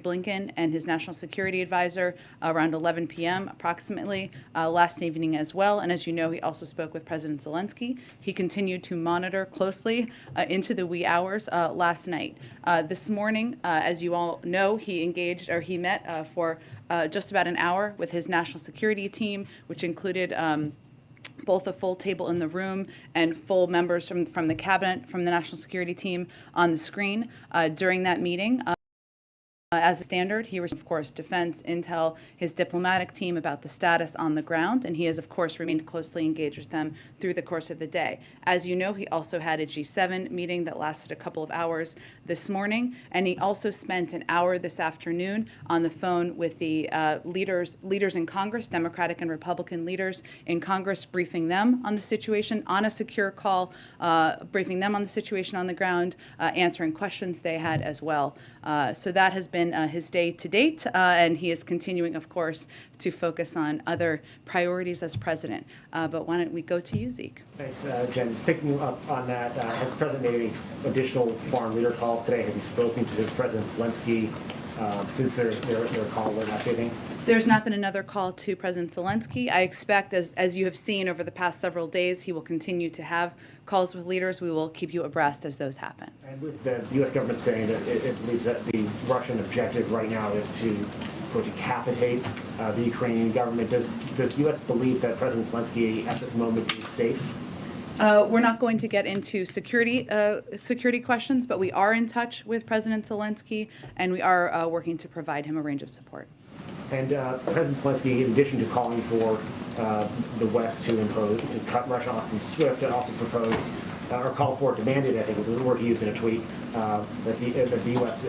Blinken and his national security advisor around 11 p.m. approximately last evening as well. And as you know, he also spoke with President Zelensky. He continued to monitor closely into the wee hours last night. This morning, as you all know, he met for just about an hour with his national security team, which included both a full table in the room and full members from the cabinet, from the national security team on the screen. During that meeting, as a standard, he was, of course, defense, intel, his diplomatic team about the status on the ground, and he has, of course, remained closely engaged with them through the course of the day. As you know, he also had a G7 meeting that lasted a couple of hours this morning, and he also spent an hour this afternoon on the phone with the leaders in Congress, Democratic and Republican leaders in Congress, briefing them on the situation on a secure call, briefing them on the situation on the ground, answering questions they had as well. So that has been his day to date, and he is continuing, of course, to focus on other priorities as president. But why don't we go to you, Zeke? Thanks, Jen. Just picking up on that, has the president made any additional foreign leader calls today? Has he spoken to President Zelensky since their call last evening? There's not been another call to President Zelensky. I expect, as you have seen over the past several days, he will continue to have calls with leaders. We will keep you abreast as those happen. And with the U.S. government saying that it believes that the Russian objective right now is to decapitate the Ukrainian government, does the U.S. believe that President Zelensky at this moment is safe? We're not going to get into security questions, but we are in touch with President Zelensky, and we are working to provide him a range of support. And President Zelensky, in addition to calling for the West to cut Russia off from SWIFT, also proposed or called for, demanded, I think was the word he used in a tweet, that the U.S.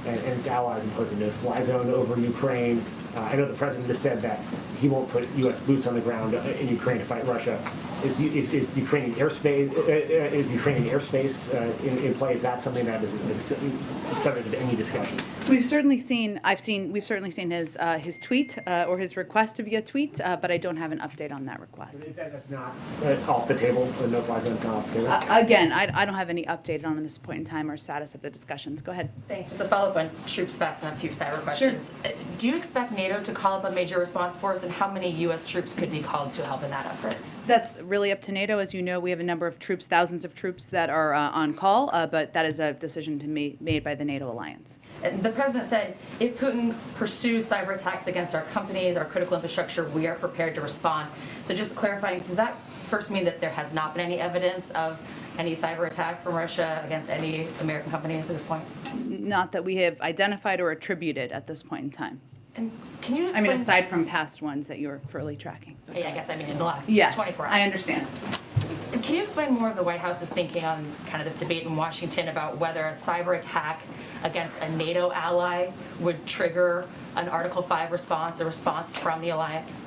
And its allies impose a no-fly zone over Ukraine. I know the president has said that he won't put U.S. boots on the ground in Ukraine to fight Russia. Is Ukrainian airspace in play? Is that something that is subject to any discussions? We've certainly seen his tweet or his request via tweet, but I don't have an update on that request. Is that not off the table? The no-fly zone's not off the table. Again, I don't have any update on this point in time or status of the discussions. Go ahead. Thanks. Just a follow-up on troops fast and a few cyber questions. Sure. Do you expect NATO to call up a major response force, and how many U.S. troops could be called to help in that effort? That's really up to NATO. As you know, we have a number of troops, thousands of troops that are on call, but that is a decision to made by the NATO alliance. And the president said, if Putin pursues cyber attacks against our companies, our critical infrastructure, we are prepared to respond. So just clarifying, does that first mean that there has not been any evidence of any cyber attack from Russia against any American companies at this point? Not that we have identified or attributed at this point in time. And can you explain? I mean, aside from past ones that you're fully tracking. Yeah, I guess I mean in the last 24 hours. I understand. And can you explain more of the White House's thinking on kind of this debate in Washington about whether a cyber attack against a NATO ally would trigger an Article 5 response, a response from the alliance?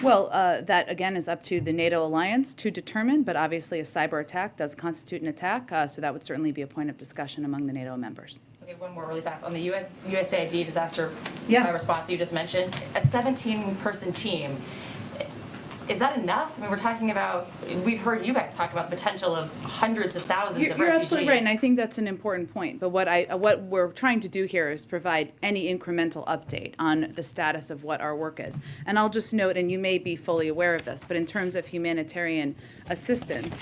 Well, that, again, is up to the NATO alliance to determine, but obviously a cyber attack does constitute an attack, so that would certainly be a point of discussion among the NATO members. Okay, one more really fast. On the USAID disaster response you just mentioned, a 17-person team, is that enough? I mean, we're talking about, we've heard you guys talk about the potential of hundreds of thousands of refugees. You're absolutely right, and I think that's an important point. But what we're trying to do here is provide any incremental update on the status of what our work is. And I'll just note, and you may be fully aware of this, but in terms of humanitarian assistance,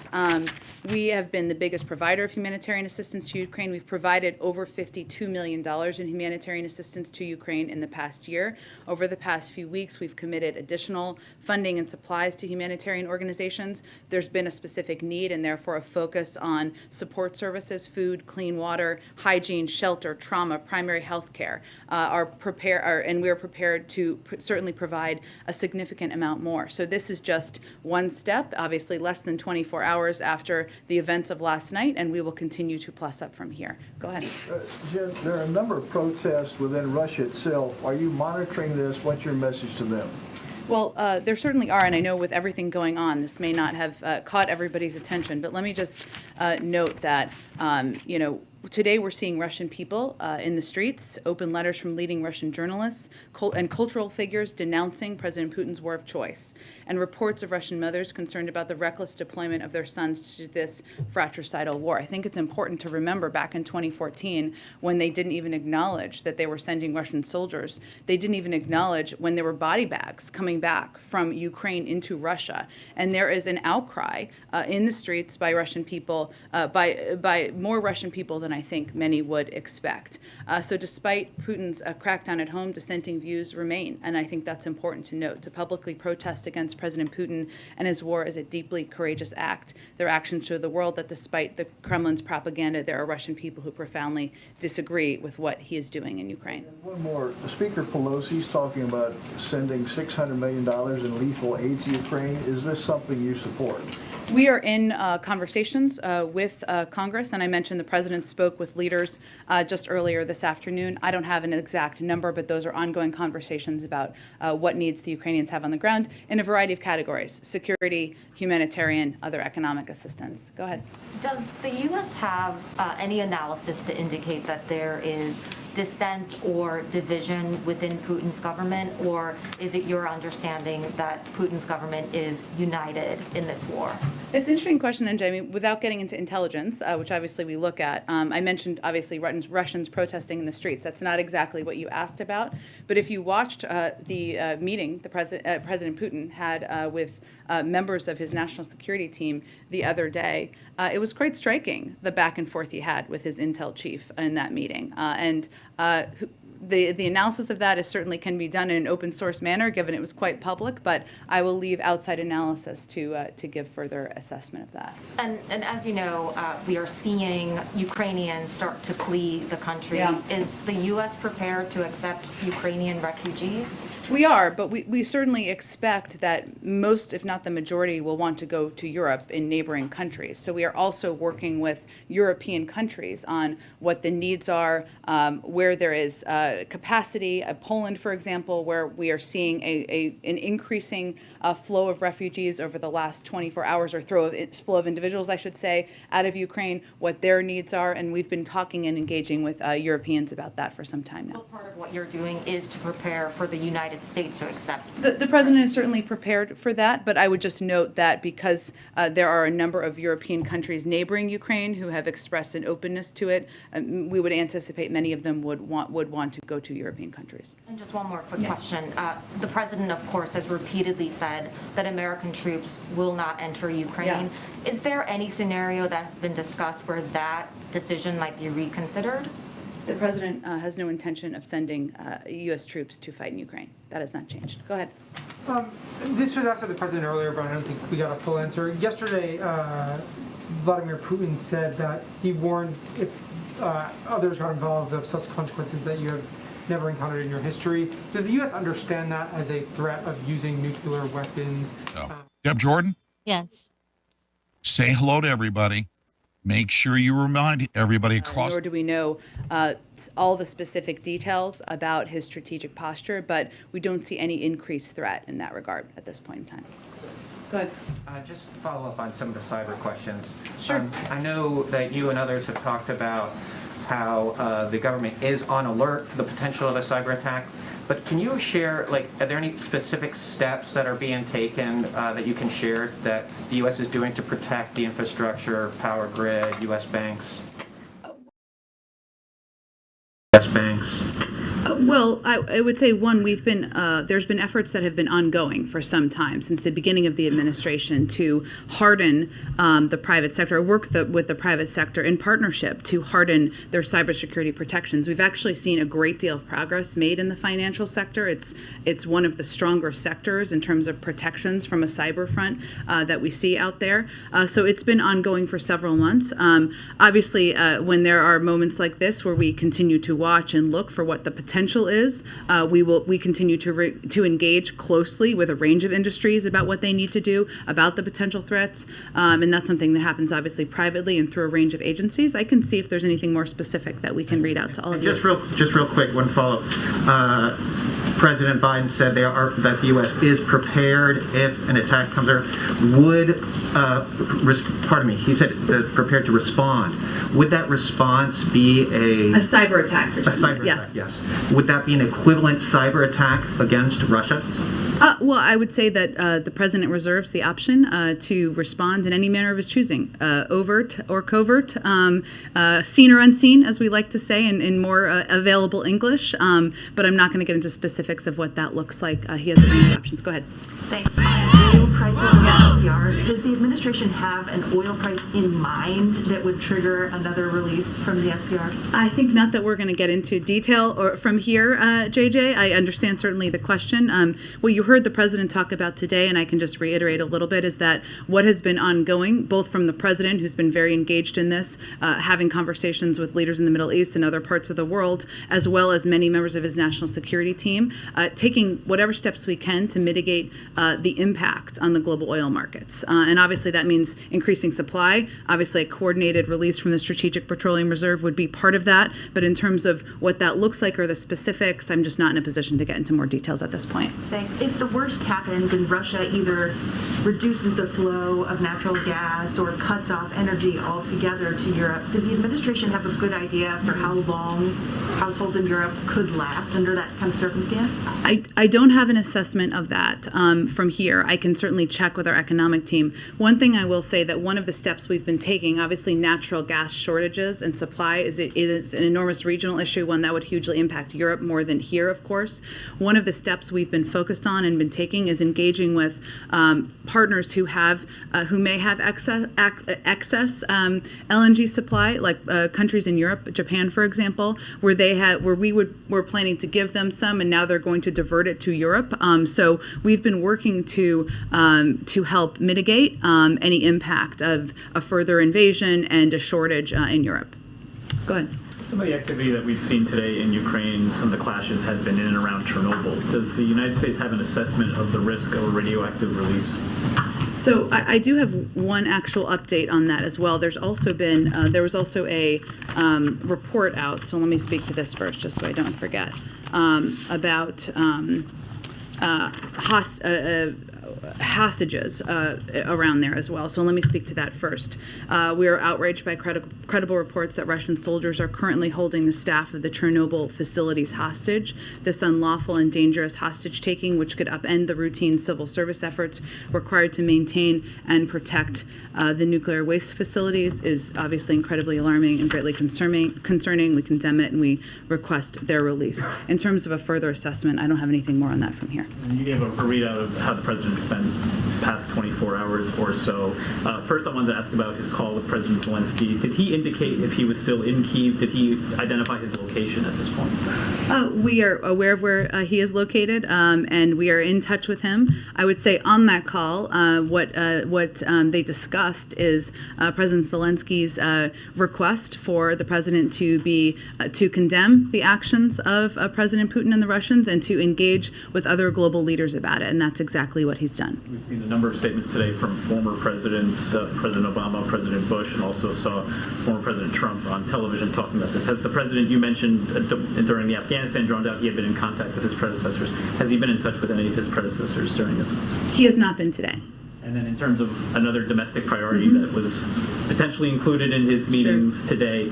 we have been the biggest provider of humanitarian assistance to Ukraine. We've provided over $52 million in humanitarian assistance to Ukraine in the past year. Over the past few weeks, we've committed additional funding and supplies to humanitarian organizations. There's been a specific need and therefore a focus on support services, food, clean water, hygiene, shelter, trauma, primary health care, and we're prepared to certainly provide a significant amount more. So this is just one step, obviously less than 24 hours after the events of last night, and we will continue to plus up from here. Go ahead. Jen, there are a number of protests within Russia itself. Are you monitoring this? What's your message to them? Well, there certainly are, and I know with everything going on, this may not have caught everybody's attention, but let me just note that, Today, we're seeing Russian people in the streets, open letters from leading Russian journalists and cultural figures denouncing President Putin's war of choice, and reports of Russian mothers concerned about the reckless deployment of their sons to this fratricidal war. I think it's important to remember back in 2014, when they didn't even acknowledge that they were sending Russian soldiers. They didn't even acknowledge when there were body bags coming back from Ukraine into Russia. And there is an outcry in the streets by Russian people, by more Russian people than I think many would expect. So despite Putin's crackdown at home, dissenting views remain. And I think that's important to note. To publicly protest against President Putin and his war is a deeply courageous act. Their actions show the world that despite the Kremlin's propaganda, there are Russian people who profoundly disagree with what he is doing in Ukraine. One more. Speaker Pelosi's talking about sending $600 million in lethal aid to Ukraine. Is this something you support? We are in conversations with Congress, and I mentioned the president spoke with leaders just earlier this afternoon. I don't have an exact number, but those are ongoing conversations about what needs the Ukrainians have on the ground in a variety of categories: security, humanitarian, other economic assistance. Go ahead. Does the U.S. have any analysis to indicate that there is dissent or division within Putin's government, or is it your understanding that Putin's government is united in this war? It's an interesting question, and Jamie, without getting into intelligence, which obviously we look at, I mentioned obviously Russians protesting in the streets. That's not exactly what you asked about, but if you watched the meeting President Putin had with members of his national security team the other day, it was quite striking, the back and forth he had with his intel chief in that meeting. The analysis of that is certainly can be done in an open source manner, given it was quite public, but I will leave outside analysis to give further assessment of that. And as you know, we are seeing Ukrainians start to flee the country. Yeah. Is the U.S. prepared to accept Ukrainian refugees? We are, but we certainly expect that most, if not the majority, will want to go to Europe in neighboring countries. So we are also working with European countries on what the needs are, where there is capacity. Poland, for example, where we are seeing an increasing flow of refugees over the last 24 hours, or flow of individuals, I should say, out of Ukraine, what their needs are, and we've been talking and engaging with Europeans about that for some time now. Well, part of what you're doing is to prepare for the United States to accept. The president is certainly prepared for that, but I would just note that because there are a number of European countries neighboring Ukraine who have expressed an openness to it, we would anticipate many of them would want to go to European countries. And just one more quick question. The president, of course, has repeatedly said that American troops will not enter Ukraine. Yeah. Is there any scenario that has been discussed where that decision might be reconsidered? The president has no intention of sending U.S. troops to fight in Ukraine. That has not changed. Go ahead. This was asked of the president earlier, but I don't think we got a full answer. Yesterday, Vladimir Putin said that he warned if others got involved of such consequences that you have never encountered in your history. Does the U.S. understand that as a threat of using nuclear weapons? No. Deb Jordan? Yes. Say hello to everybody. Make sure you remind everybody across. Nor do we know all the specific details about his strategic posture, but we don't see any increased threat in that regard at this point in time. Go ahead. Just follow up on some of the cyber questions. Sure. I know that you and others have talked about how the government is on alert for the potential of a cyber attack, but can you share, are there any specific steps that are being taken that you can share that the U.S. is doing to protect the infrastructure, power grid, U.S. banks? Well, I would say, one, there's been efforts that have been ongoing for some time, since the beginning of the administration, to harden the private sector, work with the private sector in partnership to harden their cybersecurity protections. We've actually seen a great deal of progress made in the financial sector. It's one of the stronger sectors in terms of protections from a cyber front that we see out there. So it's been ongoing for several months. Obviously, when there are moments like this where we continue to watch and look for what the potential is, we continue to engage closely with a range of industries about what they need to do, about the potential threats, and that's something that happens obviously privately and through a range of agencies. I can see if there's anything more specific that we can read out to all of you. Just real quick, one follow-up. President Biden said that the U.S. is prepared if an attack comes there. Would, he said prepared to respond. Would that response be A cyber attack. a cyber Yes. attack? Yes. Would that be an equivalent cyber attack against Russia? Well, I would say that the president reserves the option to respond in any manner of his choosing, overt or covert, seen or unseen, as we like to say in more available English. But I'm not going to get into specifics of what that looks like. He has a range of options. Go ahead. Thanks. Oil prices and the SPR. Does the administration have an oil price in mind that would trigger another release from the SPR? I think not that we're going to get into detail or from here, JJ. I understand certainly the question. What you heard the president talk about today, and I can just reiterate a little bit, is that what has been ongoing, both from the president, who's been very engaged in this, having conversations with leaders in the Middle East and other parts of the world, as well as many members of his national security team, taking whatever steps we can to mitigate the impact on the global oil markets. And obviously that means increasing supply. Obviously a coordinated release from the Strategic Petroleum Reserve would be part of that. But in terms of what that looks like or the specifics, I'm just not in a position to get into more details at this point. Thanks. If the worst happens and Russia either reduces the flow of natural gas or cuts off energy altogether to Europe, does the administration have a good idea for how long households in Europe could last under that kind of circumstance? I don't have an assessment of that from here. I can certainly check with our economic team. One thing I will say that one of the steps we've been taking, obviously natural gas shortages and supply is an enormous regional issue, one that would hugely impact Europe more than here, of course. One of the steps we've been focused on and been taking is engaging with partners who may have excess LNG supply, like countries in Europe, Japan, for example, where we're planning to give them some, and now they're going to divert it to Europe. So we've been working to help mitigate any impact of a further invasion and a shortage in Europe. Go ahead. Some of the activity that we've seen today in Ukraine, some of the clashes have been in and around Chernobyl. Does the United States have an assessment of the risk of a radioactive release? So I do have one actual update on that as well. There was also a report out. So let me speak to this first, just so I don't forget, about hostages around there as well. So let me speak to that first. We are outraged by credible reports that Russian soldiers are currently holding the staff of the Chernobyl facilities hostage. This unlawful and dangerous hostage taking, which could upend the routine civil service efforts required to maintain and protect the nuclear waste facilities, is obviously incredibly alarming and greatly concerning. We condemn it and we request their release. In terms of a further assessment, I don't have anything more on that from here. You gave a readout of how the president spent the past 24 hours or so. First, I wanted to ask about his call with President Zelensky. Did he indicate if he was still in Kiev? Did he identify his location at this point? We are aware of where he is located, and we are in touch with him. I would say on that call, what they discussed is President Zelensky's request for the president to condemn the actions of President Putin and the Russians and to engage with other global leaders about it, and that's exactly what he's done. We've seen a number of statements today from former presidents, President Obama, President Bush, and also saw former President Trump on television talking about this. Has the president, you mentioned during the Afghanistan drawdown, he had been in contact with his predecessors. Has he been in touch with any of his predecessors during this? He has not been today. And then in terms of another domestic priority that was potentially included in his meetings today,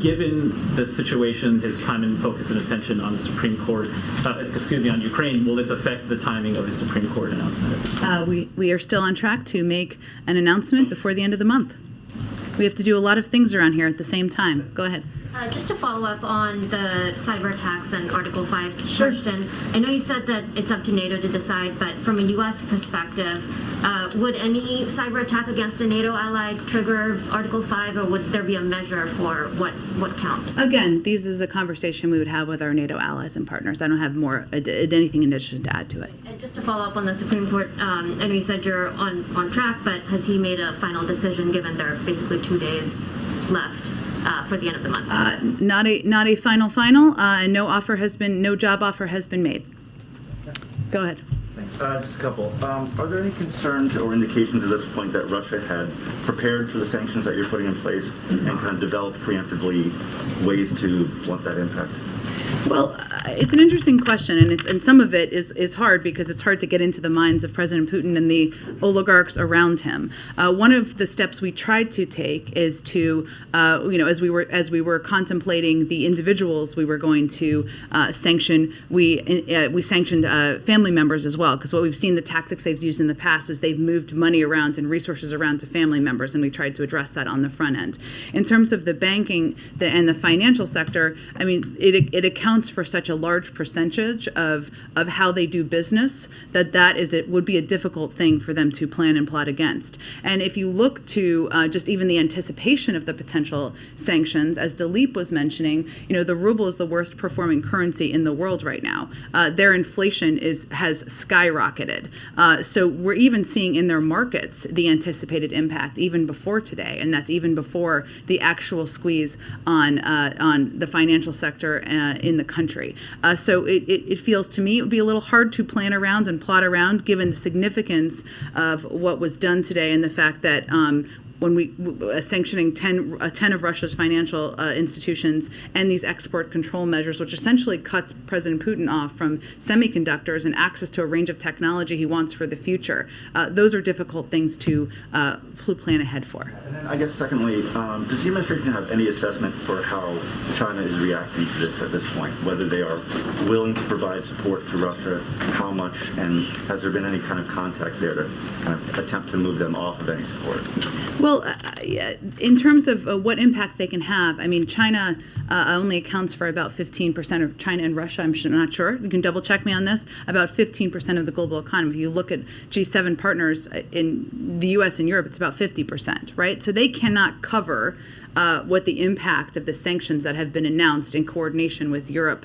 given the situation, his time and focus and attention on the Supreme Court, on Ukraine, will this affect the timing of his Supreme Court announcement at this point? We are still on track to make an announcement before the end of the month. We have to do a lot of things around here at the same time. Go ahead. Just to follow up on the cyber attacks and Article 5 Sure. question, I know you said that it's up to NATO to decide, but from a U.S. perspective, would any cyber attack against a NATO ally trigger Article 5, or would there be a measure for what counts? Again, this is a conversation we would have with our NATO allies and partners. I don't have anything in addition to add to it. And just to follow up on the Supreme Court, I know you said you're on track, but has he made a final decision given there are basically 2 days left for the end of the month? Not a final, and no job offer has been made. Go ahead. Thanks. Just a couple. Are there any concerns or indications at this point that Russia had prepared for the sanctions that you're putting in place and kind of developed preemptively ways to blunt that impact? Well, it's an interesting question, and some of it is hard because it's hard to get into the minds of President Putin and the oligarchs around him. One of the steps we tried to take is to, as we were contemplating the individuals we were going to sanction, we sanctioned family members as well, because what we've seen the tactics they've used in the past is they've moved money around and resources around to family members, and we tried to address that on the front end. In terms of the banking and the financial sector, I mean, it accounts for such a large percentage of how they do business it would be a difficult thing for them to plan and plot against. And if you look to just even the anticipation of the potential sanctions, as Dilip was mentioning, the ruble is the worst performing currency in the world right now. Their inflation has skyrocketed. So we're even seeing in their markets the anticipated impact even before today, and that's even before the actual squeeze on the financial sector in the country. So it feels to me it would be a little hard to plan around and plot around given the significance of what was done today and the fact that when we sanctioning 10 of Russia's financial institutions and these export control measures, which essentially cuts President Putin off from semiconductors and access to a range of technology he wants for the future. Those are difficult things to plan ahead for. And then I guess secondly, does the administration have any assessment for how China is reacting to this at this point? Whether they are willing to provide support to Russia, how much, and has there been any kind of contact there to kind of attempt to move them off of any support? Well, in terms of what impact they can have, I mean, China only accounts for about 15% of China and Russia. I'm not sure. You can double check me on this. About 15% of the global economy. If you look at G7 partners in the U.S. and Europe, it's about 50%, right? So they cannot cover what the impact of the sanctions that have been announced in coordination with Europe,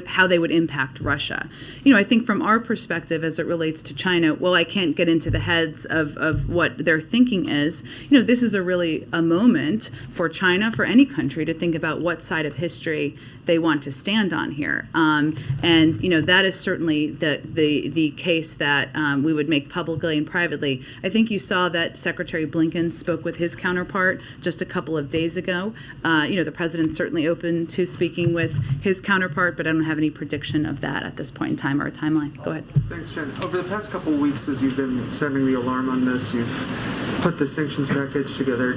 how they would impact Russia. I think from our perspective as it relates to China, well, I can't get into the heads of what their thinking is. This is really a moment for China, for any country, to think about what side of history they want to stand on here. And that is certainly the case that we would make publicly and privately. I think you saw that Secretary Blinken spoke with his counterpart just a couple of days ago. The president's certainly open to speaking with his counterpart, but I don't have any prediction of that at this point in time or a timeline. Go ahead. Thanks, Jen. Over the past couple of weeks, as you've been sounding the alarm on this, you've put the sanctions package together,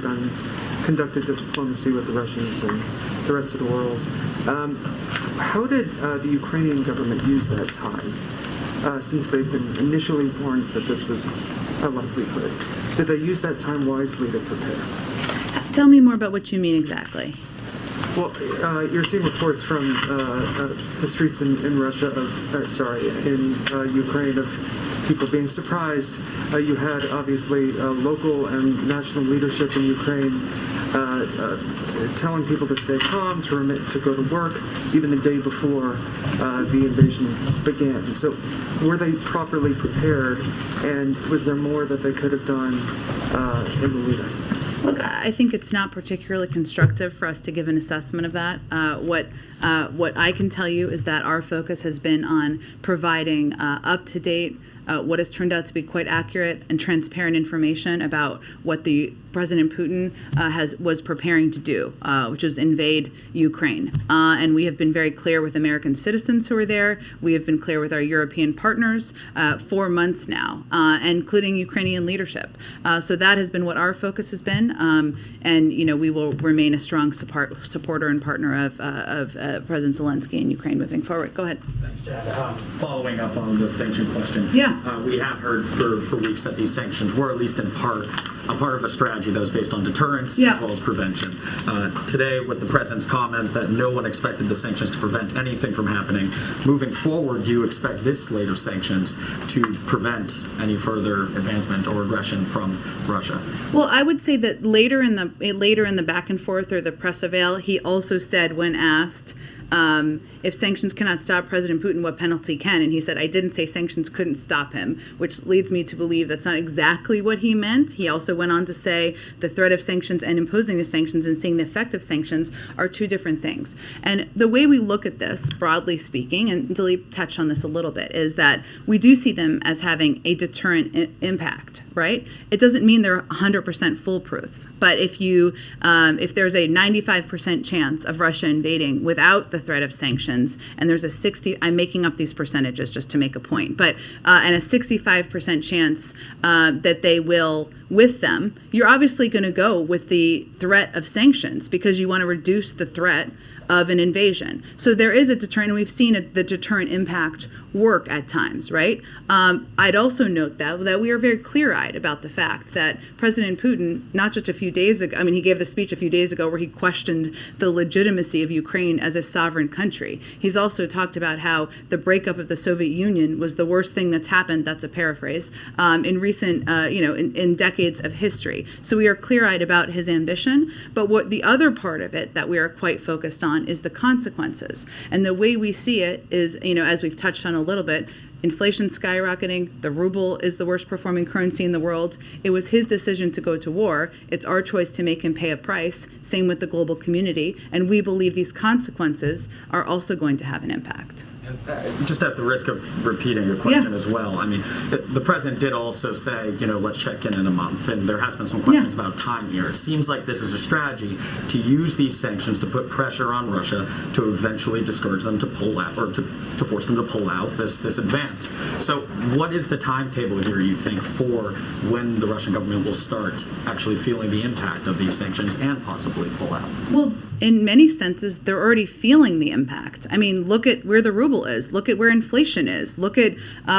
conducted diplomacy with the Russians and the rest of the world. How did the Ukrainian government use that time, since they've been initially warned that this was a likelihood? Did they use that time wisely to prepare? Tell me more about what you mean exactly. Well, you're seeing reports from the streets in Russia in Ukraine of people being surprised. You had obviously local and national leadership in Ukraine telling people to stay calm, to go to work, even the day before the invasion began. So were they properly prepared, and was there more that they could have done in the lead-up? Look, I think it's not particularly constructive for us to give an assessment of that. What I can tell you is that our focus has been on providing up-to-date, what has turned out to be quite accurate and transparent information about what the President Putin was preparing to do, which was invade Ukraine. And we have been very clear with American citizens who are there. We have been clear with our European partners 4 months now, including Ukrainian leadership. So that has been what our focus has been. And we will remain a strong supporter and partner of President Zelensky in Ukraine moving forward. Go ahead. Thanks, Chad. Following up on the sanction question. Yeah. We have heard for weeks that these sanctions were, at least in part, a part of a strategy that was based on deterrence as well as prevention. Today, with the president's comment that no one expected the sanctions to prevent anything from happening, moving forward, do you expect this slate of sanctions to prevent any further advancement or aggression from Russia? Well, I would say that later in the back and forth or the press avail, he also said when asked if sanctions cannot stop President Putin, what penalty can? And he said, I didn't say sanctions couldn't stop him, which leads me to believe that's not exactly what he meant. He also went on to say the threat of sanctions and imposing the sanctions and seeing the effect of sanctions are two different things. And the way we look at this, broadly speaking, and Dilip touched on this a little bit, is that we do see them as having a deterrent impact, right? It doesn't mean they're 100% foolproof. But if there's a 95% chance of Russia invading without the threat of sanctions, and there's a 60, I'm making up these percentages just to make a point, but and a 65% chance that they will with them, you're obviously going to go with the threat of sanctions because you want to reduce the threat of an invasion. So there is a deterrent, and we've seen the deterrent impact work at times, right? I'd also note that we are very clear-eyed about the fact that President Putin, not just a few days ago, he gave the speech a few days ago where he questioned the legitimacy of Ukraine as a sovereign country. He's also talked about how the breakup of the Soviet Union was the worst thing that's happened, that's a paraphrase, in recent, in decades of history. So we are clear-eyed about his ambition, but what the other part of it that we are quite focused on is the consequences. And the way we see it is, as we've touched on a little bit, inflation skyrocketing, the ruble is the worst performing currency in the world. It was his decision to go to war. It's our choice to make him pay a price. Same with the global community. And we believe these consequences are also going to have an impact. Just at the risk of repeating your question as well, the president did also say, let's check in a month, and there has been some questions about time here. It seems like this is a strategy to use these sanctions to put pressure on Russia to eventually discourage them to pull out, or to force them to pull out this advance. So what is the timetable here, you think, for when the Russian government will start actually feeling the impact of these sanctions and possibly pull out? Well, in many senses, they're already feeling the impact. Look at where the ruble is. Look at where inflation is. Look at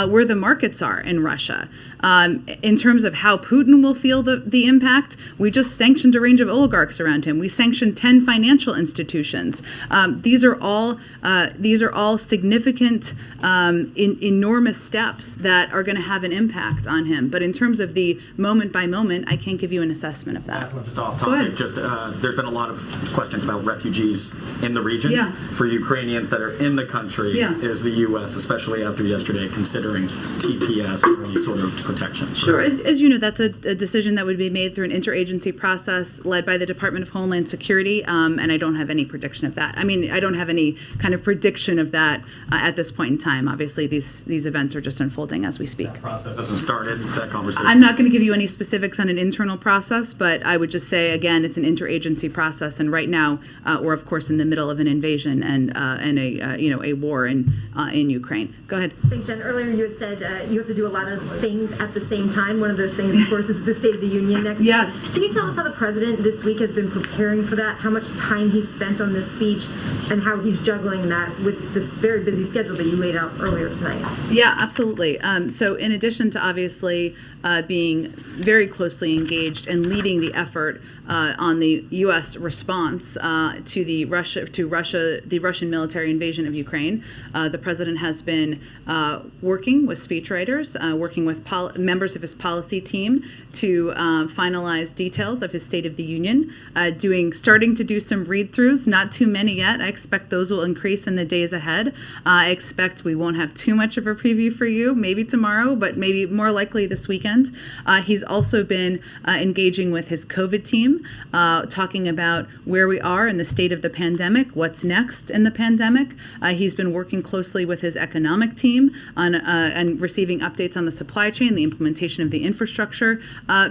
where the markets are in Russia. In terms of how Putin will feel the impact, we just sanctioned a range of oligarchs around him. We sanctioned 10 financial institutions. These are all significant, enormous steps that are going to have an impact on him. But in terms of the moment by moment, I can't give you an assessment of that. Just off topic, there's been a lot of questions about refugees in the region. For Ukrainians that are in the country. Is the U.S., especially after yesterday, considering TPS or any sort of protection? Sure. As you know, that's a decision that would be made through an interagency process led by the Department of Homeland Security, and I don't have any prediction of that. I don't have any kind of prediction of that at this point in time. Obviously, these events are just unfolding as we speak. That process hasn't started, that conversation? I'm not going to give you any specifics on an internal process, but I would just say, again, it's an interagency process, and right now we're, of course, in the middle of an invasion and a war in Ukraine. Go ahead. Thanks, Jen. Earlier you had said you have to do a lot of things at the same time. One of those things, of course, is the State of the Union next week. Yes. Can you tell us how the president this week has been preparing for that, how much time he spent on this speech, and how he's juggling that with this very busy schedule that you laid out earlier tonight? Yeah, absolutely. So in addition to obviously being very closely engaged and leading the effort on the U.S. response to the Russian military invasion of Ukraine, the president has been working with speechwriters, working with members of his policy team to finalize details of his State of the Union, starting to do some read-throughs, not too many yet. I expect those will increase in the days ahead. I expect we won't have too much of a preview for you, maybe tomorrow, but maybe more likely this weekend. He's also been engaging with his COVID team, talking about where we are in the state of the pandemic, what's next in the pandemic. He's been working closely with his economic team on and receiving updates on the supply chain, the implementation of the infrastructure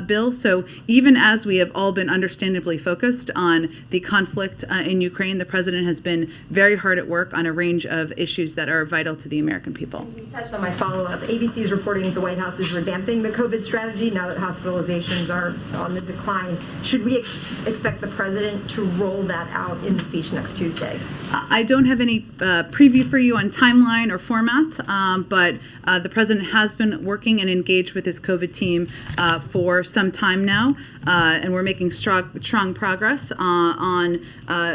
bill. So even as we have all been understandably focused on the conflict in Ukraine, the president has been very hard at work on a range of issues that are vital to the American people. You touched on my follow-up. ABC is reporting that the White House is revamping the COVID strategy now that hospitalizations are on the decline. Should we expect the president to roll that out in the speech next Tuesday? I don't have any preview for you on timeline or format, but the president has been working and engaged with his COVID team for some time now, and we're making strong progress on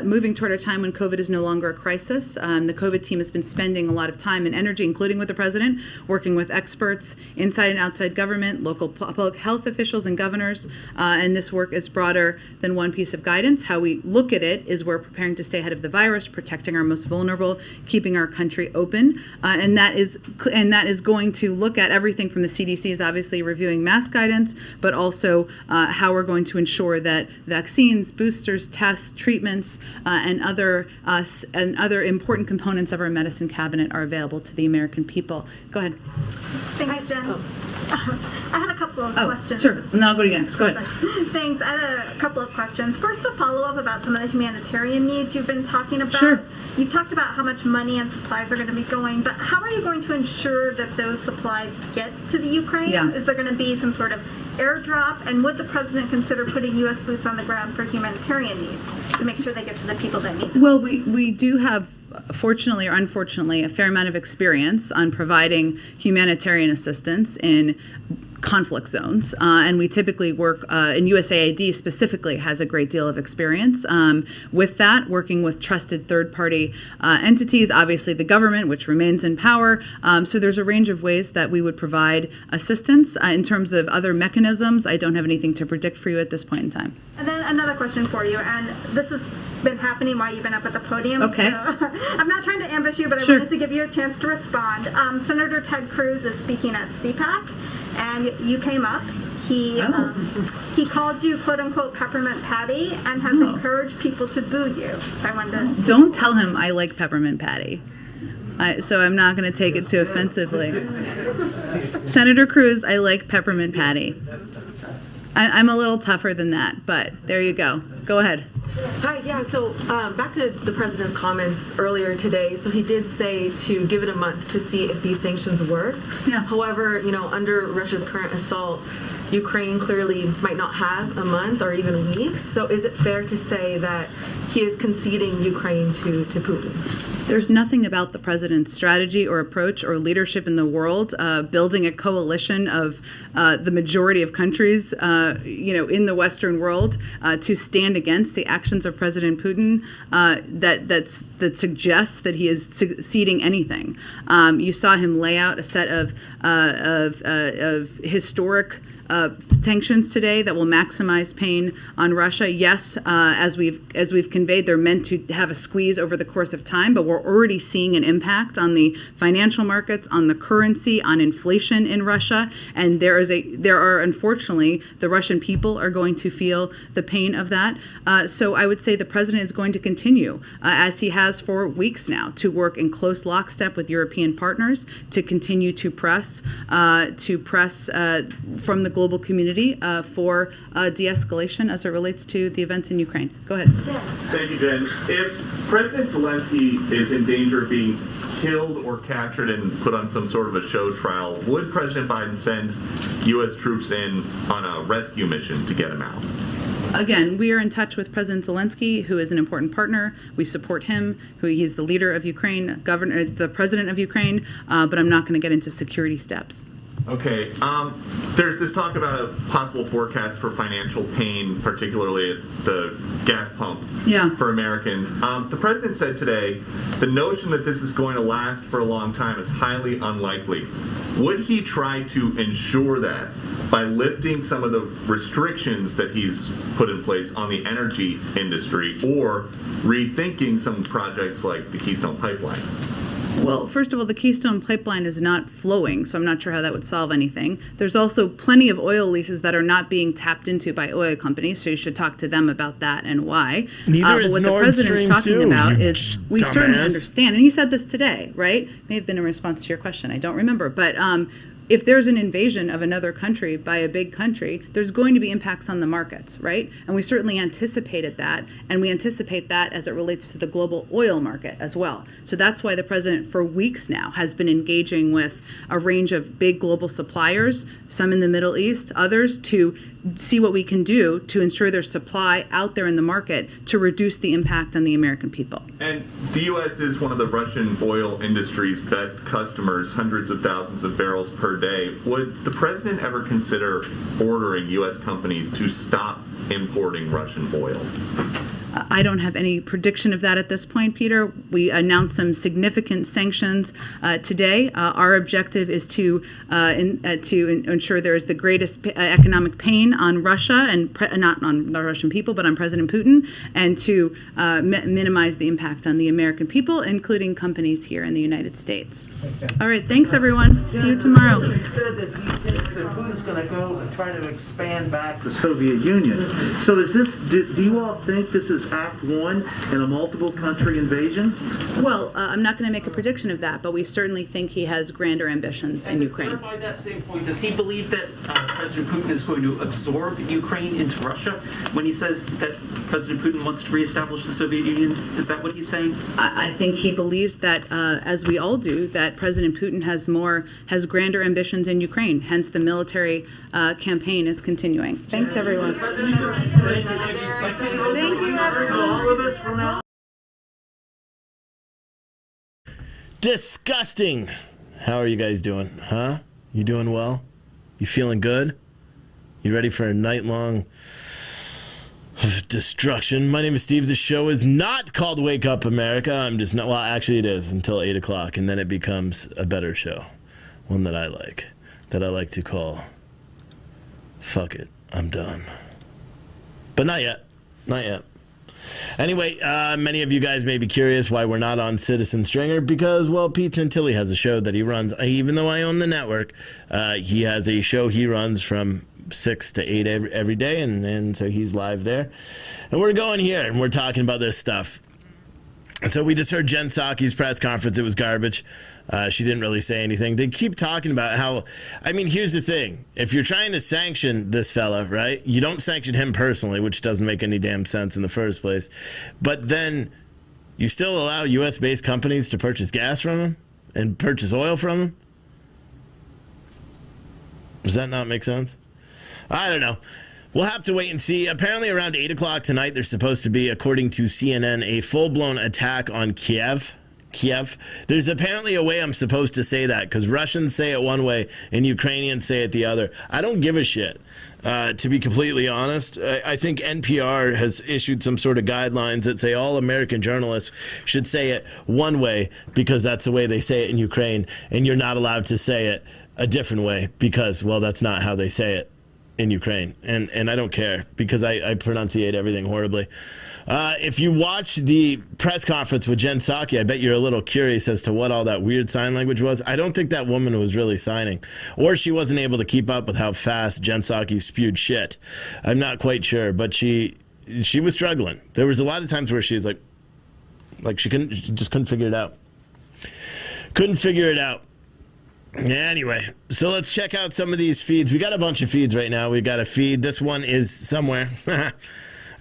moving toward a time when COVID is no longer a crisis. The COVID team has been spending a lot of time and energy, including with the president, working with experts inside and outside government, local public health officials and governors, and this work is broader than one piece of guidance. How we look at it is we're preparing to stay ahead of the virus, protecting our most vulnerable, keeping our country open, and that is going to look at everything from the CDC's obviously reviewing mask guidance, but also how we're going to ensure that vaccines, boosters, tests, treatments, and other important components of our medicine cabinet are available to the American people. Go ahead. Thanks, Jen. I had a couple couple of Oh, questions. sure. And then I'll go to you next. Go ahead. Thanks. I had a couple of questions. First, a follow-up about some of the humanitarian needs you've been talking about. Sure. You've talked about how much money and supplies are going to be going, but how are you going to ensure that those supplies get to the Ukraine? Yeah. Is there going to be some sort of airdrop? And would the president consider putting U.S. boots on the ground for humanitarian needs to make sure they get to the people that need them? Well, we do have, fortunately or unfortunately, a fair amount of experience on providing humanitarian assistance in conflict zones, and we typically work, and USAID specifically has a great deal of experience with that, working with trusted third-party entities, obviously the government, which remains in power. So there's a range of ways that we would provide assistance. In terms of other mechanisms, I don't have anything to predict for you at this point in time. And then another question for you, and this has been happening while you've been up at the podium. Okay. So I'm not trying to ambush you, but Sure. I wanted to give you a chance to respond. Senator Ted Cruz is speaking at CPAC, and you came up. He called you "quote unquote" peppermint patty and has encouraged people to boo you. So I wanted to. Don't tell him I like peppermint patty. So I'm not going to take it too offensively. Senator Cruz, I like peppermint patty. I'm a little tougher than that, but there you go. Go ahead. Hi, yeah, so back to the president's comments earlier today. So he did say to give it a month to see if these sanctions work. Yeah. However, under Russia's current assault, Ukraine clearly might not have a month or even weeks. So is it fair to say that he is conceding Ukraine to Putin? There's nothing about the president's strategy or approach or leadership in the world, building a coalition of the majority of countries, in the Western world, to stand against the actions of President Putin that suggests that he is ceding anything. You saw him lay out a set of historic sanctions today that will maximize pain on Russia. Yes, as we've conveyed, they're meant to have a squeeze over the course of time, but we're already seeing an impact on the financial markets, on the currency, on inflation in Russia, and there are unfortunately the Russian people are going to feel the pain of that. So I would say the president is going to continue, as he has for weeks now, to work in close lockstep with European partners to continue to press from the global community for de-escalation as it relates to the events in Ukraine. Go ahead. Thank you, Jen. If President Zelensky is in danger of being killed or captured and put on some sort of a show trial, would President Biden send U.S. troops in on a rescue mission to get him out? Again, we are in touch with President Zelensky, who is an important partner. We support him. He's the leader of Ukraine, the president of Ukraine, but I'm not going to get into security steps. Okay. There's this talk about a possible forecast for financial pain, particularly at the gas pump for Americans. The president said today the notion that this is going to last for a long time is highly unlikely. Would he try to ensure that by lifting some of the restrictions that he's put in place on the energy industry or rethinking some projects like the Keystone Pipeline? Well, first of all, the Keystone Pipeline is not flowing, so I'm not sure how that would solve anything. There's also plenty of oil leases that are not being tapped into by oil companies, so you should talk to them about that and why. Neither is what Nord the president is Stream talking 2, about you is we dumbass. certainly understand, and he said this today, right? May have been in response to your question, I don't remember, but if there's an invasion of another country by a big country, there's going to be impacts on the markets, right? And we certainly anticipated that, and we anticipate that as it relates to the global oil market as well. So that's why the president, for weeks now, has been engaging with a range of big global suppliers, some in the Middle East, others, to see what we can do to ensure there's supply out there in the market to reduce the impact on the American people. And the U.S. is one of the Russian oil industry's best customers, hundreds of thousands of barrels per day. Would the president ever consider ordering U.S. companies to stop importing Russian oil? I don't have any prediction of that at this point, Peter. We announced some significant sanctions today. Our objective is to ensure there is the greatest economic pain on Russia, and not on the Russian people, but on President Putin, and to minimize the impact on the American people, including companies here in the United States. All right, thanks, everyone. See you tomorrow. He said that he thinks that Putin's going to go and try to expand back the Soviet Union. So is this? Do you all think this is this Act 1 in a multiple country invasion? Well, I'm not going to make a prediction of that, but we certainly think he has grander ambitions in Ukraine. To clarify that same point, does he believe that President Putin is going to absorb Ukraine into Russia when he says that President Putin wants to reestablish the Soviet Union? Is that what he's saying? I think he believes that, as we all do, that President Putin has grander ambitions in Ukraine. Hence, the military campaign is continuing. Thanks, everyone. Thank you, everyone. Disgusting. How are you guys doing? Huh? You doing well? You feeling good? You ready for a night long of destruction? My name is Steve. The show is not called Wake Up America. I'm just not, well, actually it is until 8 o'clock, and then it becomes a better show. One that I like to call Fuck It, I'm Done. But not yet. Not yet. Anyway, many of you guys may be curious why we're not on Citizen Stringer, because, well, Pete Santilli has a show that he runs. Even though I own the network, he has a show he runs from 6 to 8 every day, and so he's live there. And we're going here, and we're talking about this stuff. So we just heard Jen Psaki's press conference. It was garbage. She didn't really say anything. They keep talking about how, I mean, here's the thing. If you're trying to sanction this fella, right, you don't sanction him personally, which doesn't make any damn sense in the first place. But then you still allow U.S.-based companies to purchase gas from him and purchase oil from him? Does that not make sense? I don't know. We'll have to wait and see. Apparently around 8 o'clock tonight, there's supposed to be, according to CNN, a full-blown attack on Kiev. There's apparently a way I'm supposed to say that, because Russians say it one way and Ukrainians say it the other. I don't give a shit, to be completely honest. I think NPR has issued some sort of guidelines that say all American journalists should say it one way because that's the way they say it in Ukraine, and you're not allowed to say it a different way because, well, that's not how they say it in Ukraine. And I don't care because I pronunciate everything horribly. If you watch the press conference with Jen Psaki, I bet you're a little curious as to what all that weird sign language was. I don't think that woman was really signing, or she wasn't able to keep up with how fast Jen Psaki spewed shit. I'm not quite sure, but she was struggling. There was a lot of times where she was like she just couldn't figure it out. Couldn't figure it out. Anyway, so let's check out some of these feeds. We got a bunch of feeds right now. We got a feed. This one is somewhere. I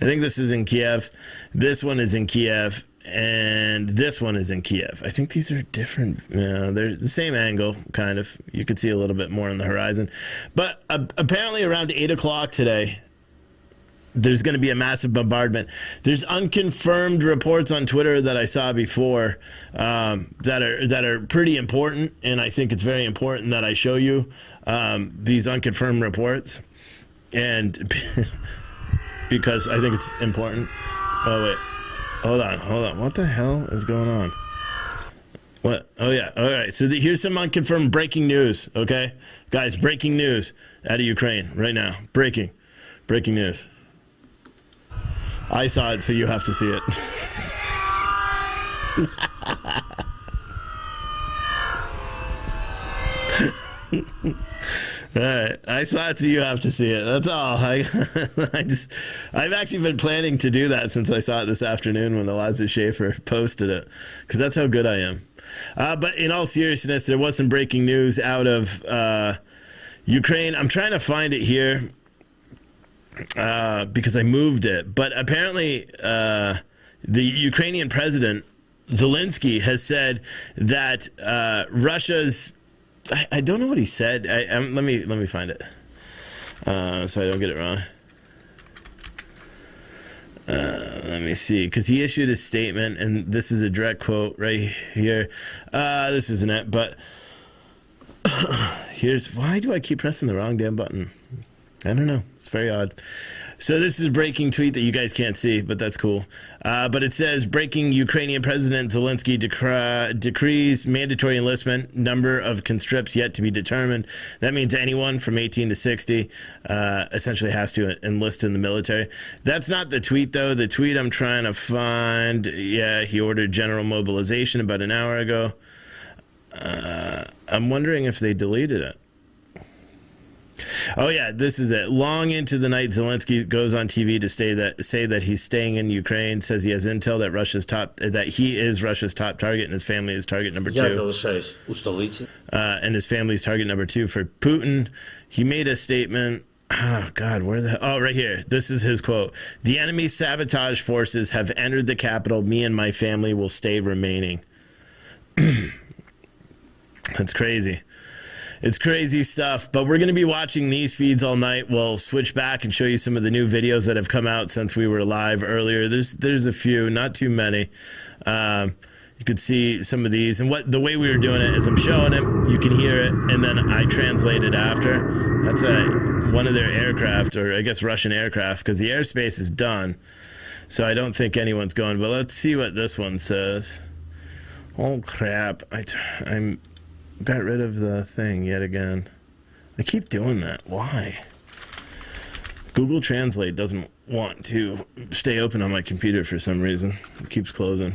think this is in Kiev. This one is in Kiev. And this one is in Kiev. I think these are different. They're the same angle, kind of. You could see a little bit more on the horizon. But apparently around 8 o'clock today, there's going to be a massive bombardment. There's unconfirmed reports on Twitter that I saw before that are pretty important, and I think it's very important that I show you these unconfirmed reports, and because I think it's important. Oh wait, hold on. What the hell is going on? What? Oh yeah. All right. So here's some unconfirmed breaking news. Okay, guys, breaking news out of Ukraine right now. Breaking news. I saw it, so you have to see it. All right, I saw it, so you have to see it. That's all. I've actually been planning to do that since I saw it this afternoon when Eliza Schaefer posted it, because that's how good I am. But in all seriousness, there was some breaking news out of Ukraine. I'm trying to find it here. Because I moved it. But apparently the Ukrainian president, Zelensky, has said that Russia's... I don't know what he said. Let me find it so I don't get it wrong. Let me see, because he issued a statement, and this is a direct quote right here. This isn't it, but here's... Why do I keep pressing the wrong damn button? I don't know. It's very odd. So this is a breaking tweet that you guys can't see, but that's cool. But it says, breaking: Ukrainian President Zelensky decrees mandatory enlistment, number of conscripts yet to be determined. That means anyone from 18 to 60 essentially has to enlist in the military. That's not the tweet, though. The tweet I'm trying to find, yeah, he ordered general mobilization about an hour ago. I'm wondering if they deleted it. Oh yeah, this is it. Long into the night, Zelensky goes on TV to say that he's staying in Ukraine. Says he has intel that he is Russia's top target, and his family is target number 2. And his family's target number 2 for Putin. He made a statement. Oh God, right here. This is his quote: "The enemy sabotage forces have entered the capital. Me and my family will stay remaining." That's crazy. It's crazy stuff, but we're going to be watching these feeds all night. We'll switch back and show you some of the new videos that have come out since we were live earlier. There's a few, not too many. You could see some of these, and the way we were doing it is I'm showing it, you can hear it, and then I translate it after. That's one of their aircraft, or I guess Russian aircraft, because the airspace is done. So I don't think anyone's going, but let's see what this one says. Oh crap, I'm got rid of the thing yet again. I keep doing that. Why? Google Translate doesn't want to stay open on my computer for some reason. It keeps closing.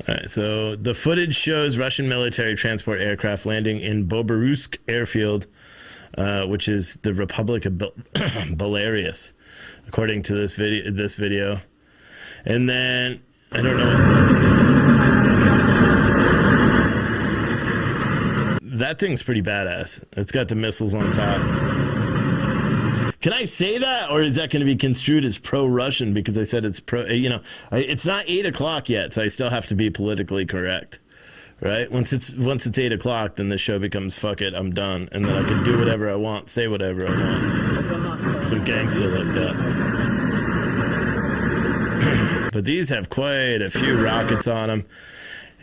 All right, so the footage shows Russian military transport aircraft landing in Boborusk airfield, which is the Republic of Belarus, according to this video. And then I don't know. That thing's pretty badass. It's got the missiles on top. Can I say that, or is that going to be construed as pro-Russian because I said it's pro? You know, it's not 8 o'clock yet, so I still have to be politically correct, right? Once it's 8 o'clock, then the show becomes fuck it, I'm done, and then I can do whatever I want, say whatever I want. Some gangster like that. But these have quite a few rockets on them.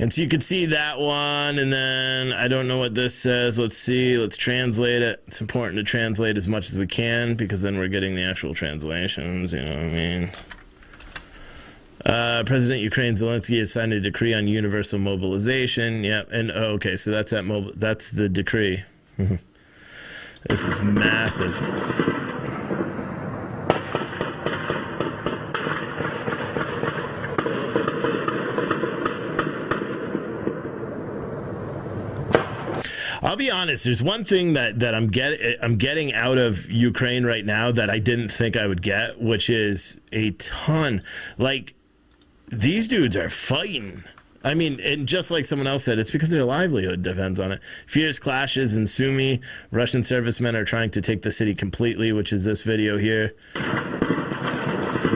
And so you could see that one, and then I don't know what this says. Let's see. Let's translate it. It's important to translate as much as we can because then we're getting the actual translations, you know what I mean? President Ukraine Zelensky has signed a decree on universal mobilization. Yep. And okay, so that's that's the decree. This is massive. I'll be honest, there's one thing that I'm getting out of Ukraine right now that I didn't think I would get, which is a ton. Like, these dudes are fighting. I mean, and just like someone else said, it's because their livelihood depends on it. Fierce clashes in Sumy. Russian servicemen are trying to take the city completely, which is this video here.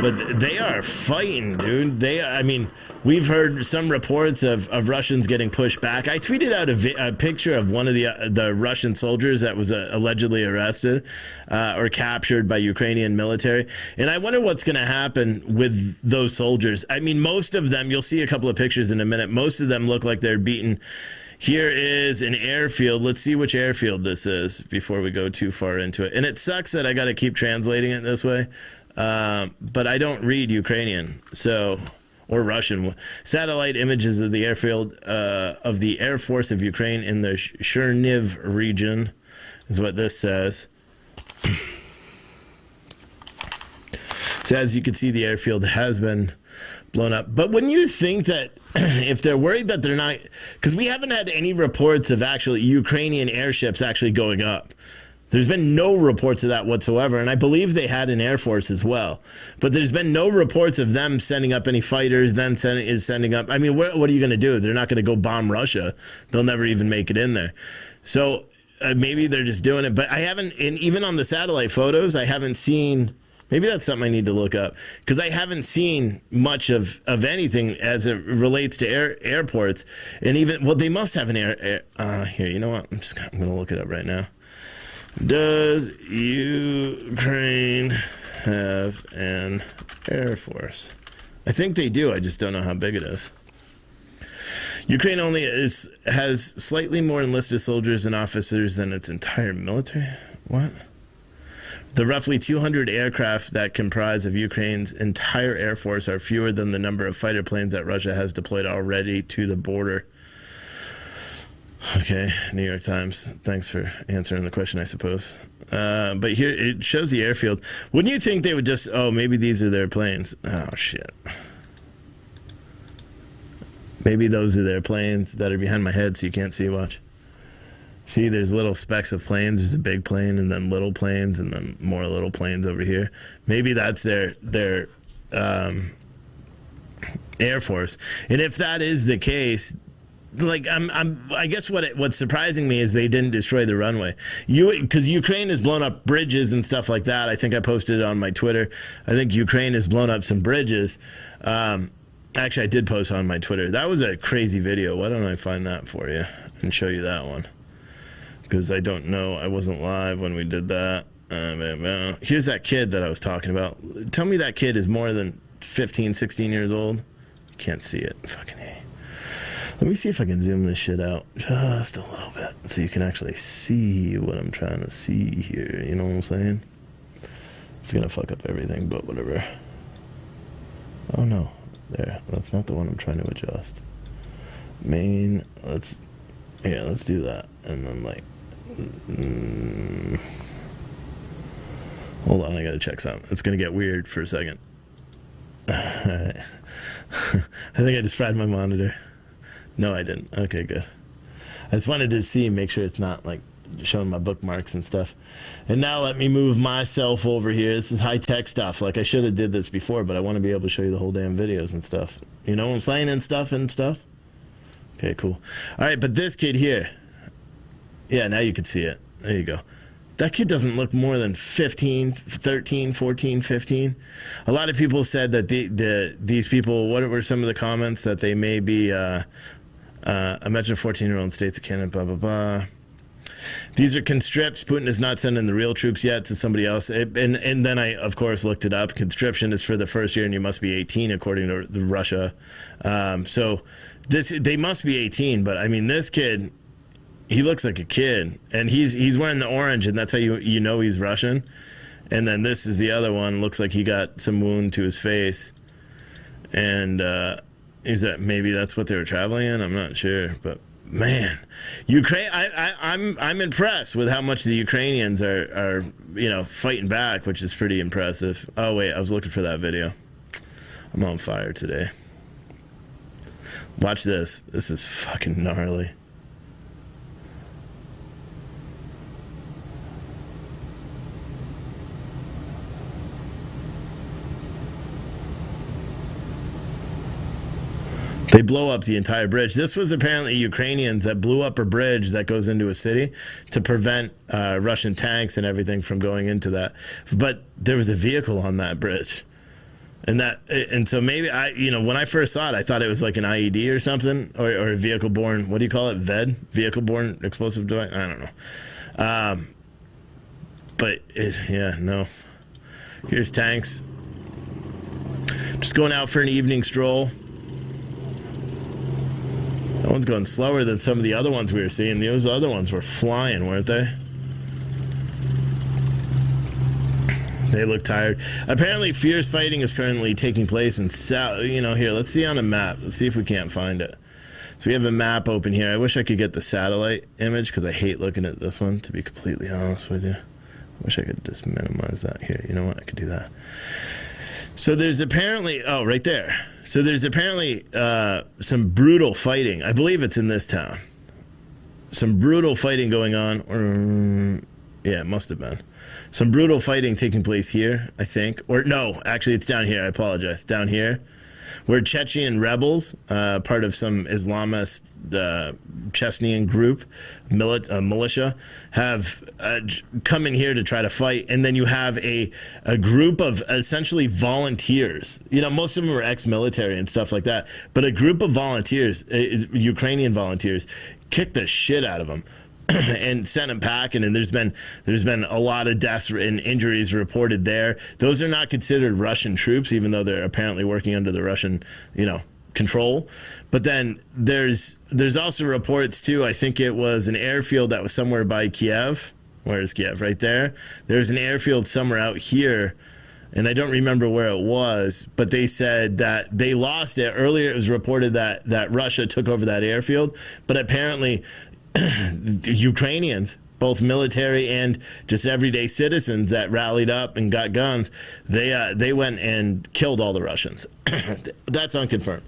But they are fighting, dude. I mean, we've heard some reports of Russians getting pushed back. I tweeted out a picture of one of the Russian soldiers that was allegedly arrested or captured by Ukrainian military. And I wonder what's going to happen with those soldiers. I mean, most of them, you'll see a couple of pictures in a minute, most of them look like they're beaten. Here is an airfield. Let's see which airfield this is before we go too far into it. And it sucks that I got to keep translating it this way. But I don't read Ukrainian, or Russian. Satellite images of the airfield of the Air Force of Ukraine in the Chernobyl region is what this says. So as you can see, the airfield has been blown up. But wouldn't you think that if they're worried that they're not, because we haven't had any reports of actually Ukrainian airships actually going up. There's been no reports of that whatsoever, and I believe they had an Air Force as well. But there's been no reports of them sending up any fighters, then sending up. I mean, what are you going to do? They're not going to go bomb Russia. They'll never even make it in there. So maybe they're just doing it. But I haven't, and even on the satellite photos, I haven't seen. Maybe that's something I need to look up because I haven't seen much of anything as it relates to airports. And even, well, they must have an here. You know what? I'm going to look it up right now. Does Ukraine have an Air Force? I think they do. I just don't know how big it is. Ukraine only has slightly more enlisted soldiers and officers than its entire military. What? The roughly 200 aircraft that comprise of Ukraine's entire Air Force are fewer than the number of fighter planes that Russia has deployed already to the border. Okay, New York Times. Thanks for answering the question, I suppose. But here, it shows the airfield. Wouldn't you think they would just, maybe these are their planes. Oh, shit. Maybe those are their planes that are behind my head so you can't see. Watch. See, there's little specks of planes. There's a big plane and then little planes and then more little planes over here. Maybe that's their Air Force. And if that is the case, like I guess what's surprising me is they didn't destroy the runway. Because Ukraine has blown up bridges and stuff like that. I think I posted it on my Twitter. I think Ukraine has blown up some bridges. Actually, I did post on my Twitter. That was a crazy video. Why don't I find that for you and show you that one? Because I don't know. I wasn't live when we did that. Here's that kid that I was talking about. Tell me that kid is more than 15, 16 years old. Can't see it. Fucking A. Let me see if I can zoom this shit out just a little bit so you can actually see what I'm trying to see here. You know what I'm saying? It's going to fuck up everything, but whatever. Oh, no. There. That's not the one I'm trying to adjust. Main. Let's do that. And then, like... hold on, I got to check something. It's going to get weird for a second. Alright. I think I just fried my monitor. No, I didn't. Okay, good. I just wanted to make sure it's not like showing my bookmarks and stuff. And now let me move myself over here. This is high-tech stuff. Like, I should have did this before, but I want to be able to show you the whole damn videos and stuff. You know what I'm saying? And stuff. Okay, cool. All right, but this kid here. Yeah, now you can see it. There you go. That kid doesn't look more than 15, 13, 14, 15. A lot of people said that these people, what were some of the comments? That they may be, imagine a 14-year-old states of Canada, blah, blah, blah. These are conscripts. Putin is not sending the real troops yet to somebody else. And then I, of course, looked it up. Conscription is for the first year, and you must be 18, according to Russia. So they must be 18, but I mean, this kid... he looks like a kid, and he's wearing the orange, and that's how you know he's Russian. And then this is the other one. Looks like he got some wound to his face, and maybe that's what they were traveling in. I'm not sure, but man, Ukraine. I'm impressed with how much the Ukrainians are fighting back, which is pretty impressive. Oh wait, I was looking for that video. I'm on fire today. Watch this. This is fucking gnarly. They blow up the entire bridge. This was apparently Ukrainians that blew up a bridge that goes into a city to prevent Russian tanks and everything from going into that. But there was a vehicle on that bridge. And so maybe when I first saw it, I thought it was like an IED or something, or a vehicle-borne, what do you call it? VED? Vehicle-borne explosive device? I don't know. No. Here's tanks. Just going out for an evening stroll. That one's going slower than some of the other ones we were seeing. Those other ones were flying, weren't they? They look tired. Apparently, fierce fighting is currently taking place in south. Here, let's see on a map. Let's see if we can't find it. So we have a map open here. I wish I could get the satellite image because I hate looking at this one, to be completely honest with you. I wish I could just minimize that here. You know what? I could do that. So there's apparently, right there. So there's apparently some brutal fighting. I believe it's in this town. Some brutal fighting going on. Yeah, it must have been. Some brutal fighting taking place here, I think. Or no, actually it's down here. I apologize. Down here. Where Chechen rebels, part of some Islamist Chechenian group, militia, have come in here to try to fight. And then you have a group of essentially volunteers. Most of them are ex-military and stuff like that. But a group of volunteers, Ukrainian volunteers, kicked the shit out of them. And sent them packing, and there's been a lot of deaths and injuries reported there. Those are not considered Russian troops, even though they're apparently working under the Russian, control. But then there's also reports too. I think it was an airfield that was somewhere by Kiev. Where is Kiev? Right there. There's an airfield somewhere out here, and I don't remember where it was. But they said that they lost it earlier. It was reported that Russia took over that airfield, but apparently. The Ukrainians, both military and just everyday citizens that rallied up and got guns, they went and killed all the Russians. That's unconfirmed.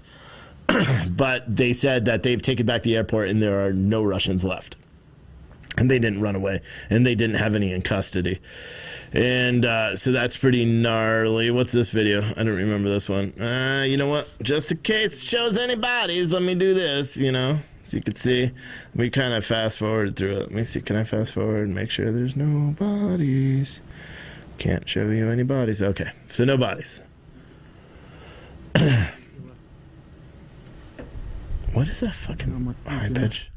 But they said that they've taken back the airport and there are no Russians left. And they didn't run away, and they didn't have any in custody. And so that's pretty gnarly. What's this video? I don't remember this one. You know what? Just in case it shows any bodies, let me do this, you know, so you can see. We kind of fast forward through it. Let me see. Can I fast forward and make sure there's no bodies? Can't show you any bodies. Okay, so no bodies. What is that fucking high pitch?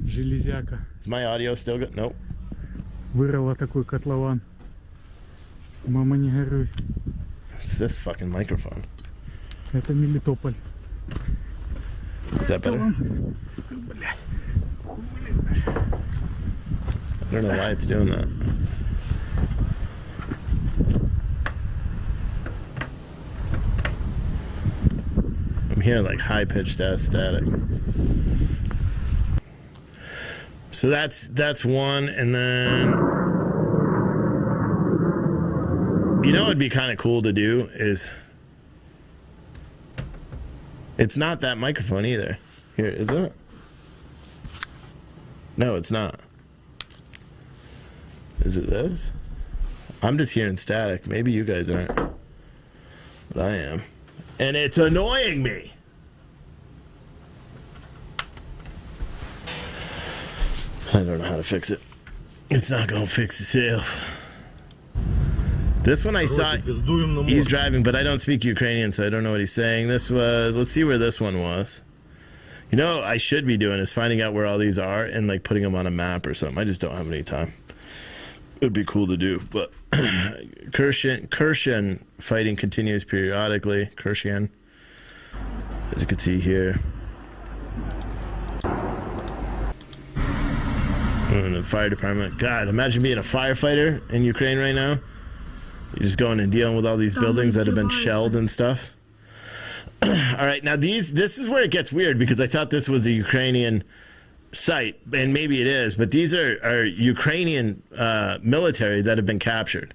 Железяка. Is my audio still good? Nope. Вырыла такой котлован. Мама, не горюй. What's this fucking microphone? Это Мелитополь. Is that better? Блядь. I don't know why it's doing that. I'm hearing like high-pitched ass static. So that's one, and then you know what'd be kind of cool to do is it's not that microphone either. Here, is it? No, it's not. Is it this? I'm just hearing static. Maybe you guys aren't. But I am. And it's annoying me. I don't know how to fix it. It's not going to fix itself. This one I saw, he's driving, but I don't speak Ukrainian, so I don't know what he's saying. This was, let's see where this one was. You know what I should be doing is finding out where all these are and like putting them on a map or something. I just don't have any time. It would be cool to do, but Kherson fighting continues periodically. Kherson, as you can see here. And the fire department. God, imagine being a firefighter in Ukraine right now. You're just going and dealing with all these buildings that have been shelled and stuff. All right, now this is where it gets weird because I thought this was a Ukrainian site, and maybe it is, but these are Ukrainian military that have been captured.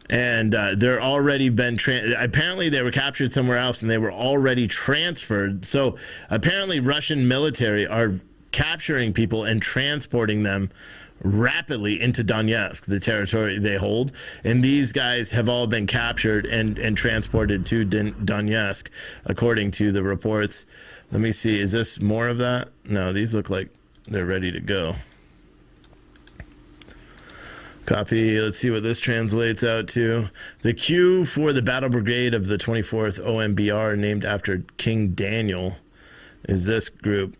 And they're already been, apparently they were captured somewhere else and they were already transferred. So apparently Russian military are capturing people and transporting them rapidly into Donetsk, the territory they hold. And these guys have all been captured and transported to Donetsk, according to the reports. Let me see. Is this more of that? No, these look like they're ready to go. Copy. Let's see what this translates out to. The Q for the Battle Brigade of the 24th OMBR, named after King Daniel, is this group.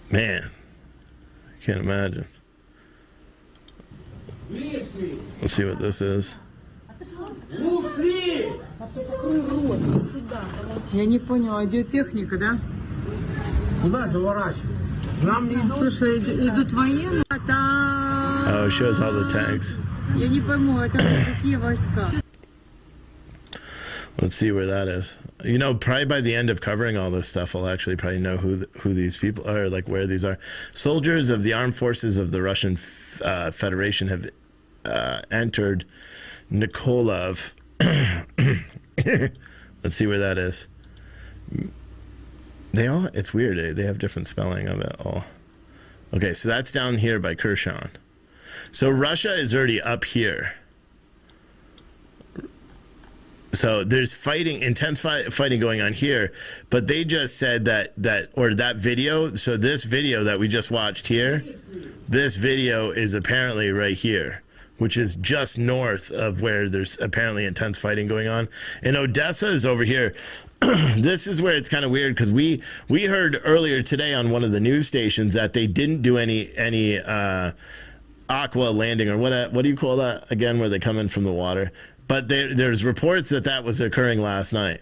Man, I can't imagine. Let's see what this is. Я не поняла, идет техника, да? Куда заворачивать? Нам не идут. Слушай, идут военные, а там... Oh, it shows all the tanks. Я не пойму, это какие войска? Let's see where that is. You know, probably by the end of covering all this stuff, I'll actually probably know who these people are, like where these are. Soldiers of the armed forces of the Russian Federation have entered Nikolov. Let's see where that is. It's weird. They have different spelling of it all. Okay, so that's down here by Kherson. So Russia is already up here. So there's intense fighting going on here, but they just said that video. So this video that we just watched here, this video is apparently right here, which is just north of where there's apparently intense fighting going on. And Odessa is over here. This is where it's kind of weird because we heard earlier today on one of the news stations that they didn't do any aqua landing, or what do you call that again, where they come in from the water. But there's reports that was occurring last night.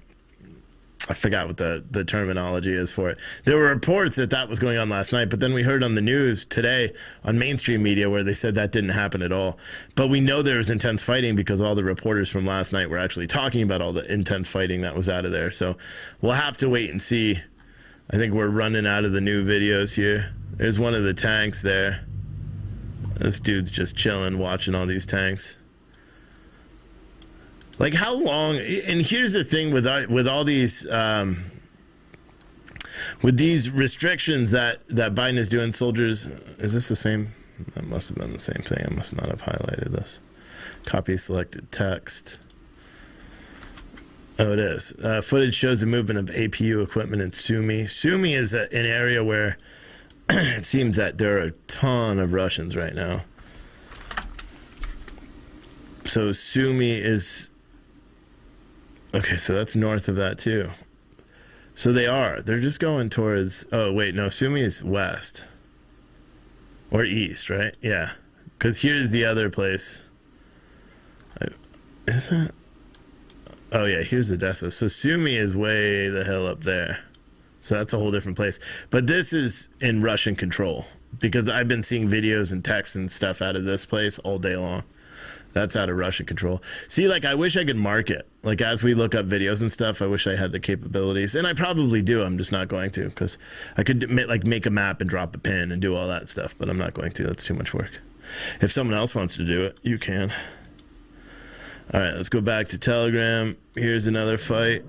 I forgot what the terminology is for it. There were reports that was going on last night, but then we heard on the news today on mainstream media where they said that didn't happen at all. But we know there was intense fighting because all the reporters from last night were actually talking about all the intense fighting that was out of there. So we'll have to wait and see. I think we're running out of the new videos here. There's one of the tanks there. This dude's just chilling, watching all these tanks. Like how long? And here's the thing with all these With these restrictions that Biden is doing, soldiers, is this the same? That must have been the same thing. I must not have highlighted this. Copy selected text. Oh, it is. Footage shows the movement of APU equipment in Sumy. Sumy is an area where it seems that there are a ton of Russians right now. So Sumy is... Okay, so that's north of that too. So they're just going towards... Oh, wait, no, Sumy is west. Or east, right? Yeah. Because here's the other place. Is that... Oh, yeah, here's Odessa. So Sumy is way the hell up there. So that's a whole different place. But this is in Russian control. Because I've been seeing videos and texts and stuff out of this place all day long. That's out of Russian control. See, like, I wish I could mark it. Like, as we look up videos and stuff, I wish I had the capabilities. And I probably do. I'm just not going to. Because I could, like, make a map and drop a pin and do all that stuff. But I'm not going to. That's too much work. If someone else wants to do it, you can. All right, let's go back to Telegram. Here's another fight.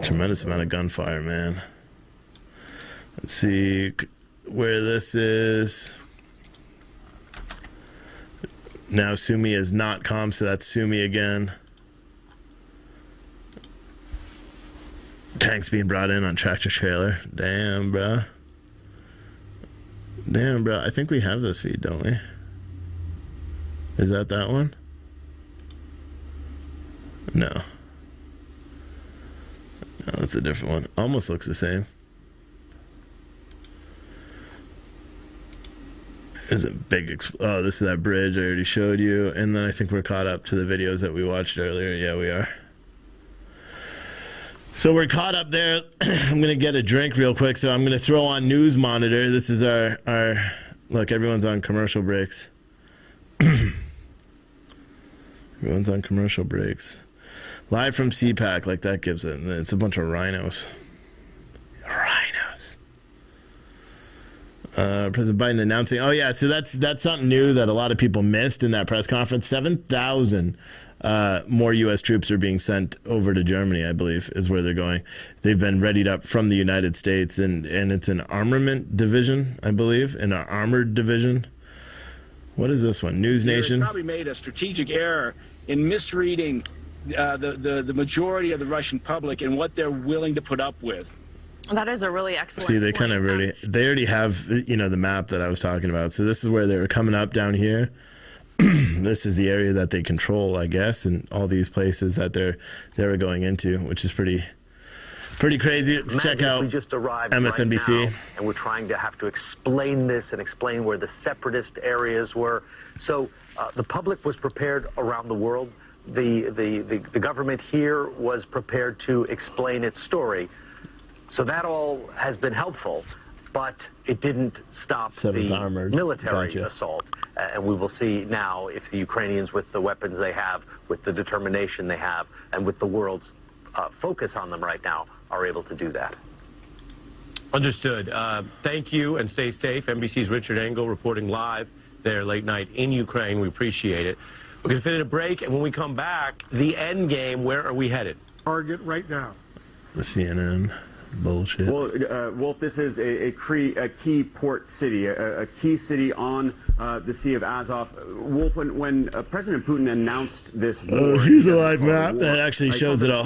Tremendous amount of gunfire, man. Let's see where this is. Now Sumy is not calm, so that's Sumy again. Tanks being brought in on tractor trailer. Damn, bro. Damn, bro. I think we have this feed, don't we? Is that one? No. No, that's a different one. Almost looks the same. Is a big... Oh, this is that bridge I already showed you. And then I think we're caught up to the videos that we watched earlier. Yeah, we are. So we're caught up there. I'm going to get a drink real quick. So I'm going to throw on News Monitor. This is our look, everyone's on commercial breaks. Everyone's on commercial breaks. Live from CPAC, like that gives it. It's a bunch of rhinos. Rhinos. President Biden announcing, oh yeah, so that's something new that a lot of people missed in that press conference. 7,000 more U.S. troops are being sent over to Germany, I believe, is where they're going. They've been readied up from the United States, and it's an armament division, I believe, an armored division. What is this one? News Nation? There's probably made a strategic error in misreading the majority of the Russian public and what they're willing to put up with. That is a really excellent See, they point. kind of already have, the map that I was talking about. So this is where they were coming up down here. This is the area that they control, I guess, and all these places that they were going into, which is pretty crazy. Let's check out we just arrived MSNBC. right now, and we're trying to have to explain this and explain where the separatist areas were. So the public was prepared around the world. The government here was prepared to explain its story. So that all has been helpful, but it didn't stop the military assault. And we will see now if the Ukrainians, with the weapons they have, with the determination they have, and with the world's focus on them right now, are able to do that. Understood. Thank you and stay safe. NBC's Richard Engel reporting live there late night in Ukraine. We appreciate it. We're going to fit in a break, and when we come back, the end game, where are we headed? Target right now. The CNN bullshit. Well, Wolf, this is a key port city, a key city on the Sea of Azov. Wolf, when President Putin announced this war, here's a live map that actually shows it all.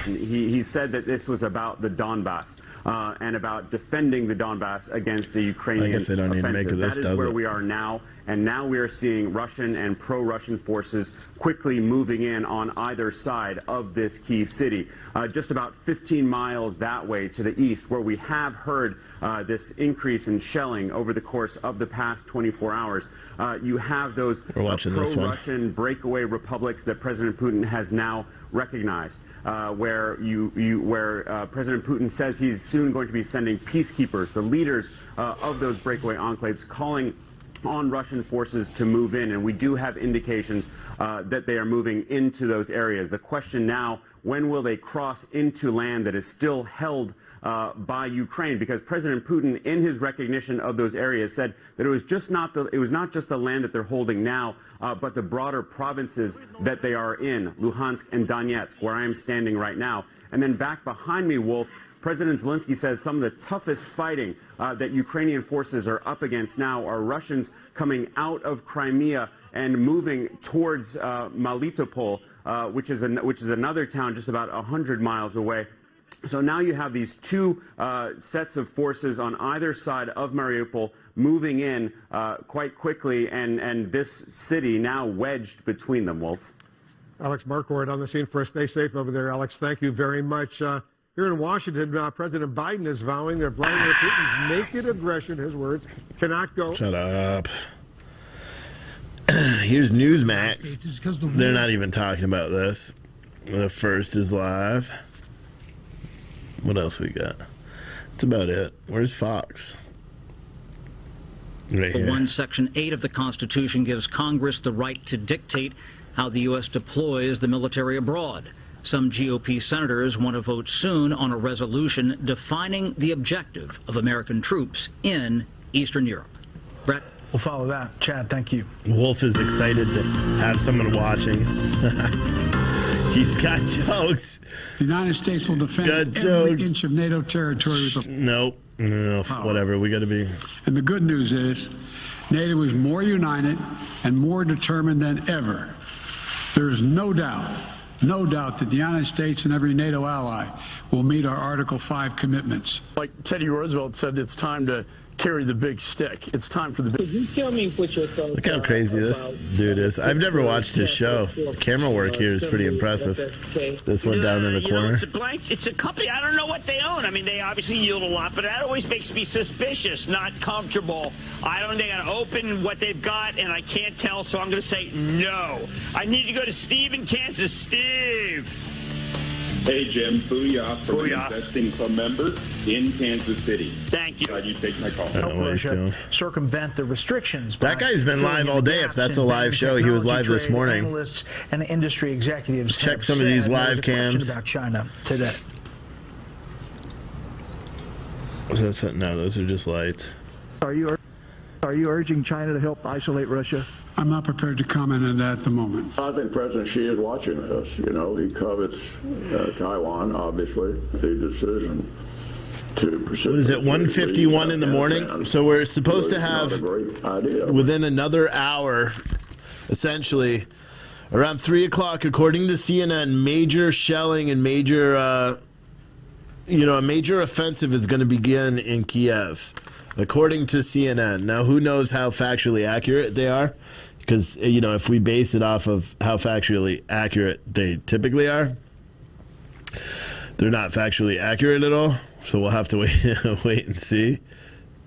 He said that this was about the Donbass. And about defending the Donbass against the Ukrainian I guess they don't need to make offensive. this, That is does where it? we are now, and now we are seeing Russian and pro-Russian forces quickly moving in on either side of this key city. Just about 15 miles that way to the east, where we have heard this increase in shelling over the course of the past 24 hours. You have those pro-Russian breakaway republics that President Putin has now recognized, where President Putin says he's soon going to be sending peacekeepers, the leaders of those breakaway enclaves, calling on Russian forces to move in, and we do have indications that they are moving into those areas. The question now, when will they cross into land that is still held by Ukraine? Because President Putin, in his recognition of those areas, said that it was not just the land that they're holding now, but the broader provinces that they are in, Luhansk and Donetsk, where I am standing right now. And then back behind me, Wolf, President Zelensky says some of the toughest fighting that Ukrainian forces are up against now are Russians coming out of Crimea and moving towards Melitopol, which is another town just about 100 miles away. So now you have these two sets of forces on either side of Mariupol moving in quite quickly, and this city now wedged between them, Wolf. Alex Marquardt on the scene for us. Stay safe over there, Alex. Thank you very much. Here in Washington, President Biden is vowing that Vladimir Putin's naked aggression, his words, cannot go. Shut up. Here's Newsmax. They're not even talking about this. The first is live. What else we got? That's about it. Where's Fox? Right here. Section 8 of the Constitution gives Congress the right to dictate how the U.S. deploys the military abroad. Some GOP senators want to vote soon on a resolution defining the objective of American troops in Eastern Europe. Brett? We'll follow that. Chad, thank you. Wolf is excited to have someone watching. He's got jokes. The United States will defend every inch of NATO territory. No, whatever. We got to be. And the good news is NATO is more united and more determined than ever. There is no doubt that the United States and every NATO ally will meet our Article 5 commitments. Like Teddy Roosevelt said, it's time to carry the big stick. It's time for the big... Could you tell me what your thoughts? Look how crazy this dude is. I've never watched his show. The camera work here is pretty impressive. This one down in the corner. It's a company. I don't know what they own. I mean, they obviously yield a lot, but that always makes me suspicious, not comfortable. I don't think I gotta open what they've got, and I can't tell, so I'm going to say no. I need to go to Steve in Kansas. Steve. Hey, Jim. Booyah from an Investing Club member in Kansas City. Thank you. Glad you take my call. Help Russia circumvent the restrictions. That guy's been live all day. If that's a live show, he was live this morning. Analysts and industry executives check some of these live cams. About China today. No, those are just lights. Are you urging China to help isolate Russia? I'm not prepared to comment on that at the moment. I think President Xi is watching this. You know, he covets Taiwan, obviously, the decision to pursue. What is it, 1:51 in the morning? So we're supposed to have, within another hour, essentially, around 3 o'clock, according to CNN, major shelling and major, a major offensive is going to begin in Kiev, according to CNN. Now, who knows how factually accurate they are? Because, if we base it off of how factually accurate they typically are, they're not factually accurate at all. So we'll have to wait and see.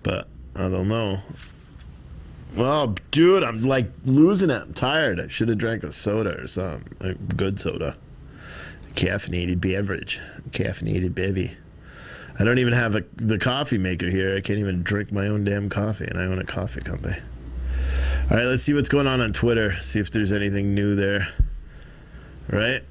But I don't know. Well, dude, I'm like losing it. I'm tired. I should have drank a soda or something. A good soda. Caffeinated beverage. Caffeinated baby. I don't even have the coffee maker here. I can't even drink my own damn coffee, and I own a coffee company. All right, let's see what's going on Twitter. See if there's anything new there. Right?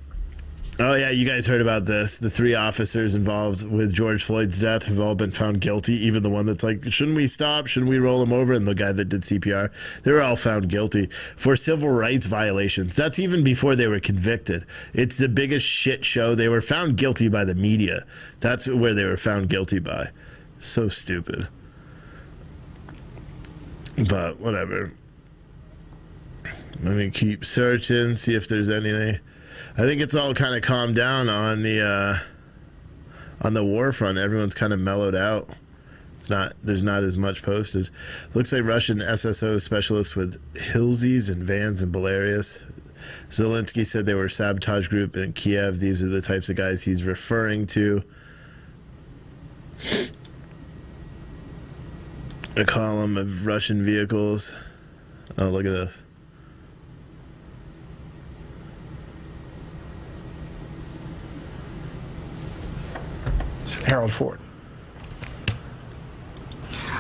Oh, yeah, you guys heard about this. The 3 officers involved with George Floyd's death have all been found guilty. Even the one that's like, shouldn't we stop? Shouldn't we roll him over? And the guy that did CPR. They were all found guilty for civil rights violations. That's even before they were convicted. It's the biggest shit show. They were found guilty by the media. That's where they were found guilty by. So stupid. But whatever. Let me keep searching, see if there's anything. I think it's all kind of calmed down on the war front. Everyone's kind of mellowed out. There's not as much posted. Looks like Russian SSO specialists with Hilzes and Vans and Belarus. Zelensky said they were a sabotage group in Kiev. These are the types of guys he's referring to. A column of Russian vehicles. Oh, look at this. Harold Ford.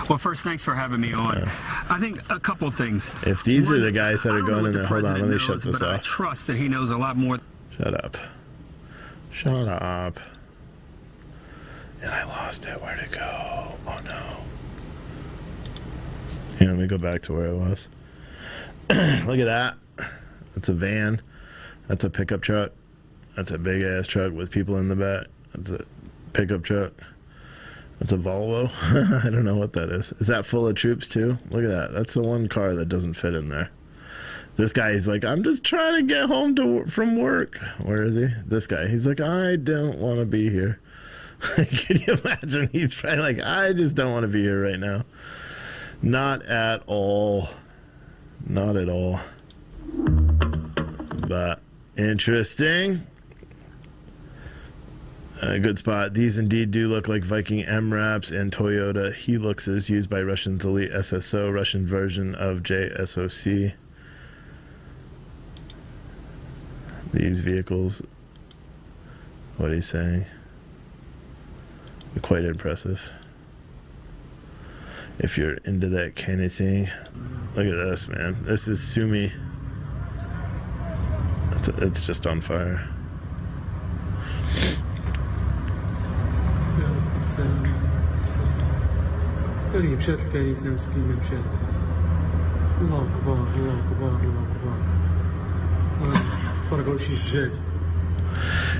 Well, first, thanks for having me on. I think a couple things. If these are the guys that are going in there, hold on, let me shut this off. I trust that he knows a lot more. Shut up. Shut up. And I lost it. Where'd it go? Oh no. Here, let me go back to where I was. Look at that. That's a van. That's a pickup truck. That's a big ass truck with people in the back. That's a pickup truck. That's a Volvo. I don't know what that is. Is that full of troops too? Look at that. That's the one car that doesn't fit in there. This guy is like, I'm just trying to get home from work. Where is he? This guy. He's like, I don't want to be here. Can you imagine? He's probably like, I just don't want to be here right now. Not at all. Not at all. But interesting. Good spot. These indeed do look like Viking MRAPs and Toyota Hiluxes used by Russians elite SSO, Russian version of JSOC. These vehicles, what he's saying, quite impressive. If you're into that kind of thing, look at this, man. This is Sumi. It's just on fire.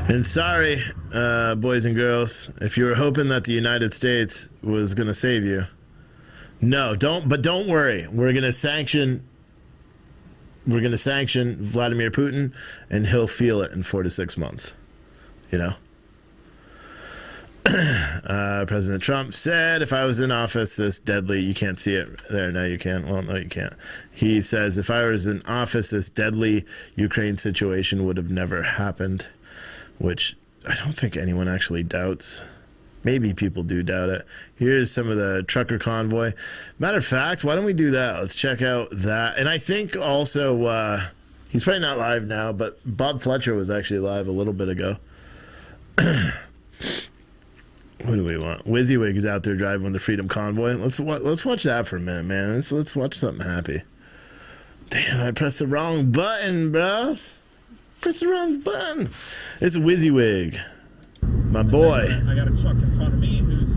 And sorry, boys and girls, if you were hoping that the United States was going to save you, no, don't worry. We're going to sanction Vladimir Putin, and he'll feel it in 4 to 6 months. You know. President Trump said, if I was in office this deadly, you can't see it there. No, you can't. Well, no, you can't. He says, if I was in office, this deadly Ukraine situation would have never happened, which I don't think anyone actually doubts. Maybe people do doubt it. Here's some of the trucker convoy. Matter of fact, why don't we do that? Let's check out that. And I think also, he's probably not live now, but Bob Fletcher was actually live a little bit ago. What do we want? WYSIWYG is out there driving with the Freedom Convoy. Let's watch that for a minute, man. Let's watch something happy. Damn, I pressed the wrong button, bros. Press the wrong button. It's WYSIWYG. My boy. I got a truck in front of me who's...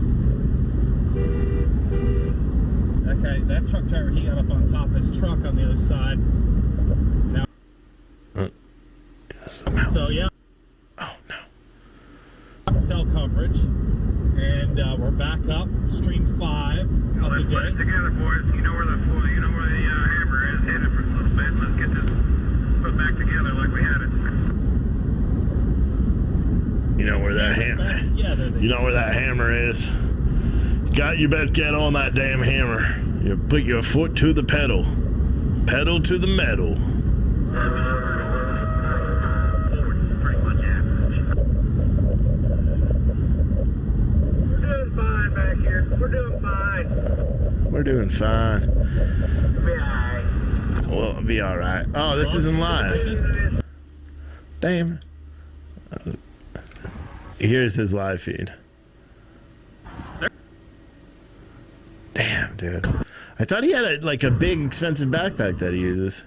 Okay, that truck driver, he got up on top of his truck on the other side. Now... So, yeah. Oh, no. Cell coverage. And we're back up, stream 5 of the day. Let's put it together, boys. You know where the hammer is. Hit it for a little bit. Let's get this put back together like we had it. You know where that hammer? You know where that hammer is. You best get on that damn hammer. You put your foot to the pedal, pedal to the metal. We're doing fine. We're doing fine. We'll be alright. We'll be alright. Oh, this isn't live. Damn. Here's his live feed. Damn, dude. I thought he had a big expensive backpack that he uses.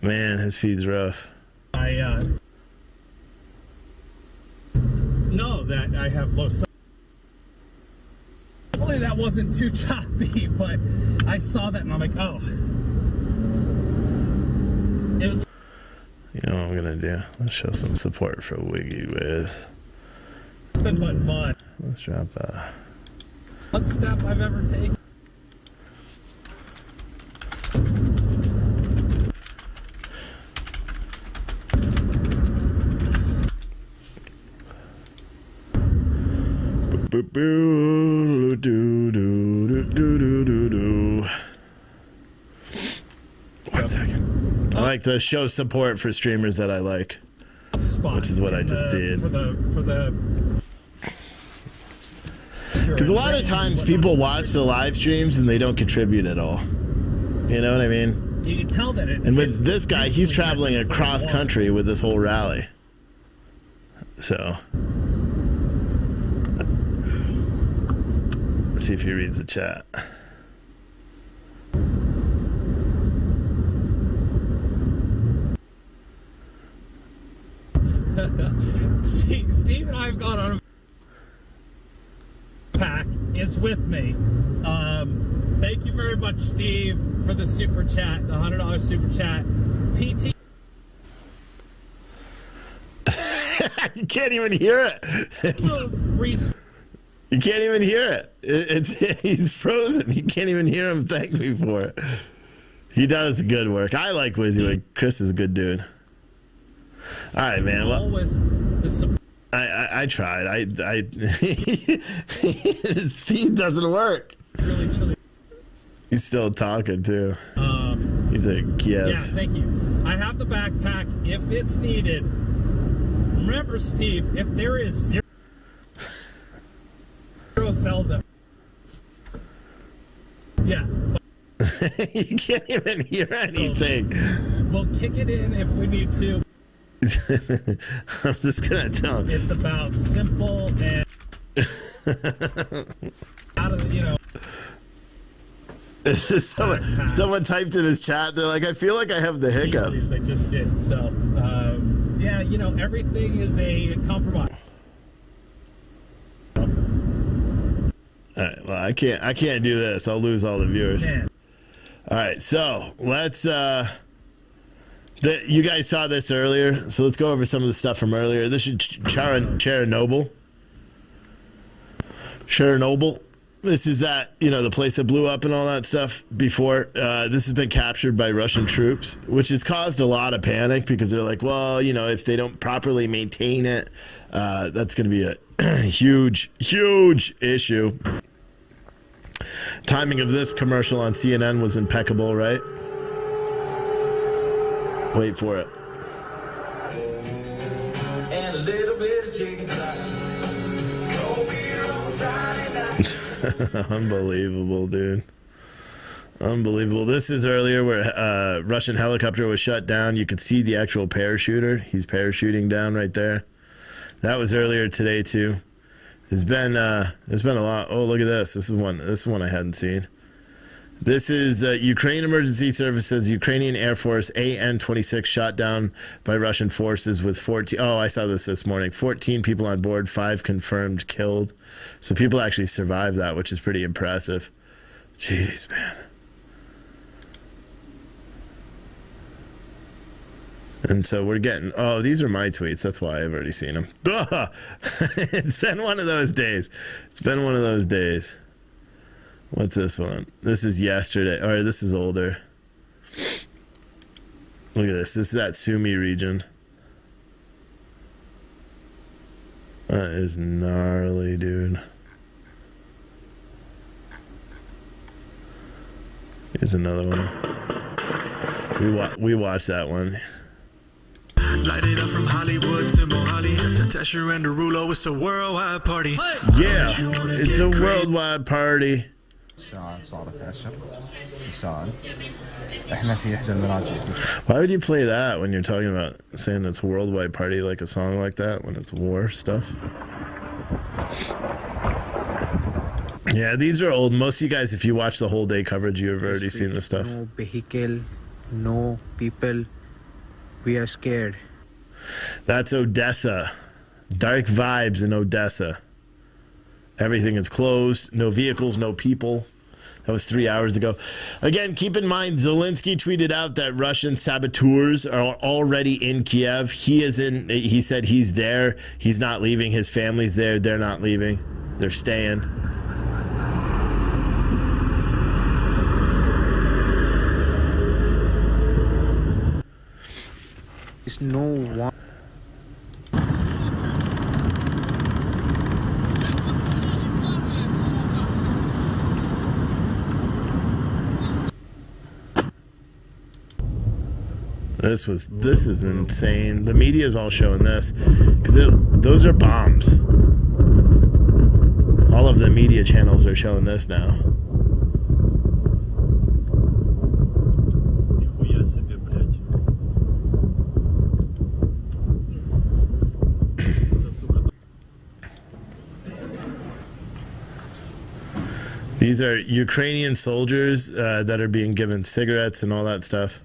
Man, his feed's rough. Know that I have low sight. Hopefully that wasn't too choppy, but I saw that and I'm like, oh. It was. You know what I'm gonna do? Let's show some support for WYSIWYG. Let's drop that. One step I've ever taken. One second. I like to show support for streamers that I like, which is what I just did. Because a lot of times people watch the live streams and they don't contribute at all. You know what I mean? You can tell that it. And with this guy, he's traveling across country with this whole rally. So. Let's see if he reads the chat. Steve and I have gone on a pack is with me. Thank you very much, Steve, for the super chat, the $100 super chat. PT. You can't even hear it. You can't even hear it. He's frozen. You can't even hear him thank me for it. He does good work. I like WYSIWYG. Chris is a good dude. All right, man. Well, I tried. His speed doesn't work. Really chilly. He's still talking too. He's at Kiev. Yeah, thank you. I have the backpack if it's needed. Remember, Steve, if there is zero, sell them. Yeah. You can't even hear anything. We'll kick it in if we need to. I'm just gonna tell him. It's about simple and out of the, Someone typed in his chat. They're like, I feel like I have the hiccups. I just did. So, yeah, everything is a compromise. All right. Well, I can't do this. I'll lose all the viewers. Man. All right. So let's. You guys saw this earlier, so let's go over some of the stuff from earlier. This is Chernobyl. This is that, the place that blew up and all that stuff before. This has been captured by Russian troops, which has caused a lot of panic because they're like, well, if they don't properly maintain it, that's going to be a huge, huge issue. Timing of this commercial on CNN was impeccable, right? Wait for it. And a little bit of chicken Unbelievable, dude. Unbelievable. This is earlier where a Russian helicopter was shut down. You could see the actual parachuter. He's parachuting down right there. That was earlier today too. There's been a lot. Oh, look at this. This is one I hadn't seen. This is Ukraine Emergency Services, Ukrainian Air Force AN-26 shot down by Russian forces with 14. Oh, I saw this morning. 14 people on board, 5 confirmed killed. So people actually survived that, which is pretty impressive. Jeez, man. And so we're getting, oh, these are my tweets. That's why I've already seen them. It's been one of those days. It's been one of those days. What's this one? This is yesterday. Or this is older. Look at this. This is that Sumy region. That is gnarly, dude. Here's another one. We watched that one. Light it up from Hollywood to Mohali to Tesher and Derulo. It's a worldwide party. Yeah, it's a worldwide party. Why would you play that when you're talking about saying it's a worldwide party, like a song like that, when it's war stuff? Yeah, these are old. Most of you guys, if you watch the whole day coverage, you have already seen this stuff. No vehicle, no people. We are scared. That's Odessa. Dark vibes in Odessa. Everything is closed. No vehicles, no people. That was 3 hours ago. Again, keep in mind, Zelensky tweeted out that Russian saboteurs are already in Kiev. He said he's there. He's not leaving. His family's there. They're not leaving. They're staying. There's no one. This is insane. The media is all showing this because those are bombs. All of the media channels are showing this now. These are Ukrainian soldiers that are being given cigarettes and all that stuff.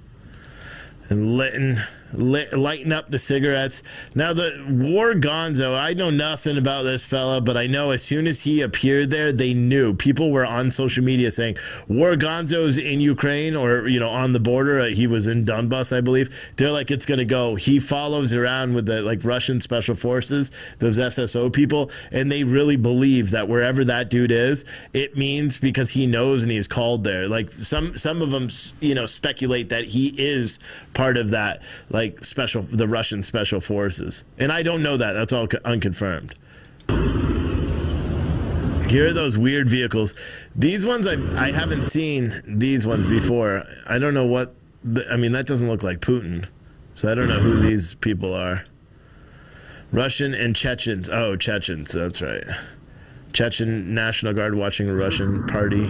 And lighten up the cigarettes. Now, the War Gonzo, I know nothing about this fella, but I know as soon as he appeared there, they knew. People were on social media saying, War Gonzo's in Ukraine, or, you know, on the border. He was in Donbass, I believe. They're like, it's going to go. He follows around with the, like, Russian special forces, those SSO people, and they really believe that wherever that dude is, it means because he knows and he's called there. Like, some of them, you know, speculate that he is part of that, like, the Russian special forces. And I don't know that. That's all unconfirmed. Here are those weird vehicles. These ones, I haven't seen these ones before. I don't know what, I mean, that doesn't look like Putin. So I don't know who these people are. Russian and Chechens. Oh, Chechens, that's right. Chechen National Guard watching a Russian party. We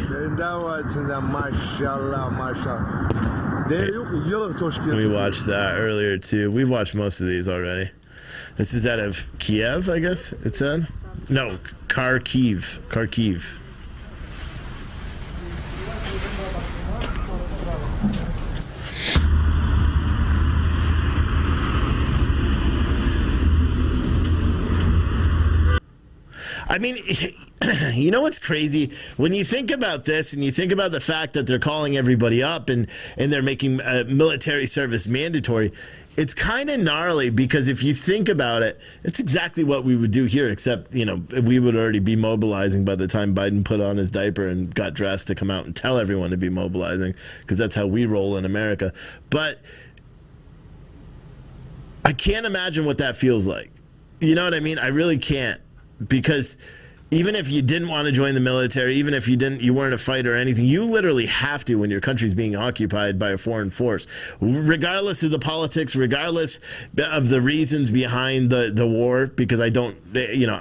watched that earlier too. We've watched most of these already. This is out of Kiev, I guess it said. No, Kharkiv. Kharkiv. I mean, you know what's crazy? When you think about this and you think about the fact that they're calling everybody up and they're making military service mandatory, it's kind of gnarly because if you think about it, it's exactly what we would do here, except, you know, we would already be mobilizing by the time Biden put on his diaper and got dressed to come out and tell everyone to be mobilizing, because that's how we roll in America. But I can't imagine what that feels like. You know what I mean? I really can't. Because even if you didn't want to join the military, even if you weren't a fighter or anything, you literally have to when your country's being occupied by a foreign force, regardless of the politics, regardless of the reasons behind the war. Because I don't, you know,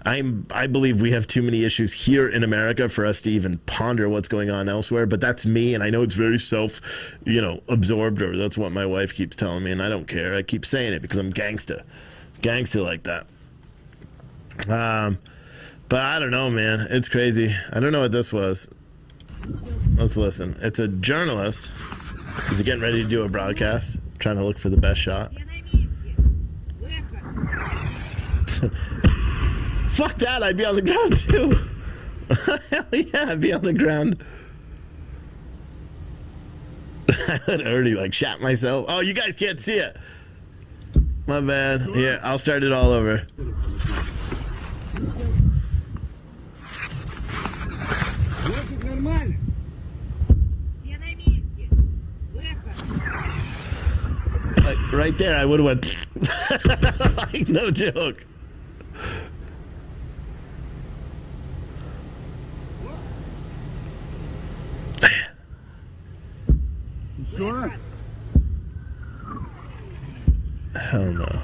I believe we have too many issues here in America for us to even ponder what's going on elsewhere. But that's me, and I know it's very absorbed, or that's what my wife keeps telling me, and I don't care. I keep saying it because I'm gangsta like that. But I don't know, man. It's crazy. I don't know what this was. Let's listen. It's a journalist. He's getting ready to do a broadcast, trying to look for the best shot. Fuck that. I'd be on the ground too. Hell yeah, I'd be on the ground. I had already shat myself. Oh, you guys can't see it. My bad. Here, I'll start it all over. Right there, I would have went no joke. Sure. Hell no.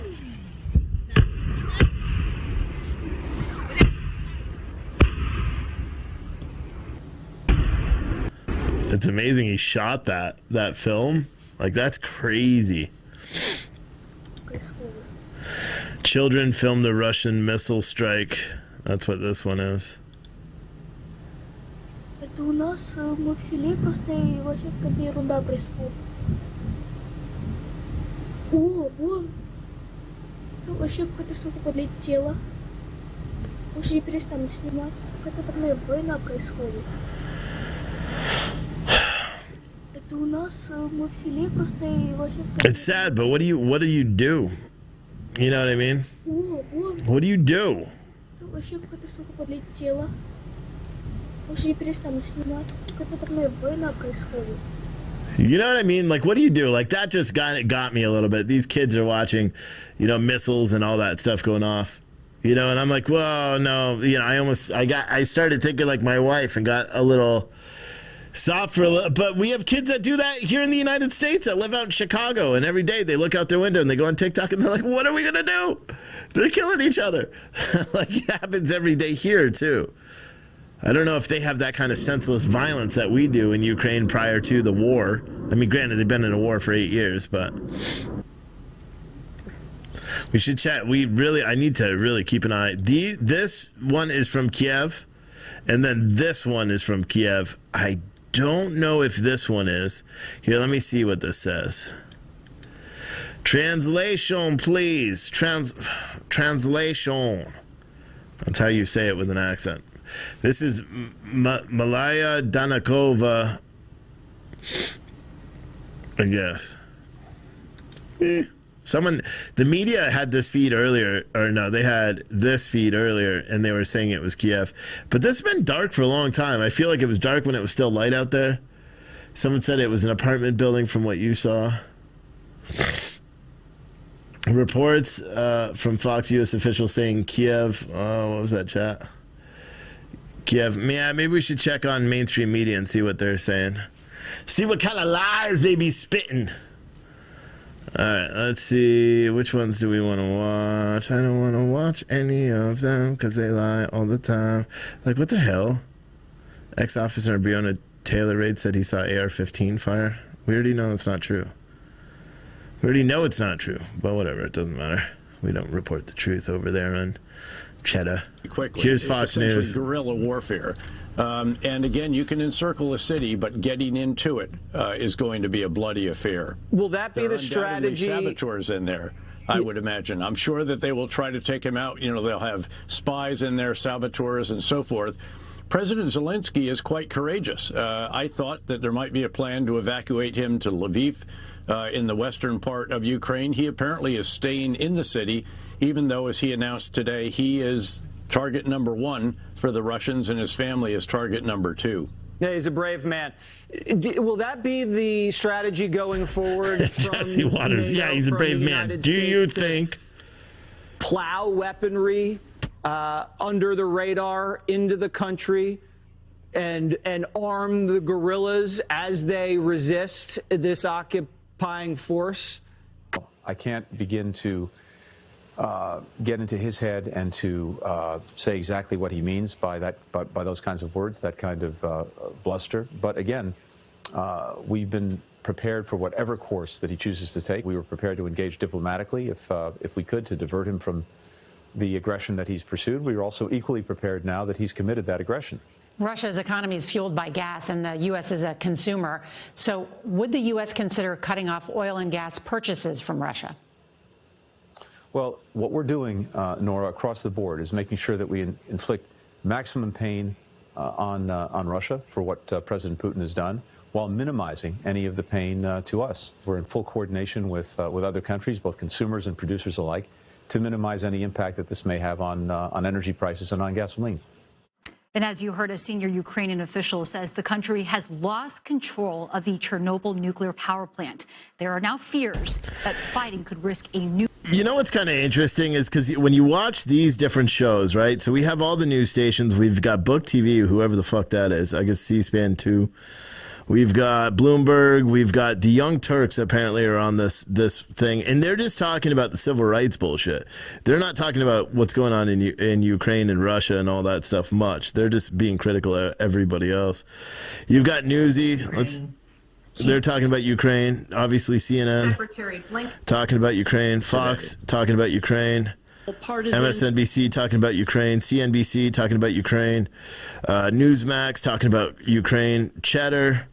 It's amazing he shot that film. That's crazy. Children filmed the Russian missile strike. That's what this one is. Это у нас мы в селе просто и вообще какая-то ерунда происходит. О, вон. Это вообще какая-то штука подлетела. Уже не перестану снимать. Какая-то там война происходит. Это у нас мы в селе просто и вообще. It's sad, but what do you do? You know what I mean? О, вон. What do you do? Это вообще какая-то штука подлетела. Уже не перестану снимать. Какая-то там война происходит. You know what I mean? What do you do? That just got me a little bit. These kids are watching, missiles and all that stuff going off. And I'm like, whoa, no. I started thinking like my wife and got a little soft for a little. But we have kids that do that here in the United States that live out in Chicago. And every day they look out their window and they go on TikTok and they're like, what are we going to do? They're killing each other. It happens every day here, too. I don't know if they have that kind of senseless violence that we do in Ukraine prior to the war. I mean, granted, they've been in a war for 8 years, but we should chat. I need to really keep an eye. This one is from Kiev. And then this one is from Kiev. I don't know if this one is. Here, let me see what this says. Translation, please. Translation. That's how you say it with an accent. This is Malaya Danakova, I guess. The media had this feed earlier, or no, they had this feed earlier, and they were saying it was Kiev. But this has been dark for a long time. I feel like it was dark when it was still light out there. Someone said it was an apartment building from what you saw. Reports from Fox U.S. officials saying Kiev, what was that, chat? Kiev, yeah, maybe we should check on mainstream media and see what they're saying. See what kind of lies they be spitting. All right, let's see. Which ones do we want to watch? I don't want to watch any of them because they lie all the time. Like, what the hell? Ex-officer Breonna Taylor Raid said he saw AR-15 fire. We already know that's not true. We already know it's not true, but whatever. It doesn't matter. We don't report the truth over there on Cheddar. Quickly. Here's Fox News. Guerrilla warfare. And again, you can encircle a city, but getting into it is going to be a bloody affair. Will that be the strategy? Saboteurs in there, I would imagine. I'm sure that they will try to take him out. You know, they'll have spies in there, saboteurs, and so forth. President Zelensky is quite courageous. I thought that there might be a plan to evacuate him to Lviv in the western part of Ukraine. He apparently is staying in the city, even though, as he announced today, he is target number one for the Russians and his family is target number 2. Yeah, he's a brave man. Will that be the strategy going forward? Jesse Waters, yeah, he's a brave man. Do you think? Plow weaponry under the radar into the country and arm the guerrillas as they resist this occupying force? I can't begin to get into his head and to say exactly what he means by that, by those kinds of words, that kind of bluster. But again, we've been prepared for whatever course that he chooses to take. We were prepared to engage diplomatically if we could, to divert him from the aggression that he's pursued. We are also equally prepared now that he's committed that aggression. Russia's economy is fueled by gas, and the U.S. is a consumer. So would the U.S. consider cutting off oil and gas purchases from Russia? Well, what we're doing, Nora, across the board is making sure that we inflict maximum pain on Russia for what President Putin has done, while minimizing any of the pain to us. We're in full coordination with other countries, both consumers and producers alike, to minimize any impact that this may have on energy prices and on gasoline. And as you heard, a senior Ukrainian official says the country has lost control of the Chernobyl nuclear power plant. There are now fears that fighting could risk a new. You know what's kind of interesting is because when you watch these different shows, right? So we have all the news stations. We've got Book TV, whoever the fuck that is. I guess C-SPAN 2. We've got Bloomberg. We've got the Young Turks apparently are on this thing, and they're just talking about the civil rights bullshit. They're not talking about what's going on in Ukraine and Russia and all that stuff much. They're just being critical of everybody else. You've got Newsy. They're talking about Ukraine. Obviously, CNN Secretary Blinken talking about Ukraine. Fox talking about Ukraine. MSNBC talking about Ukraine, CNBC talking about Ukraine, Newsmax talking about Ukraine, Cheddar,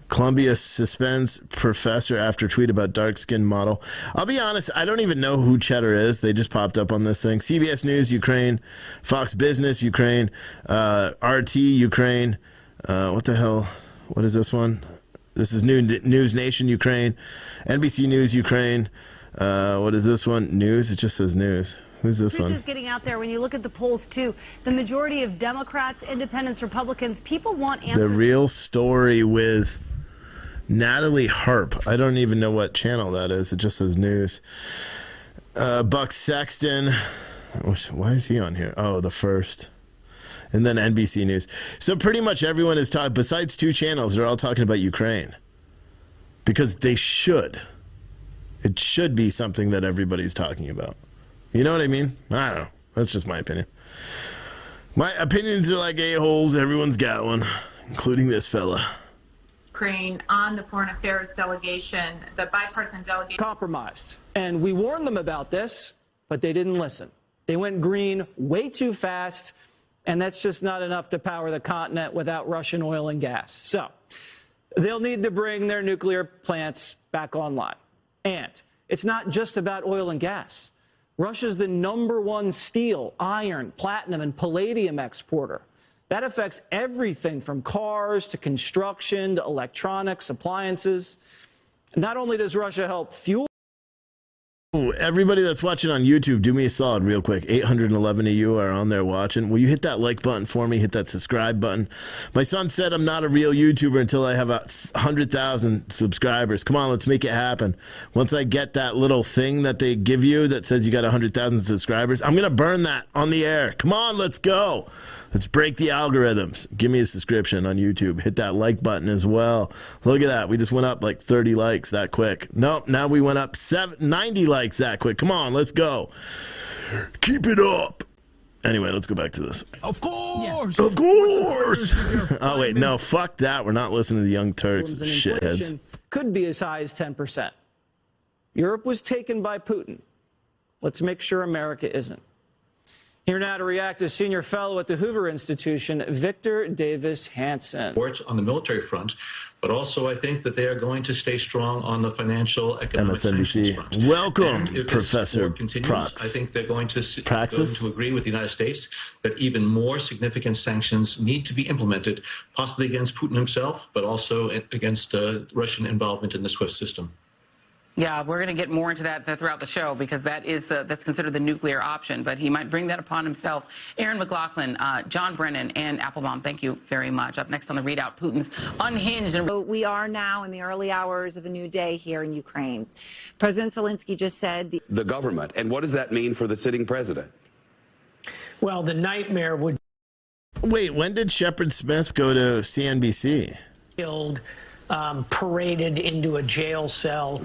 Columbia suspends professor after tweet about dark-skinned model. I'll be honest, I don't even know who Cheddar is. They just popped up on this thing. CBS News, Ukraine, Fox Business, Ukraine, RT, Ukraine. What the hell? What is this one? This is News Nation, Ukraine, NBC News, Ukraine. What is this one? News? It just says news. Who's this one? Truth is getting out there when you look at the polls, too. The majority of Democrats, Independents, Republicans, people want answers. The Real Story with Natalie Harp. I don't even know what channel that is. It just says news. Buck Sexton. Why is he on here? Oh, the First. And then NBC News. So pretty much everyone is talking, besides 2 channels, they're all talking about Ukraine. Because they should. It should be something that everybody's talking about. You know what I mean? I don't know. That's just my opinion. My opinions are like a-holes. Everyone's got one, including this fella. Ukraine on the foreign affairs delegation, the bipartisan delegation. Compromised. And we warned them about this, but they didn't listen. They went green way too fast. And that's just not enough to power the continent without Russian oil and gas. So they'll need to bring their nuclear plants back online. And it's not just about oil and gas. Russia's the #1 steel, iron, platinum, and palladium exporter. That affects everything from cars to construction to electronics, appliances. Not only does Russia help fuel. Everybody that's watching on YouTube, do me a solid real quick. 811 of you are on there watching. Will you hit that like button for me? Hit that subscribe button. My son said I'm not a real YouTuber until I have 100,000 subscribers. Come on, let's make it happen. Once I get that little thing that they give you that says you got 100,000 subscribers, I'm going to burn that on the air. Come on, let's go. Let's break the algorithms. Give me a subscription on YouTube. Hit that like button as well. Look at that. We just went up like 30 likes that quick. Nope, now we went up 90 likes that quick. Come on, let's go. Keep it up. Anyway, let's go back to this. Of course. Of course. Oh, wait, no, fuck that. We're not listening to the Young Turks, shitheads. Could be as high as 10%. Europe was taken by Putin. Let's make sure America isn't. Here now to react is senior fellow at the Hoover Institution, Victor Davis Hanson. On the military front, but also I think that they are going to stay strong on the financial economic sanctions front. Welcome, and if Professor this continues, Prox. I think they're going to Praxis? agree with the United States that even more significant sanctions need to be implemented, possibly against Putin himself, but also against Russian involvement in the SWIFT system. Yeah, we're going to get more into that throughout the show because that is that's considered the nuclear option, but he might bring that upon himself. Aaron McLaughlin, John Brennan, and Applebaum, thank you very much. Up next on the Readout, Putin's unhinged. And we are now in the early hours of a new day here in Ukraine. President Zelensky just said the government. And what does that mean for the sitting president? Well, the nightmare would. Wait, when did Shepard Smith go to CNBC? Killed. Paraded into a jail cell.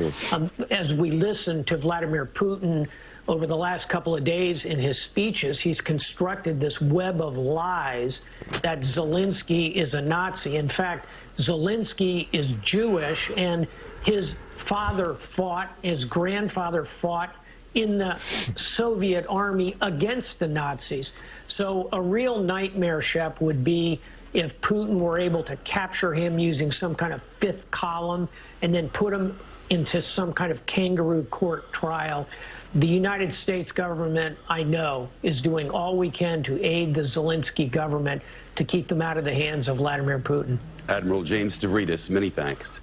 As we listen to Vladimir Putin over the last couple of days in his speeches, he's constructed this web of lies that Zelensky is a Nazi. In fact, Zelensky is Jewish, and his father fought, his grandfather fought in the Soviet army against the Nazis. So a real nightmare, Shep, would be if Putin were able to capture him using some kind of fifth column and then put him into some kind of kangaroo court trial. The United States government, I know, is doing all we can to aid the Zelensky government to keep them out of the hands of Vladimir Putin. Admiral James Stavridis, many thanks.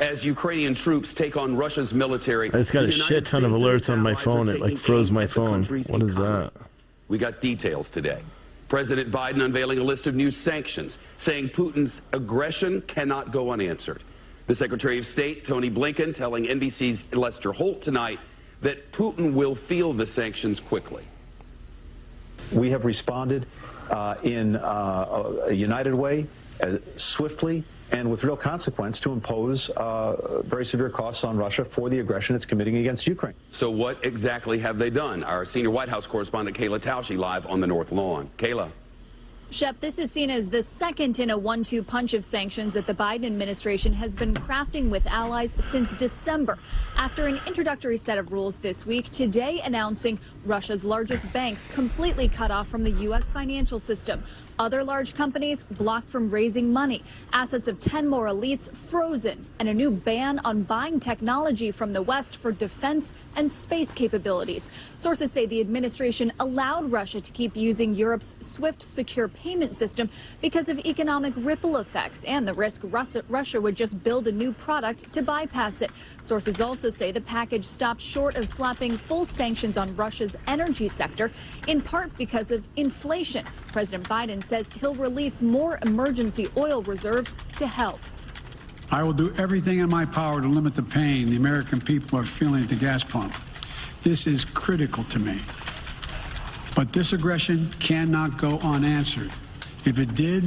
As Ukrainian troops take on Russia's military, I just got a shit ton of alerts on my phone. It like froze my phone. What is that? We got details today. President Biden unveiling a list of new sanctions, saying Putin's aggression cannot go unanswered. The Secretary of State, Tony Blinken, telling NBC's Lester Holt tonight that Putin will feel the sanctions quickly. We have responded in a united way, swiftly, and with real consequence to impose very severe costs on Russia for the aggression it's committing against Ukraine. So what exactly have they done? Our senior White House correspondent Kayla Tausche live on the North Lawn. Kayla. Shep, this is seen as the second in a 1-2 punch of sanctions that the Biden administration has been crafting with allies since December. After an introductory set of rules this week, today announcing Russia's largest banks completely cut off from the U.S. financial system. Other large companies blocked from raising money, assets of 10 more elites frozen, and a new ban on buying technology from the West for defense and space capabilities. Sources say the administration allowed Russia to keep using Europe's SWIFT secure payment system because of economic ripple effects and the risk Russia would just build a new product to bypass it. Sources also say the package stopped short of slapping full sanctions on Russia's energy sector, in part because of inflation. President Biden says he'll release more emergency oil reserves to help. I will do everything in my power to limit the pain the American people are feeling at the gas pump. This is critical to me. But this aggression cannot go unanswered. If it did,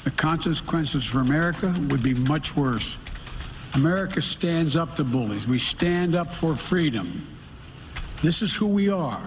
the consequences for America would be much worse. America stands up to bullies. We stand up for freedom. This is who we are.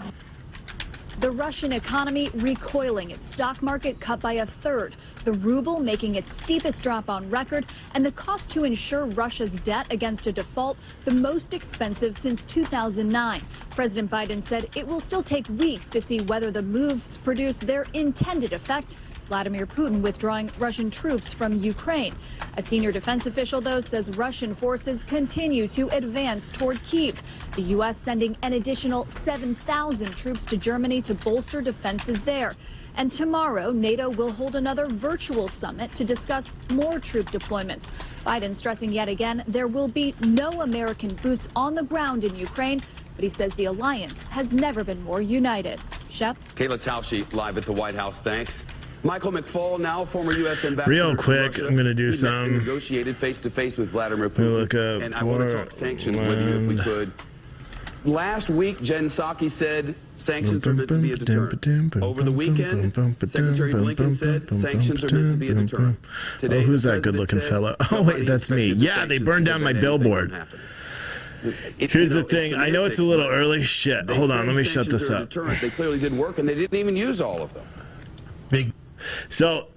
The Russian economy recoiling, its stock market cut by a third, the ruble making its steepest drop on record, and the cost to insure Russia's debt against a default the most expensive since 2009. President Biden said it will still take weeks to see whether the moves produce their intended effect. Vladimir Putin withdrawing Russian troops from Ukraine. A senior defense official, though, says Russian forces continue to advance toward Kiev. The U.S. sending an additional 7,000 troops to Germany to bolster defenses there. And tomorrow, NATO will hold another virtual summit to discuss more troop deployments. Biden stressing yet again there will be no American boots on the ground in Ukraine, but he says the alliance has never been more united. Shep? Kayla Tausche live at the White House. Thanks. Michael McFaul, now former U.S. ambassador. Real quick, to Russia. I'm going to do He some. Negotiated face-to-face with Vladimir Putin. And I want to talk sanctions with you if we could. Last week, Jen Psaki said sanctions are meant to be a deterrent. Over the weekend, Secretary Blinken said sanctions are meant to be a deterrent. Today, who's that good-looking fellow? Oh, wait, that's me. Yeah, they burned down my billboard. Here's the thing. I know it's a little early. Shit. Hold on. Let me shut this up. They clearly did work, and they didn't even use all of them. Big. So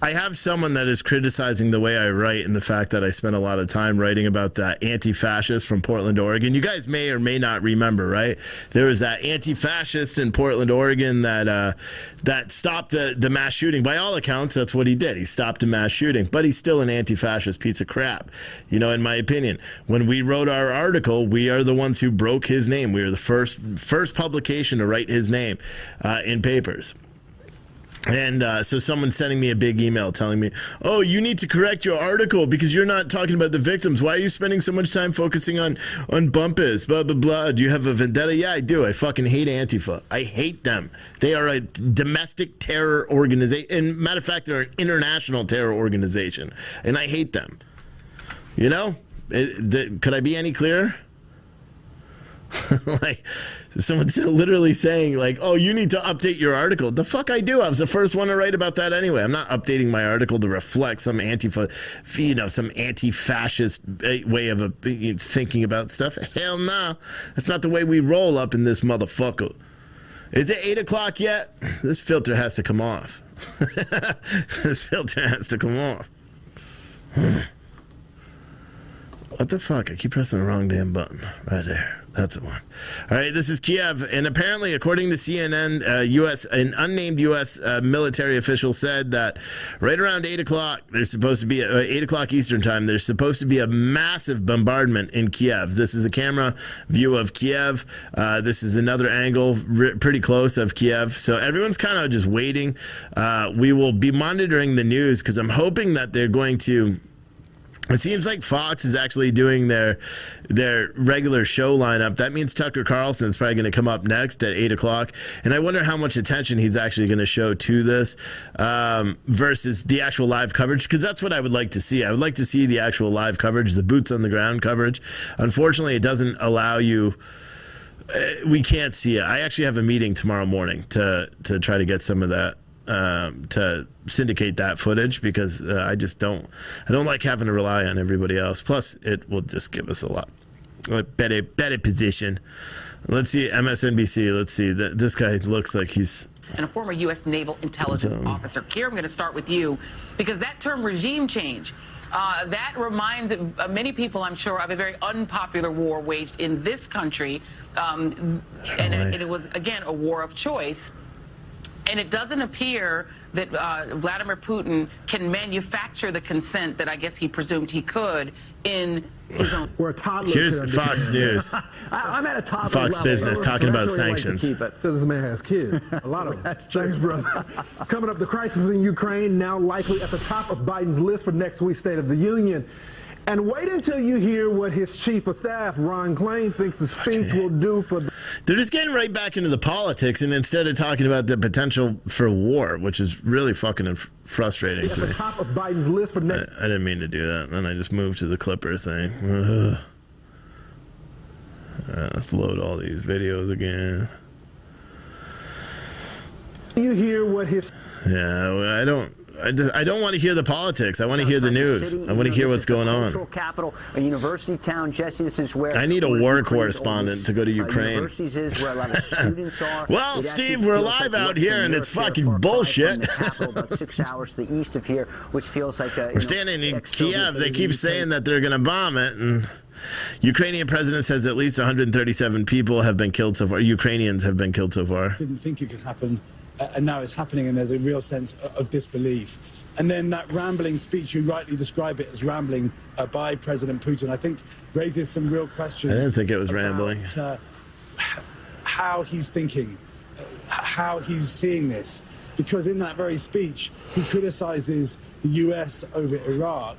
I have someone that is criticizing the way I write and the fact that I spent a lot of time writing about that anti-fascist from Portland, Oregon. You guys may or may not remember, right? There was that anti-fascist in Portland, Oregon that stopped the mass shooting. By all accounts, that's what he did. He stopped a mass shooting, but he's still an anti-fascist piece of crap, you know, in my opinion. When we wrote our article, we are the ones who broke his name. We were the first publication to write his name in papers. And so someone's sending me a big email telling me, oh, you need to correct your article because you're not talking about the victims. Why are you spending so much time focusing on bumpers, blah, blah, blah. Do you have a vendetta? Yeah, I do. I fucking hate Antifa. I hate them. They are a domestic terror organization. And matter of fact, they're an international terror organization. And I hate them. You know? Could I be any clearer? Like, someone's literally saying, like, oh, you need to update your article. The fuck I do. I was the first one to write about that anyway. I'm not updating my article to reflect some some anti-fascist way of thinking about stuff. Hell no. That's not the way we roll up in this motherfucker. Is it 8 o'clock yet? This filter has to come off. This filter has to come off. What the fuck? I keep pressing the wrong damn button. Right there. That's the one. All right, this is Kiev, and apparently, according to CNN, an unnamed U.S. Military official said that right around 8 o'clock, there's supposed to be 8 o'clock Eastern time. There's supposed to be a massive bombardment in Kiev. This is a camera view of Kiev. This is another angle, pretty close of Kiev. So everyone's kind of just waiting. We will be monitoring the news because I'm hoping that they're going to. It seems like Fox is actually doing their regular show lineup. That means Tucker Carlson's probably going to come up next at 8 o'clock. And I wonder how much attention he's actually going to show to this versus the actual live coverage, because that's what I would like to see. I would like to see the actual live coverage, the boots on the ground coverage. Unfortunately, it doesn't allow you. We can't see it. I actually have a meeting tomorrow morning to try to get some of that. To syndicate that footage because I don't like having to rely on everybody else. Plus, it will just give us a lot better position. Let's see MSNBC. Let's see this guy looks like he's and a former U.S. Naval Intelligence officer. Keir, I'm going to start with you because that term regime change. That reminds many people, I'm sure, of a very unpopular war waged in this country, and it was again a war of choice. And it doesn't appear that Vladimir Putin can manufacture the consent that I guess he presumed he could in his own. Where a toddler. Here's Fox News. I'm at a toddler Fox level. Business talking about sanctions. Because this man has kids. A lot of them. Thanks, brother. Coming up, the crisis in Ukraine now likely at the top of Biden's list for next week's State of the Union. And wait until you hear what his chief of staff, Ron Klain, thinks the speech will do for the... They're just getting right back into the politics, and instead of talking about the potential for war, which is really fucking frustrating to me. At the top of Biden's list for next... I didn't mean to do that. Then I just moved to the Clipper thing. Let's load all these videos again. You hear what his... Yeah, I don't... I don't want to hear the politics. I want to hear the news. I want to hear what's going on. Capital, a university town, Jesse. This is where I need a war correspondent to go to Ukraine. Universities is where a lot of students are. Well, Steve, we're live out here, and it's fucking bullshit. About 6 hours to the east of here, which feels like we're standing in Kiev. They keep saying that they're going to bomb it, and Ukrainian president says at least 137 people have been killed so far. Ukrainians have been killed so far. Didn't think it could happen, and now it's happening, and there's a real sense of disbelief. And then that rambling speech, you rightly describe it as rambling by President Putin, I think raises some real questions. I didn't think it was rambling. How he's thinking, how he's seeing this. Because in that very speech, he criticizes the US over Iraq,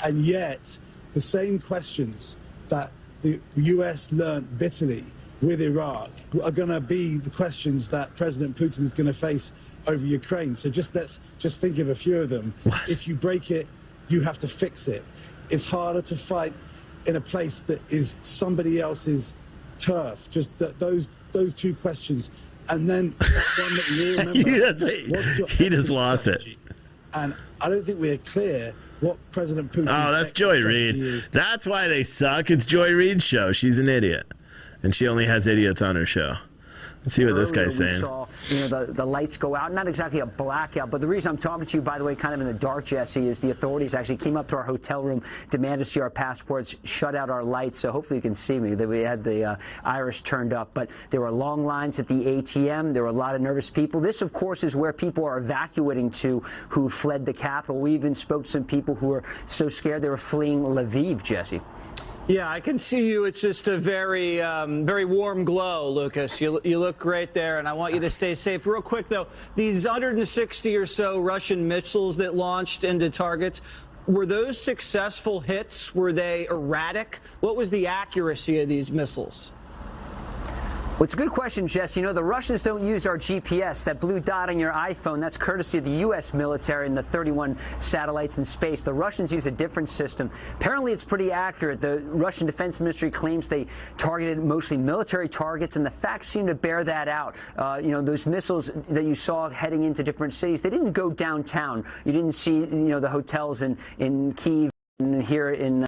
and yet the same questions that the US learned bitterly with Iraq are going to be the questions that President Putin is going to face over Ukraine. So let's think of a few of them. What? If you break it, you have to fix it. It's harder to fight in a place that is somebody else's turf. Just those two questions. And then we remember he just lost it. And I don't think we're clear what President Putin. Oh, that's Joy Reid. That's why they suck. It's Joy Reid's show. She's an idiot, and she only has idiots on her show. Let's see what this guy's saying. We saw, the lights go out. Not exactly a blackout, but the reason I'm talking to you, by the way, kind of in the dark, Jesse, is the authorities actually came up to our hotel room, demanded to see our passports, shut out our lights. So hopefully you can see me. That we had the iris turned up, but there were long lines at the ATM. There were a lot of nervous people. This, of course, is where people are evacuating to who fled the capital. We even spoke to some people who were so scared they were fleeing Lviv, Jesse. Yeah, I can see you. It's just a very, very warm glow, Lucas. You look great there, and I want you to stay safe. Real quick, though, these 160 or so Russian missiles that launched into targets, were those successful hits? Were they erratic? What was the accuracy of these missiles? Well, it's a good question, Jess. The Russians don't use our GPS. That blue dot on your iPhone, that's courtesy of the U.S. military and the 31 satellites in space. The Russians use a different system. Apparently, it's pretty accurate. The Russian Defense Ministry claims they targeted mostly military targets, and the facts seem to bear that out. Those missiles that you saw heading into different cities, they didn't go downtown. You didn't see, the hotels in Kiev and here in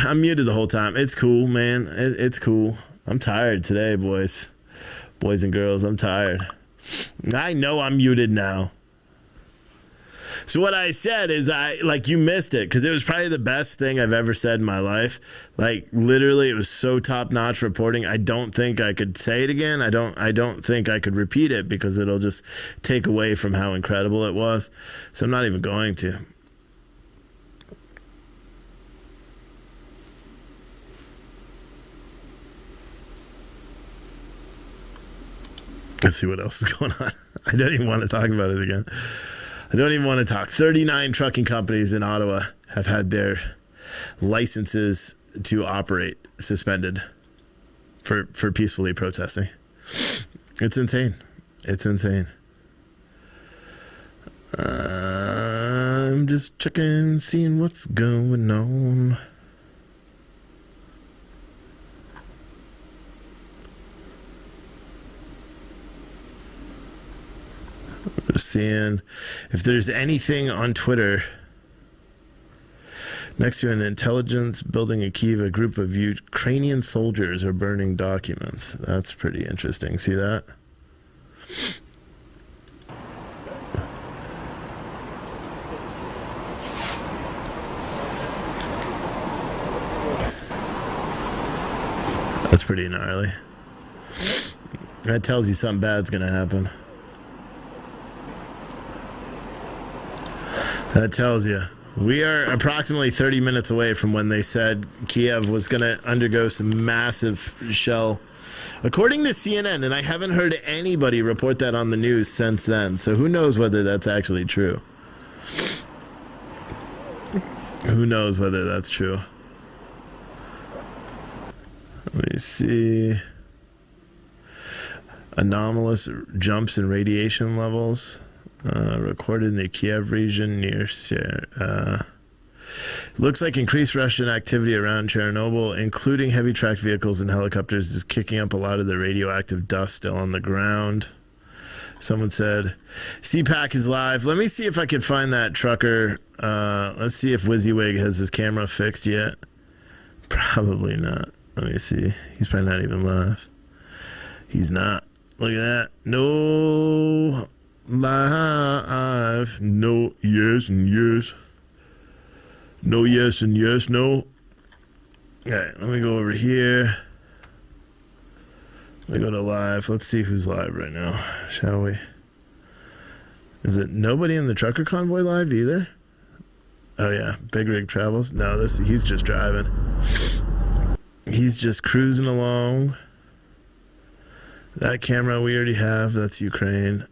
I'm muted the whole time. It's cool, man. It's cool. I'm tired today, boys and girls. I'm tired. I know I'm muted now. So what I said is you missed it, because it was probably the best thing I've ever said in my life. Literally, it was so top-notch reporting. I don't think I could say it again. I don't think I could repeat it, because it'll just take away from how incredible it was. So I'm not even going to. Let's see what else is going on. I don't even want to talk about it again. I don't even want to talk. 39 trucking companies in Ottawa have had their licenses to operate suspended for peacefully protesting. It's insane. It's insane. I'm just checking, seeing what's going on. Seeing if there's anything on Twitter. Next to an intelligence building in Kiev, a group of Ukrainian soldiers are burning documents. That's pretty interesting. See that? That's pretty gnarly. That tells you something bad's going to happen. That tells you. We are approximately 30 minutes away from when they said Kiev was going to undergo some massive shell. According to CNN, and I haven't heard anybody report that on the news since then, so who knows whether that's actually true. Who knows whether that's true. Let me see. Anomalous jumps in radiation levels recorded in the Kiev region near looks like increased Russian activity around Chernobyl, including heavy tracked vehicles and helicopters, is kicking up a lot of the radioactive dust still on the ground. Someone said, CPAC is live. Let me see if I can find that trucker. Let's see if WYSIWYG has his camera fixed yet. Probably not. Let me see. He's probably not even live. He's not. Look at that. No live. No yes and yes. No yes and yes, no. All right, let me go over here. Let me go to live. Let's see who's live right now, shall we? Is it nobody in the trucker convoy live either? Oh yeah, Big Rig Travels. No, he's just driving. He's just cruising along. That camera we already have. That's Ukraine.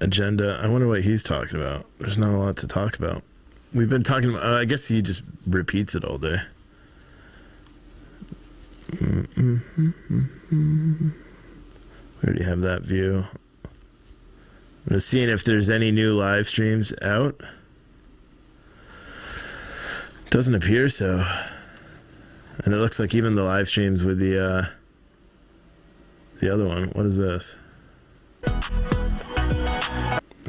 Agenda. I wonder what he's talking about. There's not a lot to talk about. We've been talking about... I guess he just repeats it all day. We already have that view. I'm just seeing if there's any new live streams out. Doesn't appear so. And it looks like even the live streams with the other one. What is this?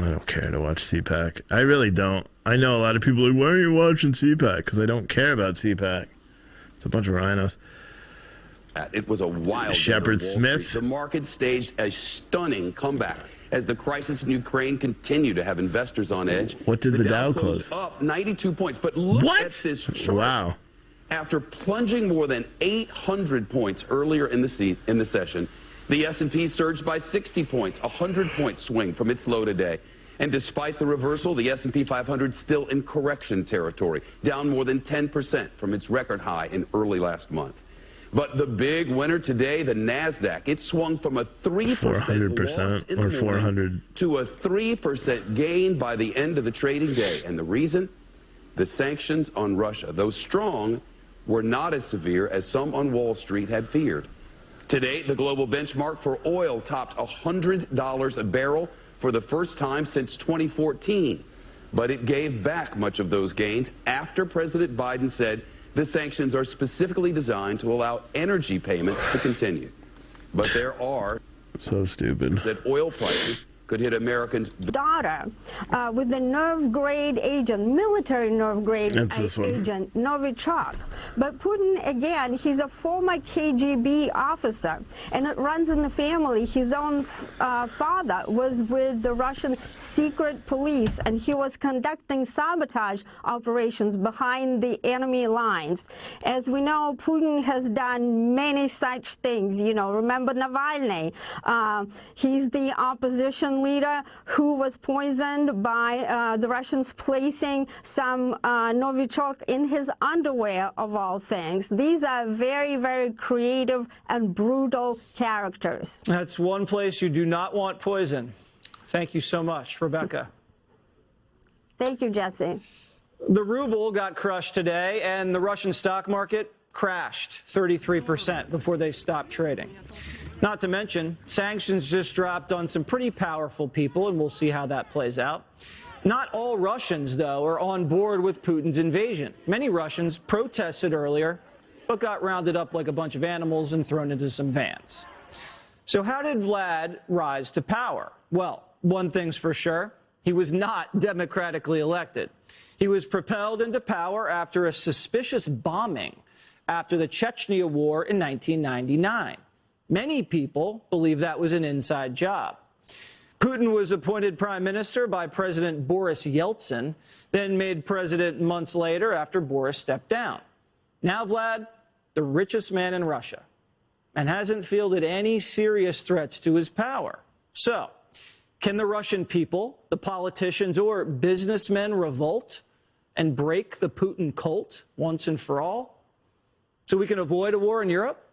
I don't care to watch CPAC. I really don't. I know a lot of people are like, why are you watching CPAC? Because I don't care about CPAC. It's a bunch of rhinos. It was a wild Shepard Smith. The market staged a stunning comeback as the crisis in Ukraine continued to have investors on edge. What did the Dow close? Up 92 points. But look at this chart. Wow. After plunging more than 800 points earlier in the session, the S&P surged by 60 points, a 100-point swing from its low today. And despite the reversal, the S&P 500 still in correction territory, down more than 10% from its record high in early last month. But the big winner today, the NASDAQ, it swung from a 3% 400% or 400 to a 3% gain by the end of the trading day. And the reason? The sanctions on Russia, though strong, were not as severe as some on Wall Street had feared. Today, the global benchmark for oil topped $100 a barrel for the first time since 2014. But it gave back much of those gains after President Biden said the sanctions are specifically designed to allow energy payments to continue. But there are... So stupid. ...that oil prices could hit Americans' daughter with the nerve grade agent, military nerve grade agent, Novichok. But Putin, again, he's a former KGB officer, and it runs in the family. His own father was with the Russian secret police, and he was conducting sabotage operations behind the enemy lines. As we know, Putin has done many such things. You know, remember Navalny? He's the opposition leader who was poisoned by the Russians placing some Novichok in his underwear, of all things. These are very, very creative and brutal characters. That's one place you do not want poison. Thank you so much, Rebecca. Thank you, Jesse. The ruble got crushed today, and the Russian stock market crashed 33% before they stopped trading. Not to mention, sanctions just dropped on some pretty powerful people, and we'll see how that plays out. Not all Russians, though, are on board with Putin's invasion. Many Russians protested earlier, but got rounded up like a bunch of animals and thrown into some vans. So how did Vlad rise to power? Well, one thing's for sure, he was not democratically elected. He was propelled into power after a suspicious bombing after the Chechnya War in 1999. Many people believe that was an inside job. Putin was appointed prime minister by President Boris Yeltsin, then made president months later after Boris stepped down. Now Vlad, the richest man in Russia, and hasn't fielded any serious threats to his power. So, can the Russian people, the politicians, or businessmen revolt and break the Putin cult once and for all so we can avoid a war in Europe?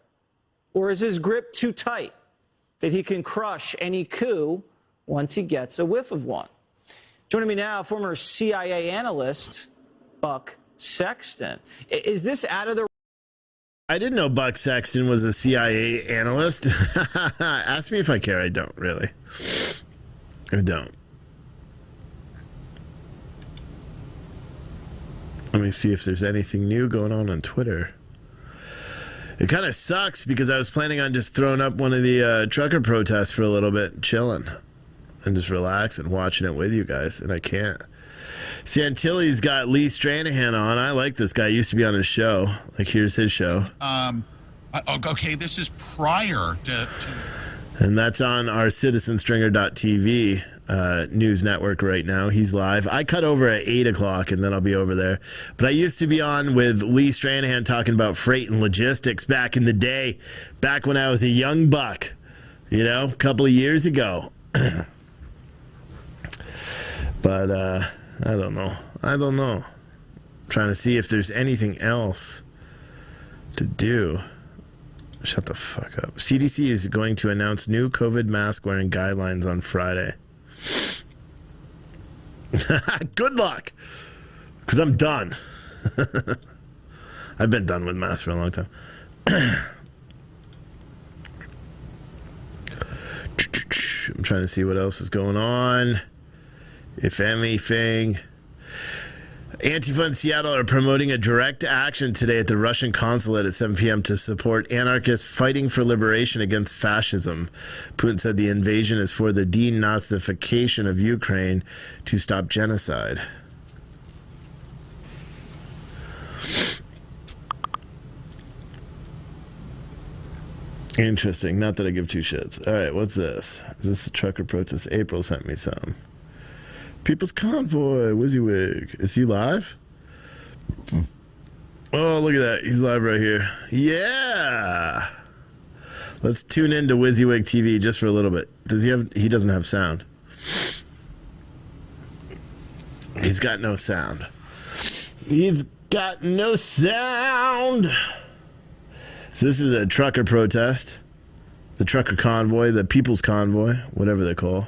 Or is his grip too tight that he can crush any coup once he gets a whiff of one? Joining me now, former CIA analyst Buck Sexton. Is this out of the... I didn't know Buck Sexton was a CIA analyst. Ask me if I care. I don't, really. I don't. Let me see if there's anything new going on Twitter. It kind of sucks because I was planning on just throwing up one of the trucker protests for a little bit, chilling, and just relaxing, watching it with you guys, and I can't. Santilli's got Lee Stranahan on. I like this guy. He used to be on his show. Like, here's his show. Okay, this is prior to... And that's on our citizenstringer.tv news network right now. He's live. I cut over at 8 o'clock, and then I'll be over there. But I used to be on with Lee Stranahan talking about freight and logistics back in the day, back when I was a young buck, you know, a couple of years ago. But I don't know. I'm trying to see if there's anything else to do. Shut the fuck up. CDC is going to announce new COVID mask wearing guidelines on Friday. Good luck, because I'm done. I've been done with masks for a long time. I'm trying to see what else is going on. If anything. Antifa in Seattle are promoting a direct action today at the Russian consulate at 7 p.m. to support anarchists fighting for liberation against fascism. Putin said the invasion is for the denazification of Ukraine to stop genocide. Interesting. Not that I give two shits. All right, what's this? Is this a trucker protest? April sent me some. People's Convoy, WYSIWYG. Is he live? Oh, look at that. He's live right here. Yeah. Let's tune in to WYSIWYG TV just for a little bit. Does he have... He doesn't have sound. He's got no sound. He's got no sound. So this is a trucker protest. The trucker convoy, the People's Convoy, whatever they call.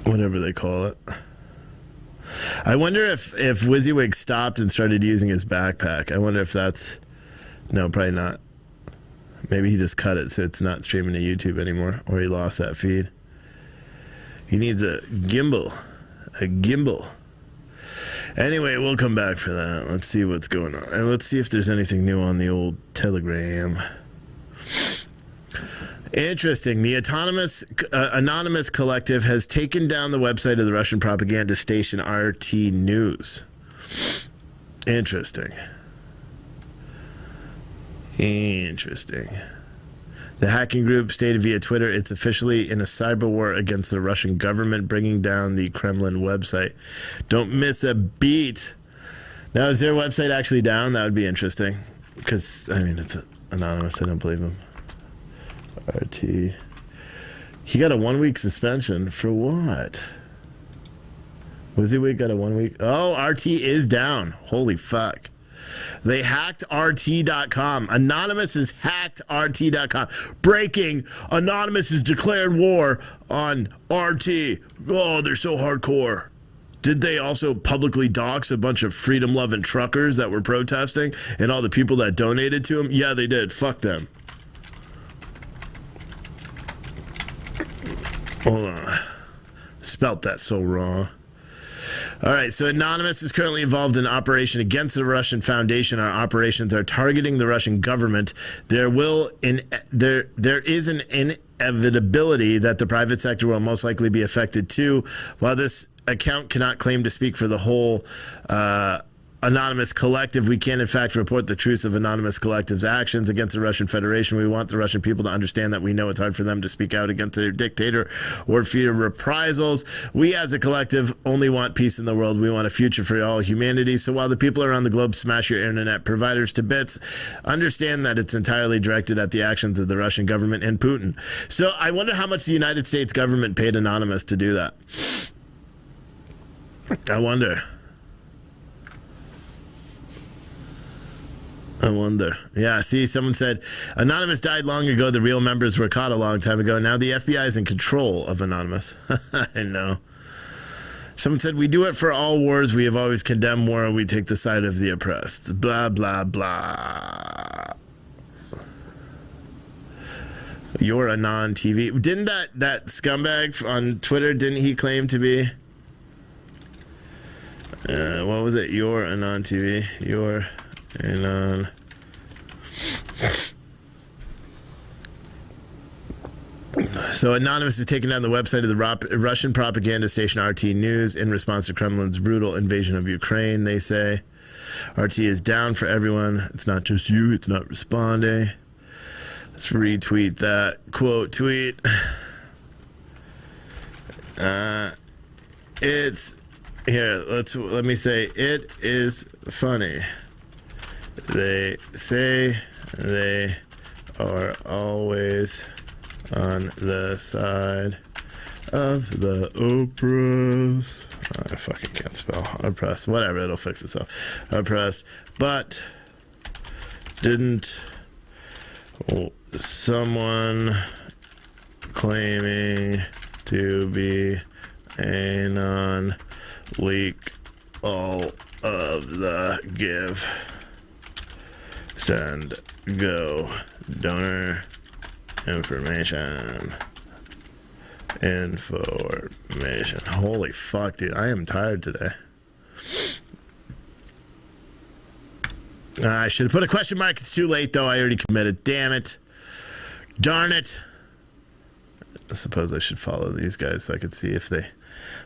Whatever they call it. I wonder if WYSIWYG stopped and started using his backpack. I wonder if that's... No, probably not. Maybe he just cut it so it's not streaming to YouTube anymore, or he lost that feed. He needs a gimbal. A gimbal. Anyway, we'll come back for that. Let's see what's going on. And let's see if there's anything new on the old Telegram. Interesting. The Anonymous Collective has taken down the website of the Russian propaganda station RT News. Interesting. Interesting. The hacking group stated via Twitter it's officially in a cyber war against the Russian government, bringing down the Kremlin website. Don't miss a beat. Now, is their website actually down? That would be interesting. Because, I mean, it's anonymous. I don't believe him. RT. He got a 1-week suspension. For what? WYSIWYG got a 1-week... Oh, RT is down. Holy fuck. They hacked RT.com. Anonymous has hacked RT.com. Breaking. Anonymous has declared war on RT. Oh, they're so hardcore. Did they also publicly dox a bunch of freedom-loving truckers that were protesting and all the people that donated to them? Yeah, they did. Fuck them. Hold on. Spelt that so wrong. All right, so Anonymous is currently involved in an operation against the Russian Foundation. Our operations are targeting the Russian government. There is an inevitability that the private sector will most likely be affected too. While this account cannot claim to speak for the whole Anonymous Collective. We can, in fact, report the truth of Anonymous Collective's actions against the Russian Federation. We want the Russian people to understand that we know it's hard for them to speak out against their dictator or fear reprisals. We, as a collective, only want peace in the world. We want a future for all humanity. So while the people around the globe smash your internet providers to bits, understand that it's entirely directed at the actions of the Russian government and Putin. So I wonder how much the United States government paid Anonymous to do that. I wonder. Yeah, see, someone said, Anonymous died long ago. The real members were caught a long time ago. Now the FBI is in control of Anonymous. I know. Someone said, we do it for all wars. We have always condemned war, and we take the side of the oppressed. Blah, blah, blah. You're Anon TV. Didn't that scumbag on Twitter, didn't he claim to be... what was it? You're Anon TV. You're... Anon. So Anonymous is taking down the website of the Russian propaganda station RT News in response to Kremlin's brutal invasion of Ukraine. They say RT is down for everyone. It's not just you. It's not responding. Let's retweet that quote tweet. It's here. Let me say it is funny. They say they are always on the side of the oppressed. I fucking can't spell. Oppressed. Whatever, it'll fix itself. Oppressed. But didn't someone claiming to be Anon leak all of the give? Send go donor information. Holy fuck, dude. I am tired today. I should have put a question mark. It's too late, though. I already committed. Damn it. Darn it. I suppose I should follow these guys so I could see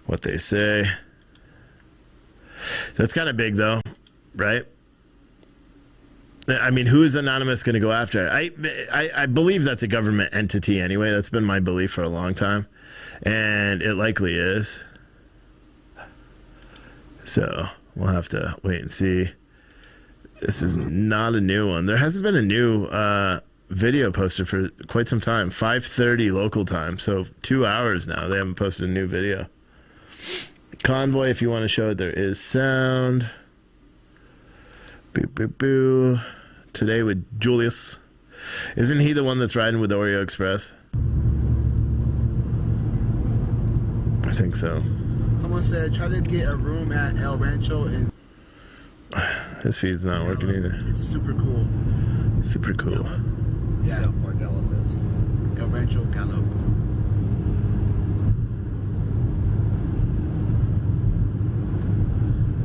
what they say. That's kind of big, though, right? I mean, who is Anonymous going to go after? I believe that's a government entity anyway. That's been my belief for a long time. And it likely is. So we'll have to wait and see. This is not a new one. There hasn't been a new video posted for quite some time. 5:30 local time. So 2 hours now. They haven't posted a new video. Convoy, if you want to show it, there is sound. Boo, boo, boo. Today with Julius. Isn't he the one that's riding with Oreo Express? I think so. Someone said try to get a room at El Rancho and his feed's not working either. It's super cool. Super cool. Yeah. El Rancho Gallo.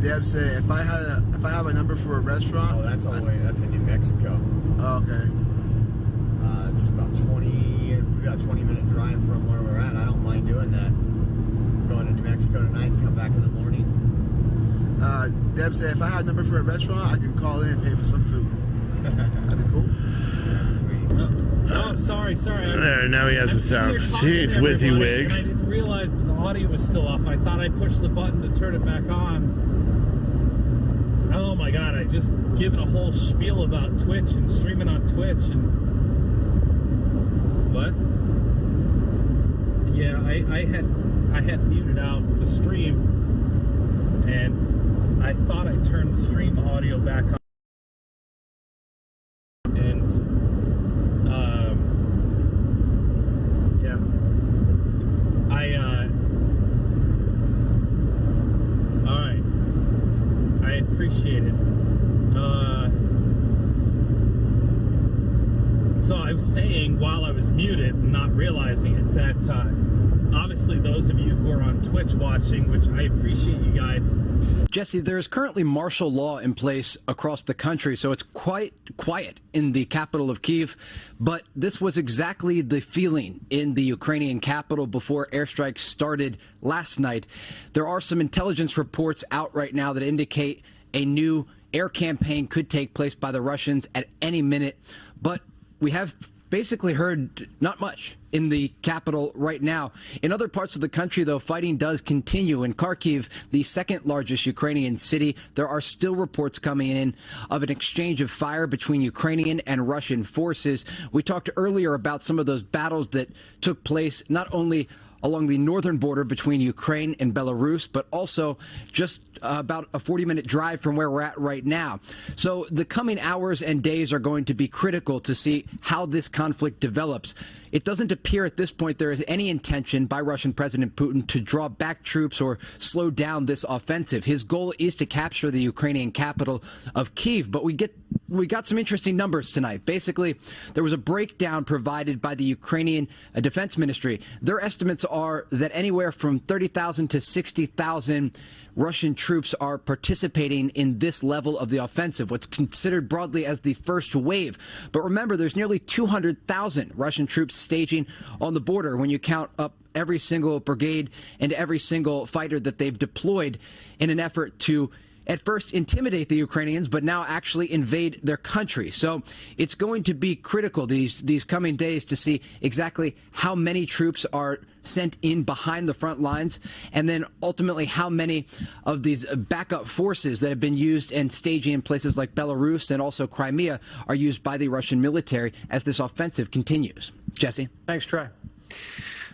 Deb said, if I have a number for a restaurant. Oh, that's all the way. That's in New Mexico. Oh, okay. It's about 20-minute drive from where we're at. I don't mind doing that. Going to New Mexico tonight and come back in the morning. Deb said, if I had a number for a restaurant, I can call in and pay for some food. That'd be cool. Oh, sorry. There, now he has the sound. Jeez, WYSIWYG. I didn't realize the audio was still off. I thought I pushed the button to turn it back on. Oh my God, I just given a whole spiel about Twitch and streaming on Twitch and what? Yeah, I had muted out the stream and I thought I turned the stream audio back on. And yeah. All right. I appreciate it. So I was saying while I was muted, not realizing it, that obviously those of you who are on Twitch watching, which I appreciate you guys. Jesse, there is currently martial law in place across the country, so it's quite quiet in the capital of Kiev. But this was exactly the feeling in the Ukrainian capital before airstrikes started last night. There are some intelligence reports out right now that indicate a new air campaign could take place by the Russians at any minute. But we have basically heard not much in the capital right now. In other parts of the country, though, fighting does continue. In Kharkiv, the second largest Ukrainian city, there are still reports coming in of an exchange of fire between Ukrainian and Russian forces. We talked earlier about some of those battles that took place not only along the northern border between Ukraine and Belarus, but also just about a 40-minute drive from where we're at right now. So the coming hours and days are going to be critical to see how this conflict develops. It doesn't appear at this point there is any intention by Russian President Putin to draw back troops or slow down this offensive. His goal is to capture the Ukrainian capital of Kiev, but we got some interesting numbers tonight. Basically, there was a breakdown provided by the Ukrainian Defense Ministry. Their estimates are that anywhere from 30,000 to 60,000 Russian troops are participating in this level of the offensive, what's considered broadly as the first wave. But remember, there's nearly 200,000 Russian troops staging on the border when you count up every single brigade and every single fighter that they've deployed in an effort to at first intimidate the Ukrainians, but now actually invade their country. So it's going to be critical these coming days to see exactly how many troops are sent in behind the front lines, and then ultimately how many of these backup forces that have been used and staging in places like Belarus and also Crimea are used by the Russian military as this offensive continues. Jesse? Thanks, Trey.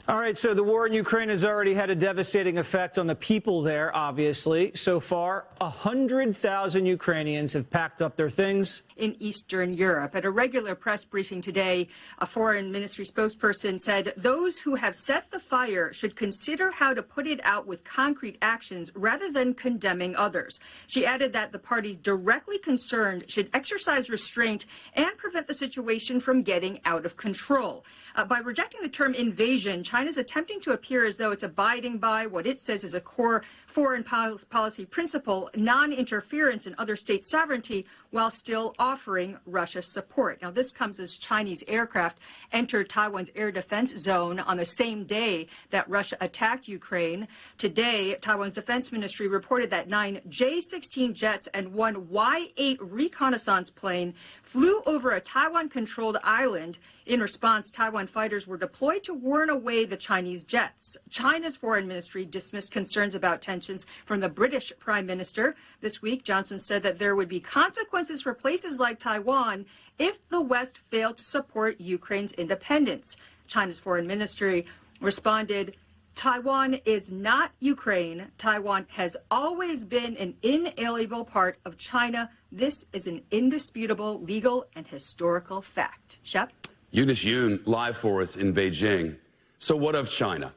All right, so the war in Ukraine has already had a devastating effect on the people there, obviously. So far, 100,000 Ukrainians have packed up their things in Eastern Europe. At a regular press briefing today, a foreign ministry spokesperson said those who have set the fire should consider how to put it out with concrete actions rather than condemning others. She added that the parties directly concerned should exercise restraint and prevent the situation from getting out of control. By rejecting the term invasion, China's attempting to appear as though it's abiding by what it says is a core foreign policy principle, non-interference in other states' sovereignty, while still offering Russia support. Now, this comes as Chinese aircraft entered Taiwan's air defense zone on the same day that Russia attacked Ukraine. Today, Taiwan's defense ministry reported that 9 J-16 jets and 1 Y-8 reconnaissance plane flew over a Taiwan-controlled island. In response, Taiwan fighters were deployed to warn away the Chinese jets. China's foreign ministry dismissed concerns about tensions from the British Prime Minister. This week, Johnson said that there would be consequences for places like Taiwan if the West failed to support Ukraine's independence. China's foreign ministry responded, Taiwan is not Ukraine. Taiwan has always been an inalienable part of China. This is an indisputable legal and historical fact. Shep? Eunice Yoon live for us in Beijing. So what of China?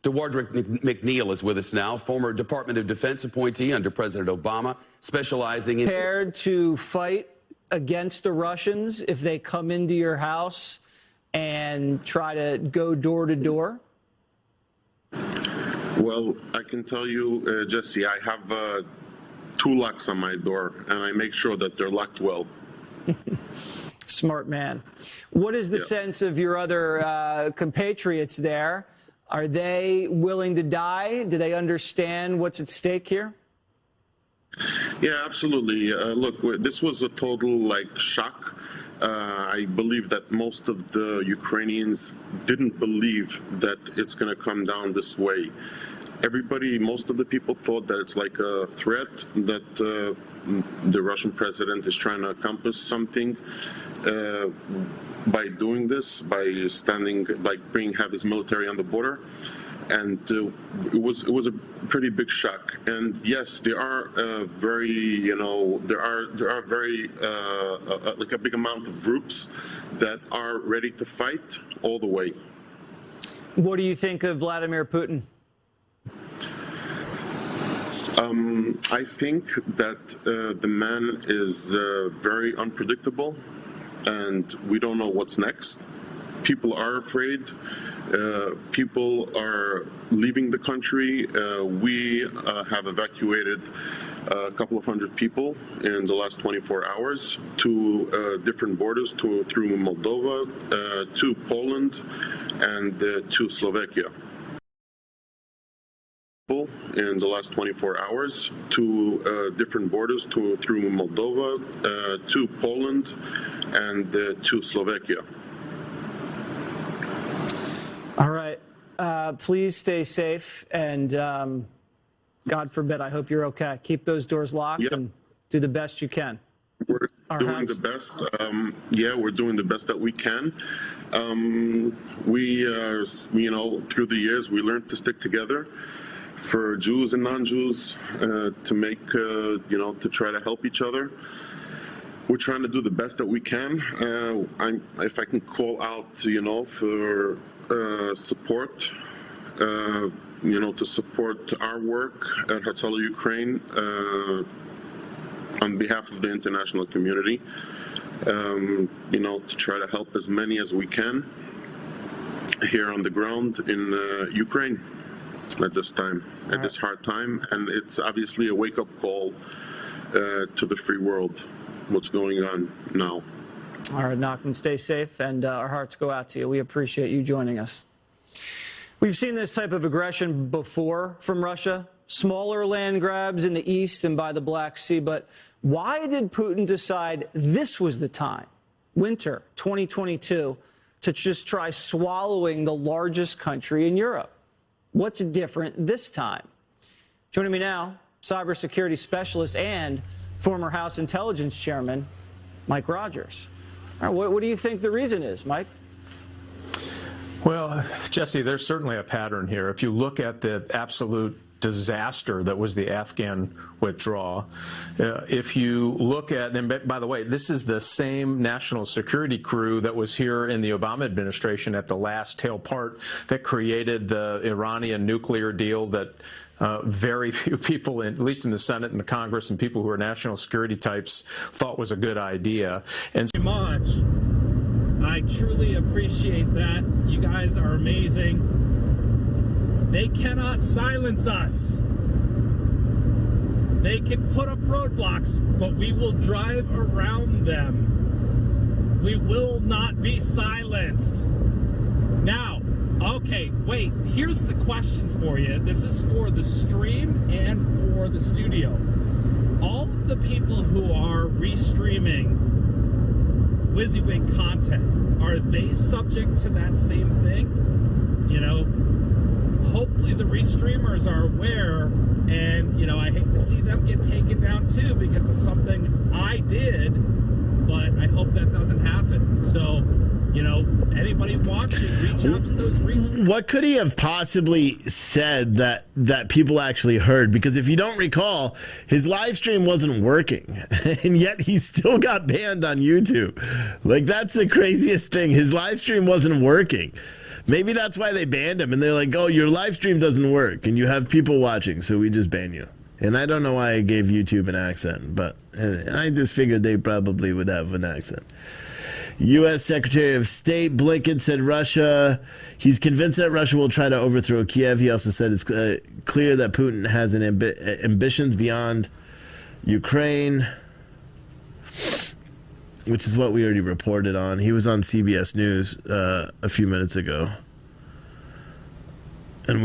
DeWardrick McNeil is with us now, former Department of Defense appointee under President Obama, specializing in... Prepared to fight against the Russians if they come into your house and try to go door to door? Well, I can tell you, Jesse, I have 2 locks on my door, and I make sure that they're locked well. Smart man. What is the sense of your other compatriots there? Are they willing to die? Do they understand what's at stake here? Yeah, absolutely. Look, this was a total, shock. I believe that most of the Ukrainians didn't believe that it's going to come down this way. Most of the people thought that it's like a threat, that the Russian president is trying to accomplish something by doing this, by have his military on the border. And it was a pretty big shock. And yes, there are very, there are very a big amount of groups that are ready to fight all the way. What do you think of Vladimir Putin? I think that the man is very unpredictable, and we don't know what's next. People are afraid. People are leaving the country. We have evacuated a couple of hundred people in the last 24 hours to different borders, through Moldova, to Poland, and to Slovakia. people in the last 24 hours to different borders, through Moldova, to Poland, and to Slovakia. All right. Please stay safe, and God forbid, I hope you're okay. Keep those doors locked and do the best you can. We're doing the best. We're doing the best that we can. We through the years, we learned to stick together for Jews and non-Jews to make, to try to help each other. We're trying to do the best that we can. If I can call out, for support, to support our work at Hatala Ukraine on behalf of the international community, to try to help as many as we can here on the ground in Ukraine at this time, at this hard time. And it's obviously a wake-up call to the free world, what's going on now. All right, Nachman, stay safe, and our hearts go out to you. We appreciate you joining us. We've seen this type of aggression before from Russia, smaller land grabs in the east and by the Black Sea, but why did Putin decide this was the time, winter 2022, to just try swallowing the largest country in Europe? What's different this time? Joining me now, cybersecurity specialist and former House Intelligence Chairman, Mike Rogers. All right, what do you think the reason is, Mike? Well, Jesse, there's certainly a pattern here. If you look at the absolute disaster that was the Afghan withdrawal, if you look at, and by the way, this is the same national security crew that was here in the Obama administration at the last tail part that created the Iranian nuclear deal that very few people, at least in the Senate and the Congress, and people who are national security types thought was a good idea. And so much. I truly appreciate that. You guys are amazing. They cannot silence us. They can put up roadblocks, but we will drive around them. We will not be silenced. Now, okay, wait, here's the question for you. This is for the stream and for the studio. All of the people who are restreaming WYSIWYG content, are they subject to that same thing? Hopefully the restreamers are aware, and, I hate to see them get taken down too because of something I did, but I hope that doesn't happen. So, anybody watching, reach out to those restreamers. What could he have possibly said that people actually heard? Because if you don't recall, his live stream wasn't working, and yet he still got banned on YouTube. Like, that's the craziest thing. His live stream wasn't working. Maybe that's why they banned him, and they're like, oh, your live stream doesn't work, and you have people watching, so we just ban you. And I don't know why I gave YouTube an accent, but I just figured they probably would have an accent. U.S. Secretary of State Blinken said he's convinced that Russia will try to overthrow Kiev. He also said it's clear that Putin has ambitions beyond Ukraine, which is what we already reported on. He was on CBS News a few minutes ago. And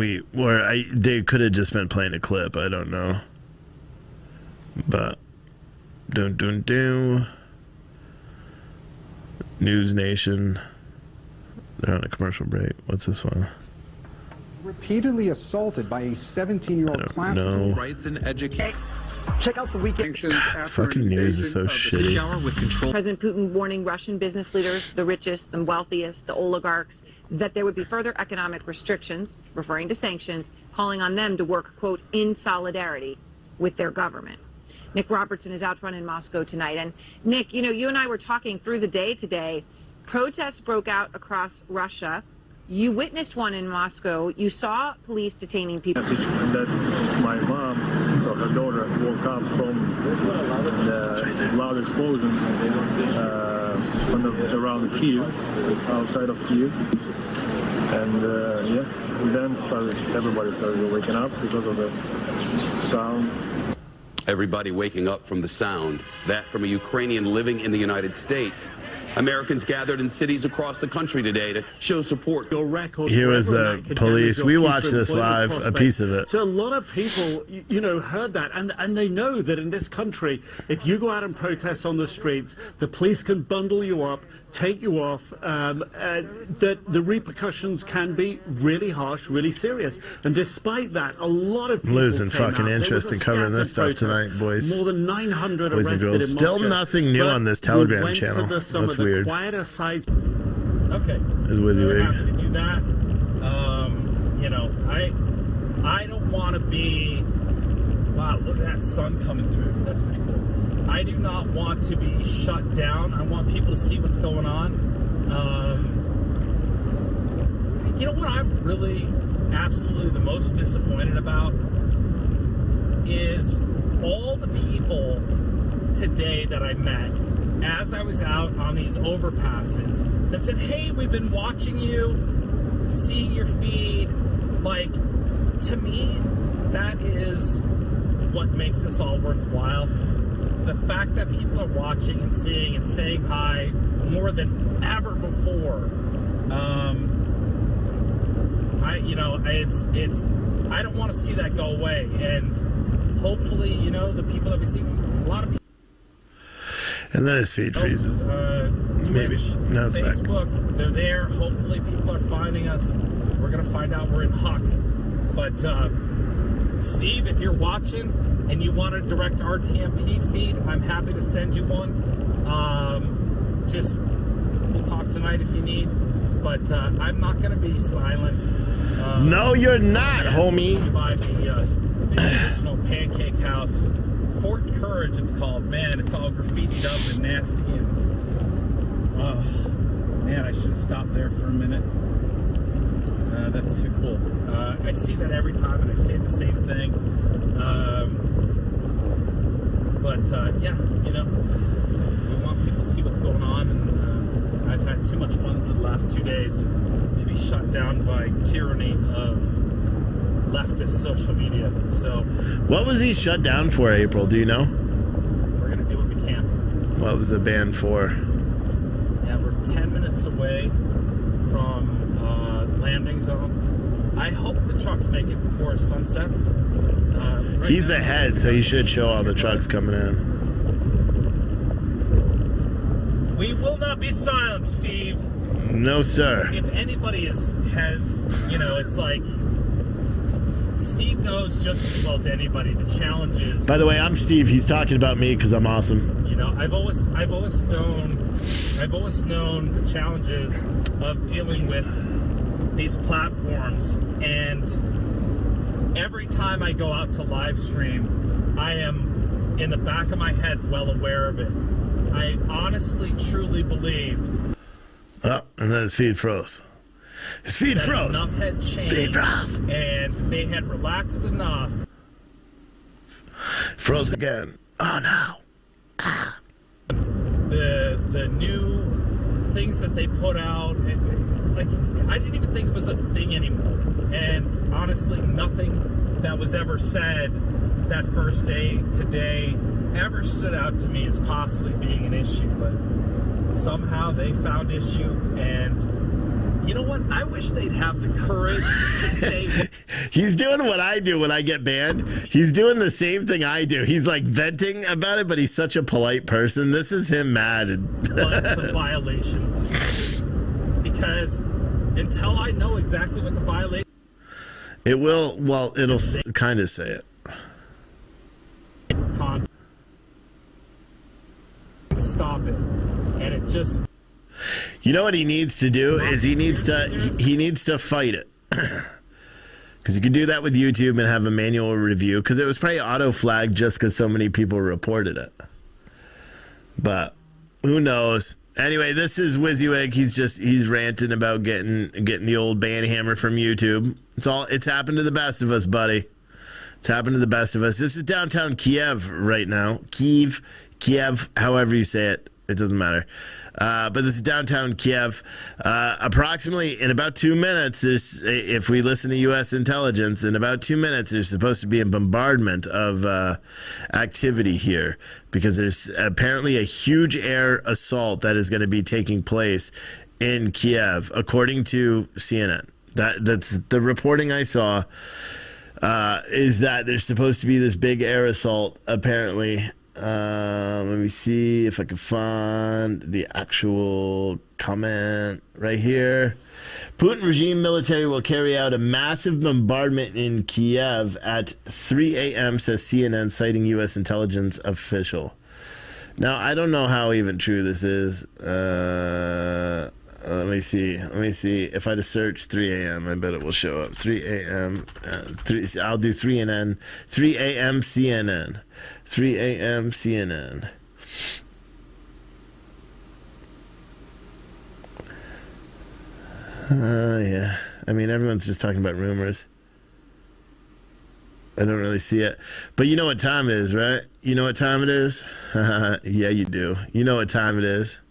they could have just been playing a clip. I don't know. But, News Nation. They're on a commercial break. What's this one? Repeatedly assaulted by a 17-year-old class student. Rights and education. Check out the weekend. Fucking news is so shitty. Shower with control. President Putin warning Russian business leaders, the richest, the wealthiest, the oligarchs, that there would be further economic restrictions, referring to sanctions, calling on them to work, quote, in solidarity with their government. Nick Robertson is out front in Moscow tonight. And Nick, you and I were talking through the day today. Protests broke out across Russia. You witnessed one in Moscow. You saw police detaining people. That my mom, so her daughter, woke up from the loud explosions around Kiev, outside of Kiev. And then everybody started waking up because of the sound. Everybody waking up from the sound, that from a Ukrainian living in the United States. Americans gathered in cities across the country today to show support. Here was the police. We watched this live, a piece of it. So a lot of people, you know, heard that, and they know that in this country, if you go out and protest on the streets, the police can bundle you up, take you off, that the repercussions can be really harsh, really serious. And despite that, a lot of people losing fucking out. interest in covering this stuff tonight, boys. More than 900 boys and arrested girls. in Still Moscow. nothing new on this Telegram channel. That's weird. Quieter sides. Okay. Is WYSIWYG. Happy to do that. You know, I don't want to be. Wow, look at that sun coming through. That's pretty cool. I do not want to be shut down. I want people to see what's going on. You know what I'm really absolutely the most disappointed about is all the people today that I met as I was out on these overpasses that said, hey, we've been watching you, seeing your feed. Like, to me, that is what makes this all worthwhile. The fact that people are watching and seeing and saying hi more than ever before. I don't want to see that go away. And hopefully, you know, the people that we see, a lot of people. And then his feed freezes. Maybe. No, it's Facebook, back. They're there. Hopefully people are finding us. We're going to find out we're in Huck. But, Steve, if you're watching and you want a direct RTMP feed, I'm happy to send you one. We'll talk tonight if you need. But I'm not going to be silenced. No, you're not, homie. By the original Pancake House. Fort Courage, it's called. Man, it's all graffitied up and nasty. And, man, I should have stopped there for a minute. That's too cool. I see that every time, and I say the same thing. Yeah, you know, we want people to see what's going on, and I've had too much fun for the last 2 days to be shut down by tyranny of leftist social media. So, what was he shut down for, April? Do you know? We're gonna do what we can. What was the ban for? Yeah, we're 10 minutes away from landing zone. I hope the trucks make it before it sunsets. He's ahead, so he should show all the trucks coming in. We will not be silent, Steve. No, sir. If anybody has, you know, it's like Steve knows just as well as anybody the challenges. By the way, I'm Steve. He's talking about me because I'm awesome. You know, I've always known the challenges of dealing with these platforms, and every time I go out to live stream, I am in the back of my head well aware of it. I honestly, truly believed. Oh, and then his feed froze. His feed froze. Enough had changed, feed froze. And they had relaxed enough. Froze again. Oh no. Ah. The new things that they put out, like, I didn't even think it was a thing anymore. And honestly, nothing that was ever said that first day today ever stood out to me as possibly being an issue. But somehow they found issue, and you know what? I wish they'd have the courage to say. He's doing what I do when I get banned. He's doing the same thing I do. He's like venting about it, but he's such a polite person. This is him mad. The violation. Because until I know exactly what the violation. It will, well, it'll kind of say it. Stop it. And it just. You know what he needs to do is he needs to fight it. Because you can do that with YouTube and have a manual review, because it was probably auto flagged just because so many people reported it. But who knows? Anyway, this is WYSIWYG. He's ranting about getting the old ban hammer from YouTube. It's happened to the best of us, buddy. It's happened to the best of us. This is downtown Kiev right now. Kiev, however you say it. It doesn't matter. But this is downtown Kiev. Approximately in about 2 minutes, if we listen to U.S. intelligence, in about 2 minutes, there's supposed to be a bombardment of activity here because there's apparently a huge air assault that is going to be taking place in Kiev, according to CNN. That's the reporting I saw. Is that there's supposed to be this big air assault, apparently. Let me see if I can find the actual comment right here. Putin regime military will carry out a massive bombardment in Kiev at 3 a.m., says CNN, citing U.S. intelligence official. Now, I don't know how even true this is. Let me see. If I just search 3 a.m., I bet it will show up. 3 a.m. I'll do 3 a.m. CNN. 3 a.m. CNN. Yeah. I mean, everyone's just talking about rumors. I don't really see it. But you know what time it is, right? You know what time it is? Yeah, you do. You know what time it is.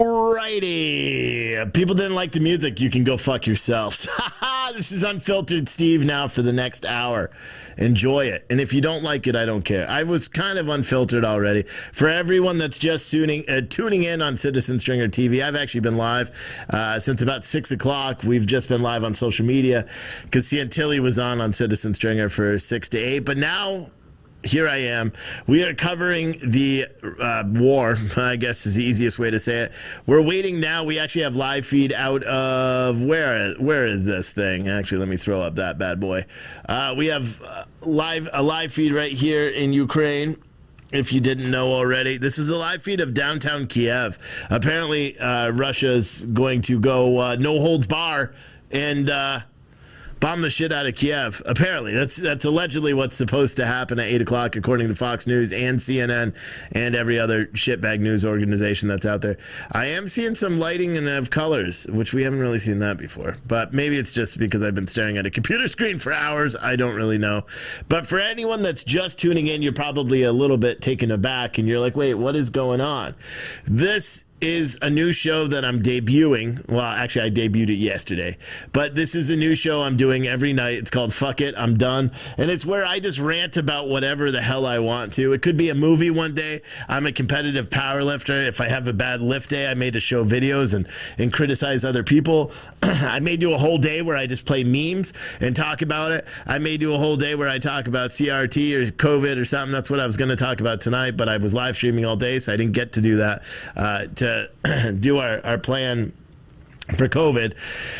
Alrighty. People didn't like the music. You can go fuck yourselves. This is Unfiltered Steve now for the next hour. Enjoy it. And if you don't like it, I don't care. I was kind of unfiltered already. For everyone that's just tuning in on Citizen Stringer TV, I've actually been live since about 6 o'clock. We've just been live on social media because Tilly was on Citizen Stringer for 6 to 8. But now, here I am. We are covering the war, I guess is the easiest way to say it. We're waiting now. We actually have live feed out of, where is this thing? Actually, let me throw up that bad boy. We have a live feed right here in Ukraine. If you didn't know already, this is a live feed of downtown Kiev. Apparently, Russia's going to go no holds bar and bomb the shit out of Kiev. Apparently, that's allegedly what's supposed to happen at 8 o'clock, according to Fox News and CNN and every other shitbag news organization that's out there. I am seeing some lighting and of colors, which we haven't really seen that before. But maybe it's just because I've been staring at a computer screen for hours. I don't really know. But for anyone that's just tuning in, you're probably a little bit taken aback, and you're like, wait, what is going on? This is a new show that I'm debuting. Well, actually, I debuted it yesterday. But this is a new show I'm doing every night. It's called Fuck It, I'm Done. And it's where I just rant about whatever the hell I want to. It could be a movie one day. I'm a competitive power lifter. If I have a bad lift day, I may just show videos and criticize other people. I may do a whole day where I just play memes and talk about it. I may do a whole day where I talk about CRT or COVID or something. That's what I was going to talk about tonight, but I was live streaming all day, so I didn't get to do that, to do our plan for COVID.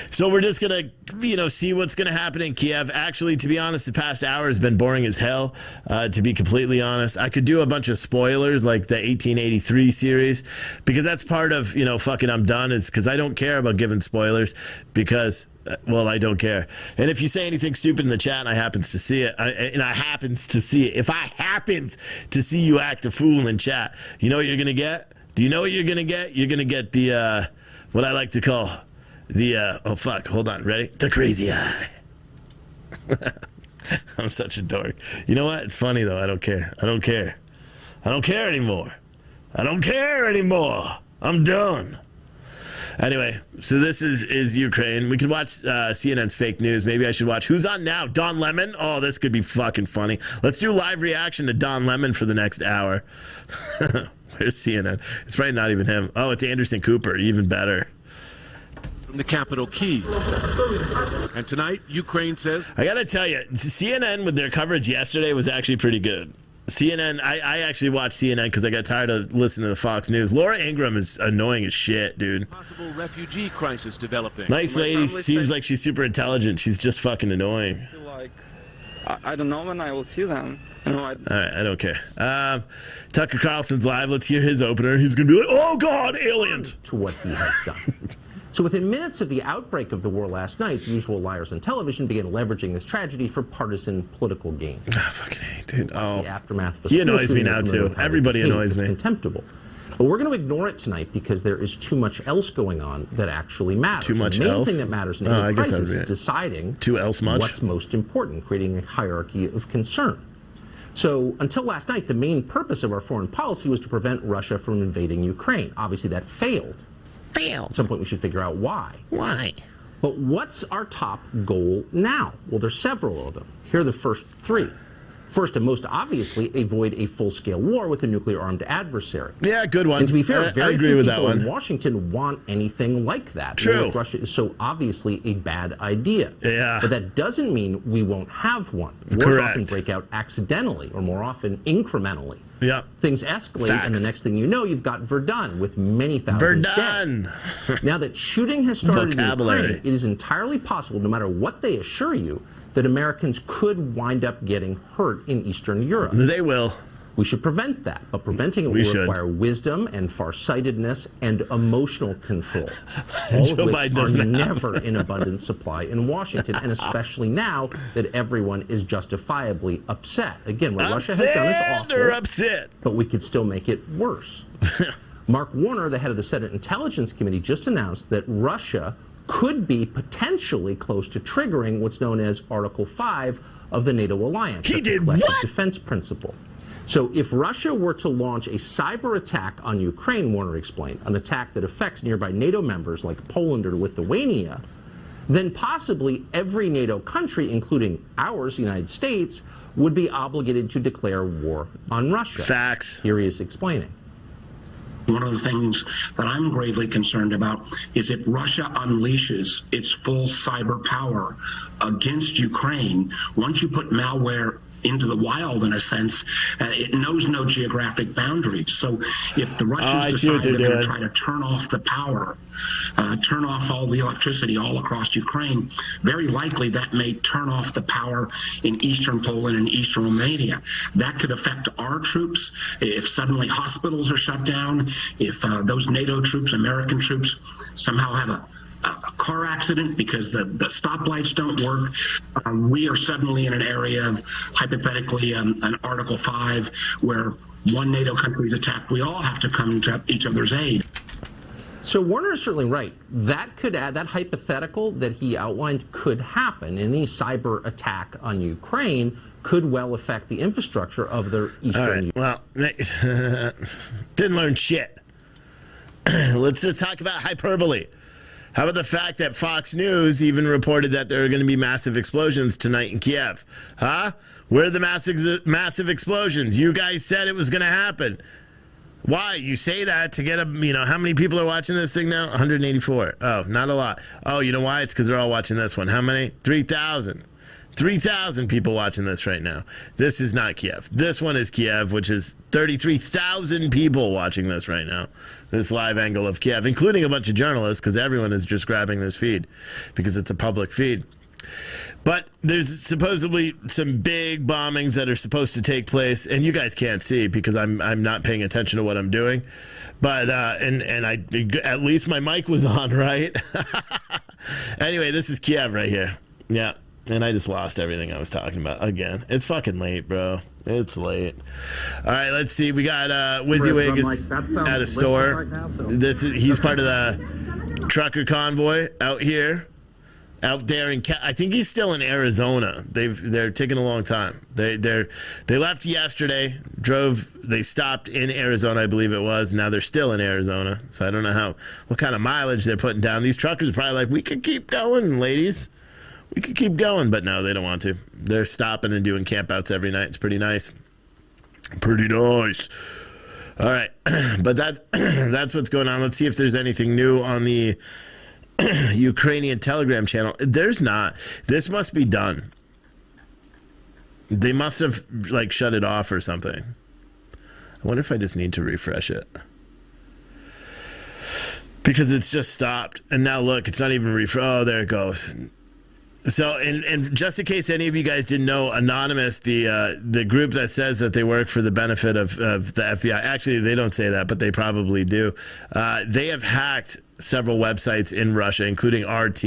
So we're just going to, see what's going to happen in Kiev. Actually, to be honest, the past hour has been boring as hell, to be completely honest. I could do a bunch of spoilers like the 1883 series, because that's part of, fucking I'm done, is because I don't care about giving spoilers, because well, I don't care. And if you say anything stupid in the chat and I happens to see it, if I happens to see you act a fool in chat, you know what you're going to get? Do you know what you're going to get? You're going to get the, what I like to call the, oh fuck, hold on, ready? The crazy eye. I'm such a dork. You know what? It's funny though. I don't care. I don't care. I don't care anymore. I don't care anymore. I'm done. Anyway, so this is Ukraine. We could watch CNN's fake news. Maybe I should watch Who's On Now? Don Lemon? Oh, this could be fucking funny. Let's do live reaction to Don Lemon for the next hour. Where's CNN? It's probably not even him. Oh, it's Anderson Cooper. Even better. From the capital, Kiev. And tonight, Ukraine says... I got to tell you, CNN with their coverage yesterday was actually pretty good. CNN, I actually watched CNN because I got tired of listening to the Fox News. Laura Ingraham is annoying as shit, dude. Possible refugee crisis developing. Nice lady, seems like she's super intelligent. She's just fucking annoying. I don't know when I will see them. All right, I don't care. Tucker Carlson's live. Let's hear his opener. He's going to be like, oh, God, aliens. To what he has done. So within minutes of the outbreak of the war last night, the usual liars on television began leveraging this tragedy for partisan political gain. Oh, fucking hate, dude. Oh, the aftermath of the he annoys me now, too. Everybody annoys me. It's contemptible. But we're going to ignore it tonight because there is too much else going on that actually matters. Too much else? The main thing that matters in any crisis is deciding what's most important, creating a hierarchy of concern. So until last night, the main purpose of our foreign policy was to prevent Russia from invading Ukraine. Obviously, that failed. At some point, we should figure out why. Why? But what's our top goal now? Well, there's several of them. Here are the first three. First, and most obviously, avoid a full-scale war with a nuclear-armed adversary. Yeah, good one. And to be fair, very few people in one. Washington want anything like that. True. With Russia is so obviously a bad idea. Yeah. But that doesn't mean we won't have one. Wars often break out accidentally, or more often incrementally. Yeah. Things escalate, and the next thing you know, you've got Verdun with many thousands dead. Now that shooting has started in Ukraine, it is entirely possible, no matter what they assure you, that Americans could wind up getting hurt in Eastern Europe. They will. We should prevent that, but preventing it will require wisdom and farsightedness and emotional control, all of which are never in abundant supply in Washington, and especially now that everyone is justifiably upset. Again, what Russia has done is awful, they're upset, but we could still make it worse. Mark Warner, the head of the Senate Intelligence Committee, just announced that Russia could be potentially close to triggering what's known as Article 5 of the NATO alliance. He did what? Defense principle. So if Russia were to launch a cyber attack on Ukraine, Warner explained, an attack that affects nearby NATO members like Poland or Lithuania, then possibly every NATO country, including ours, the United States, would be obligated to declare war on Russia. Facts. Here he is explaining. One of the things that I'm gravely concerned about is if Russia unleashes its full cyber power against Ukraine, once you put malware into the wild, in a sense, it knows no geographic boundaries. So if the Russians decide they're going to try to turn off the power, turn off all the electricity all across Ukraine, very likely that may turn off the power in eastern Poland and eastern Romania. That could affect our troops if suddenly hospitals are shut down, if those NATO troops, American troops, somehow have a car accident because the stoplights don't work. We are suddenly in an area of, hypothetically, an Article 5 where one NATO country is attacked. We all have to come to each other's aid. So Warner is certainly right. That could add, that hypothetical that he outlined could happen. Any cyber attack on Ukraine could well affect the infrastructure of the eastern. Well, didn't learn shit. Let's just talk about hyperbole. How about the fact that Fox News even reported that there are going to be massive explosions tonight in Kiev? Huh? Where are the massive explosions? You guys said it was going to happen. Why? You say that to get how many people are watching this thing now? 184. Oh, not a lot. Oh, you know why? It's because they're all watching this one. How many? 3,000. 3,000 people watching this right now. This is not Kiev. This one is Kiev, which is 33,000 people watching this right now. This live angle of Kiev, including a bunch of journalists, because everyone is just grabbing this feed because it's a public feed. But there's supposedly some big bombings that are supposed to take place, and you guys can't see because I'm not paying attention to what I'm doing. But and I at least my mic was on, right? Anyway, this is Kiev right here. Yeah. And I just lost everything I was talking about again. It's fucking late, bro. It's late. All right, let's see. We got WYSIWYG is at a store. Right now, so. He's part of the trucker convoy out here, out there in. I think he's still in Arizona. They're taking a long time. They left yesterday. They stopped in Arizona, I believe it was. Now they're still in Arizona. So I don't know what kind of mileage they're putting down. These truckers are probably like, we could keep going, ladies. We could keep going, but no, they don't want to. They're stopping and doing campouts every night. It's pretty nice. Pretty nice. All right. But that's what's going on. Let's see if there's anything new on the Ukrainian Telegram channel. There's not. This must be done. They must have, shut it off or something. I wonder if I just need to refresh it. Because it's just stopped. And now, look, it's not even refresh. Oh, there it goes. So, and just in case any of you guys didn't know, Anonymous, the group that says that they work for the benefit of the FBI, actually, they don't say that, but they probably do. They have hacked several websites in Russia, including RT.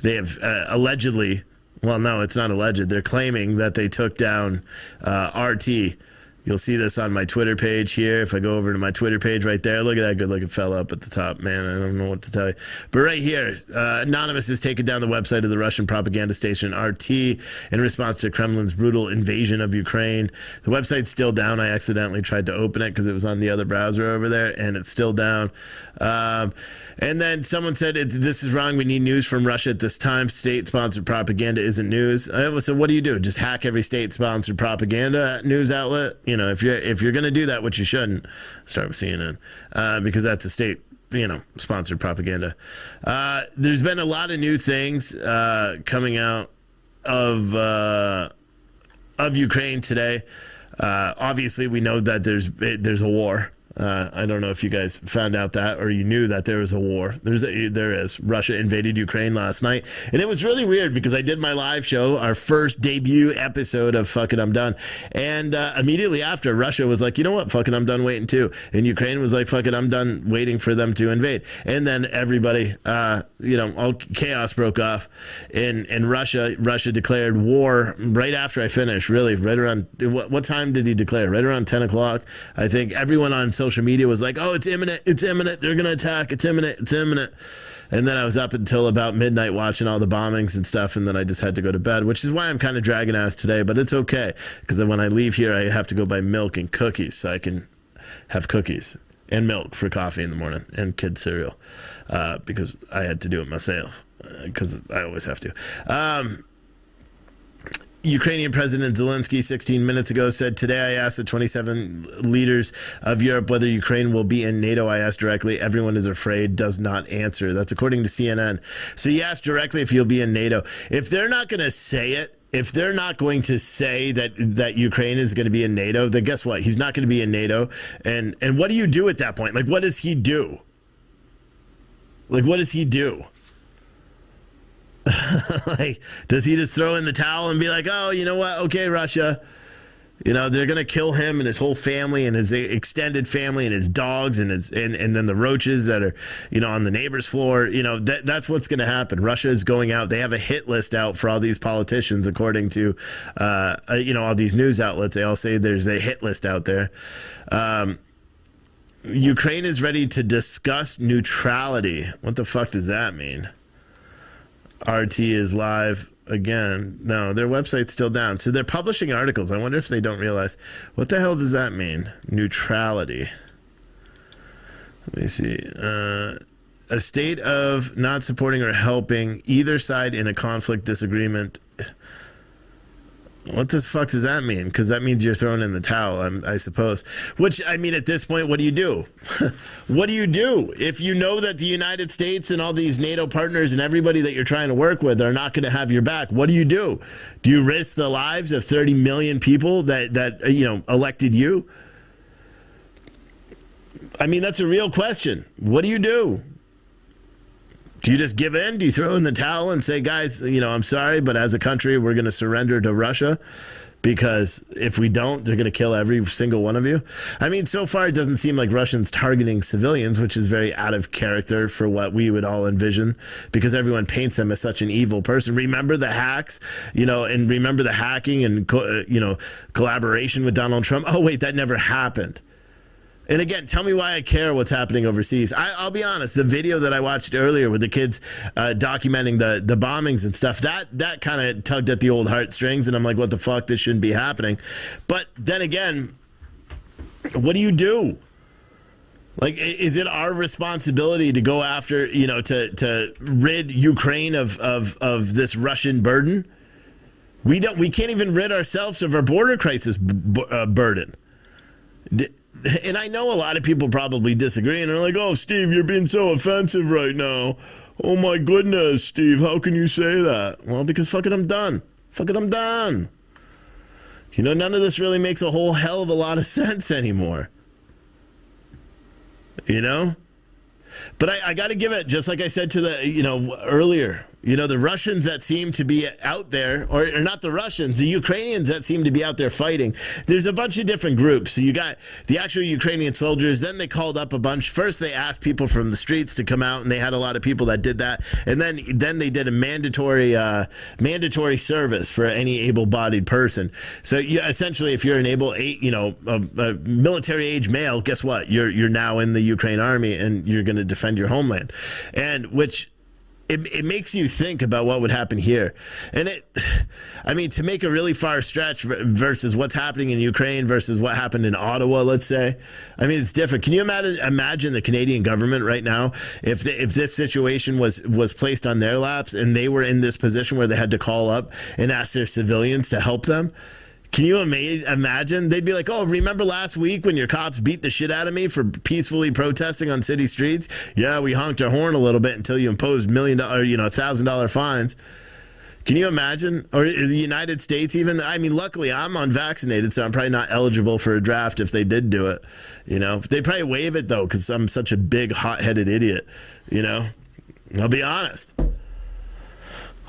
They have allegedly, well, no, it's not alleged. They're claiming that they took down RT. You'll see this on my Twitter page here. If I go over to my Twitter page right there, look at that good-looking fella up at the top. Man, I don't know what to tell you. But right here, Anonymous has taken down the website of the Russian propaganda station RT in response to Kremlin's brutal invasion of Ukraine. The website's still down. I accidentally tried to open it because it was on the other browser over there, and it's still down. And then someone said, this is wrong. We need news from Russia at this time. State-sponsored propaganda isn't news. So what do? Just hack every state-sponsored propaganda news outlet? If you're going to do that, which you shouldn't, start with CNN, because that's a state, sponsored propaganda. There's been a lot of new things coming out of Ukraine today. Obviously, we know that there's a war. I don't know if you guys found out that or you knew that there was a war. There is. Russia invaded Ukraine last night. And it was really weird because I did my live show, our first debut episode of Fuck It, I'm Done. And immediately after, Russia was like, you know what? Fuck it, I'm done waiting too. And Ukraine was like, fuck it, I'm done waiting for them to invade. And then everybody, all chaos broke off. And Russia declared war right after I finished, really, right around, what time did he declare? Right around 10 o'clock. I think everyone on social media was like, oh, it's imminent, they're going to attack, it's imminent. And then I was up until about midnight watching all the bombings and stuff, and then I just had to go to bed, which is why I'm kind of dragging ass today, but it's okay, because then when I leave here, I have to go buy milk and cookies, so I can have cookies and milk for coffee in the morning, and kids cereal, because I had to do it myself, because I always have to. Ukrainian President Zelensky 16 minutes ago said, today I asked the 27 leaders of Europe whether Ukraine will be in NATO. I asked directly. Everyone is afraid, does not answer. That's according to CNN. So he asked directly if he'll be in NATO. If they're not going to say it, if they're not going to say that Ukraine is going to be in NATO, then guess what? He's not going to be in NATO. And what do you do at that point? What does he do? What does he do? Does he just throw in the towel and be like, oh, you know what? Okay, Russia, You know, they're going to kill him and his whole family and his extended family and his dogs and then the roaches that are, you know, on the neighbor's floor. You know, that's what's going to happen. Russia is going out. They have a hit list out for all these politicians, according to, you know, all these news outlets. They all say there's a hit list out there. Ukraine is ready to discuss neutrality. What the fuck does that mean? RT is live. Again, no, their website's still down. So they're publishing articles. I wonder if they don't realize. What the hell does that mean? Neutrality. Let me see. A state of not supporting or helping either side in a conflict, disagreement. What the fuck does that mean? Because that means you're throwing in the towel, I suppose. Which, I mean, at this point, what do you do? What do you do? If you know that the United States and all these NATO partners and everybody that you're trying to work with are not going to have your back, what do you do? Do you risk the lives of 30 million people that you know, elected you? I mean, that's a real question. What do you do? Do you just give in? Do you throw in the towel and say, guys, you know, I'm sorry, but as a country, we're going to surrender to Russia? Because if we don't, they're going to kill every single one of you. I mean, so far, it doesn't seem like Russians targeting civilians, which is very out of character for what we would all envision, because everyone paints them as such an evil person. Remember the hacks, you know, and remember the hacking and, you know, collaboration with Donald Trump. Oh, wait, that never happened. And again, tell me why I care what's happening overseas. I'll be honest, the video that I watched earlier with the kids documenting the bombings and stuff, that kind of tugged at the old heartstrings, and I'm like, what the fuck, this shouldn't be happening. But then again, what do you do? Like, is it our responsibility to go after, you know, to rid Ukraine of this Russian burden? We can't even rid ourselves of our border crisis burden. And I know a lot of people probably disagree and are like, oh, Steve, you're being so offensive right now. Oh, my goodness, Steve, how can you say that? Well, because fucking I'm done. Fucking I'm done. You know, none of this really makes a whole hell of a lot of sense anymore. You know? But I got to give it, just like I said to the, you know, earlier, you know, the Russians that seem to be out there, or not the Russians, the Ukrainians that seem to be out there fighting. There's a bunch of different groups. So you got the actual Ukrainian soldiers. Then they called up a bunch. First, they asked people from the streets to come out, and they had a lot of people that did that. And then they did a mandatory service for any able-bodied person. So essentially, if you're an a military age male, guess what? You're now in the Ukraine army, and you're going to defend your homeland. And which it makes you think about what would happen here. And I mean, to make a really far stretch versus what's happening in Ukraine versus what happened in Ottawa, let's say, I mean, it's different. Can you imagine the Canadian government right now if this situation was placed on their laps and they were in this position where they had to call up and ask their civilians to help them? Can you imagine? They'd be like, oh, remember last week when your cops beat the shit out of me for peacefully protesting on city streets? Yeah, we honked our horn a little bit until you imposed $1 million, $1,000 fines. Can you imagine? Or the United States even? I mean, luckily I'm unvaccinated, so I'm probably not eligible for a draft if they did do it. You know, they'd probably waive it though, because I'm such a big hot-headed idiot. You know, I'll be honest.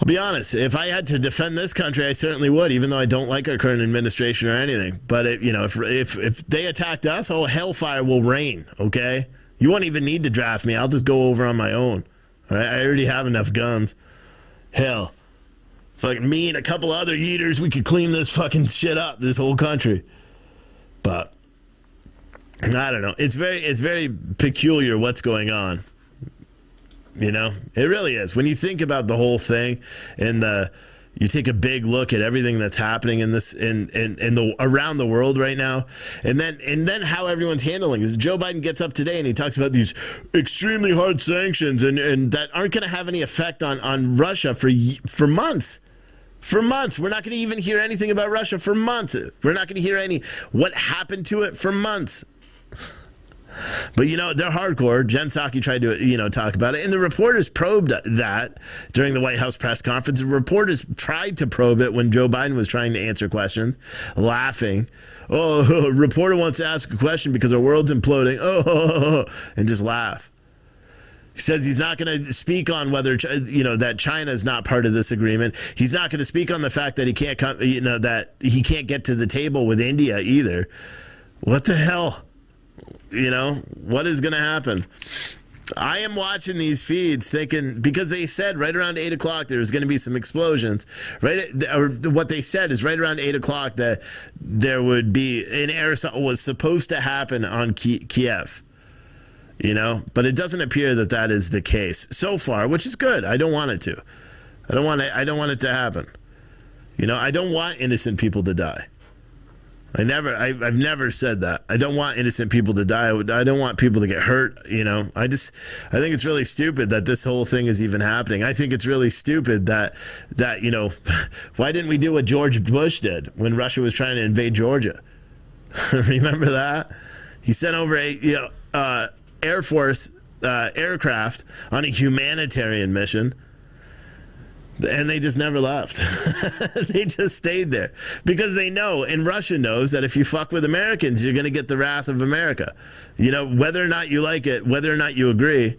If I had to defend this country, I certainly would, even though I don't like our current administration or anything. But, if they attacked us, oh, hellfire will rain, okay? You won't even need to draft me. I'll just go over on my own. All right? I already have enough guns. Hell. Fucking me and a couple other eaters, we could clean this fucking shit up, this whole country. But, I don't know. It's very peculiar what's going on. You know, it really is. When you think about the whole thing and you take a big look at everything that's happening in this around the world right now, and then how everyone's handling this. Joe Biden gets up today and he talks about these extremely hard sanctions and that aren't going to have any effect on Russia for months. For months. We're not going to even hear anything about Russia for months. We're not going to hear what happened to it for months. But, they're hardcore. Jen Psaki tried to, talk about it. And the reporters probed that during the White House press conference. The reporters tried to probe it when Joe Biden was trying to answer questions, laughing. Oh, a reporter wants to ask a question because our world's imploding. Oh, and just laugh. He says he's not going to speak on whether, that China is not part of this agreement. He's not going to speak on the fact that he can't come, that he can't get to the table with India either. What the hell? What is going to happen? I am watching these feeds thinking, because they said right around 8 o'clock there was going to be some explosions, right? Or what they said is right around 8 o'clock that there would be an air assault was supposed to happen on Kiev, but it doesn't appear that that is the case so far, which is good. I don't want it to. I don't want it to happen. I don't want innocent people to die. I've never said that. I don't want innocent people to die. I don't want people to get hurt. I think it's really stupid that this whole thing is even happening. I think it's really stupid that why didn't we do what George Bush did when Russia was trying to invade Georgia? Remember that? He sent over a Air Force aircraft on a humanitarian mission. And they just never left. They just stayed there because they know, and Russia knows, that if you fuck with Americans, you're going to get the wrath of America. Whether or not you like it, whether or not you agree.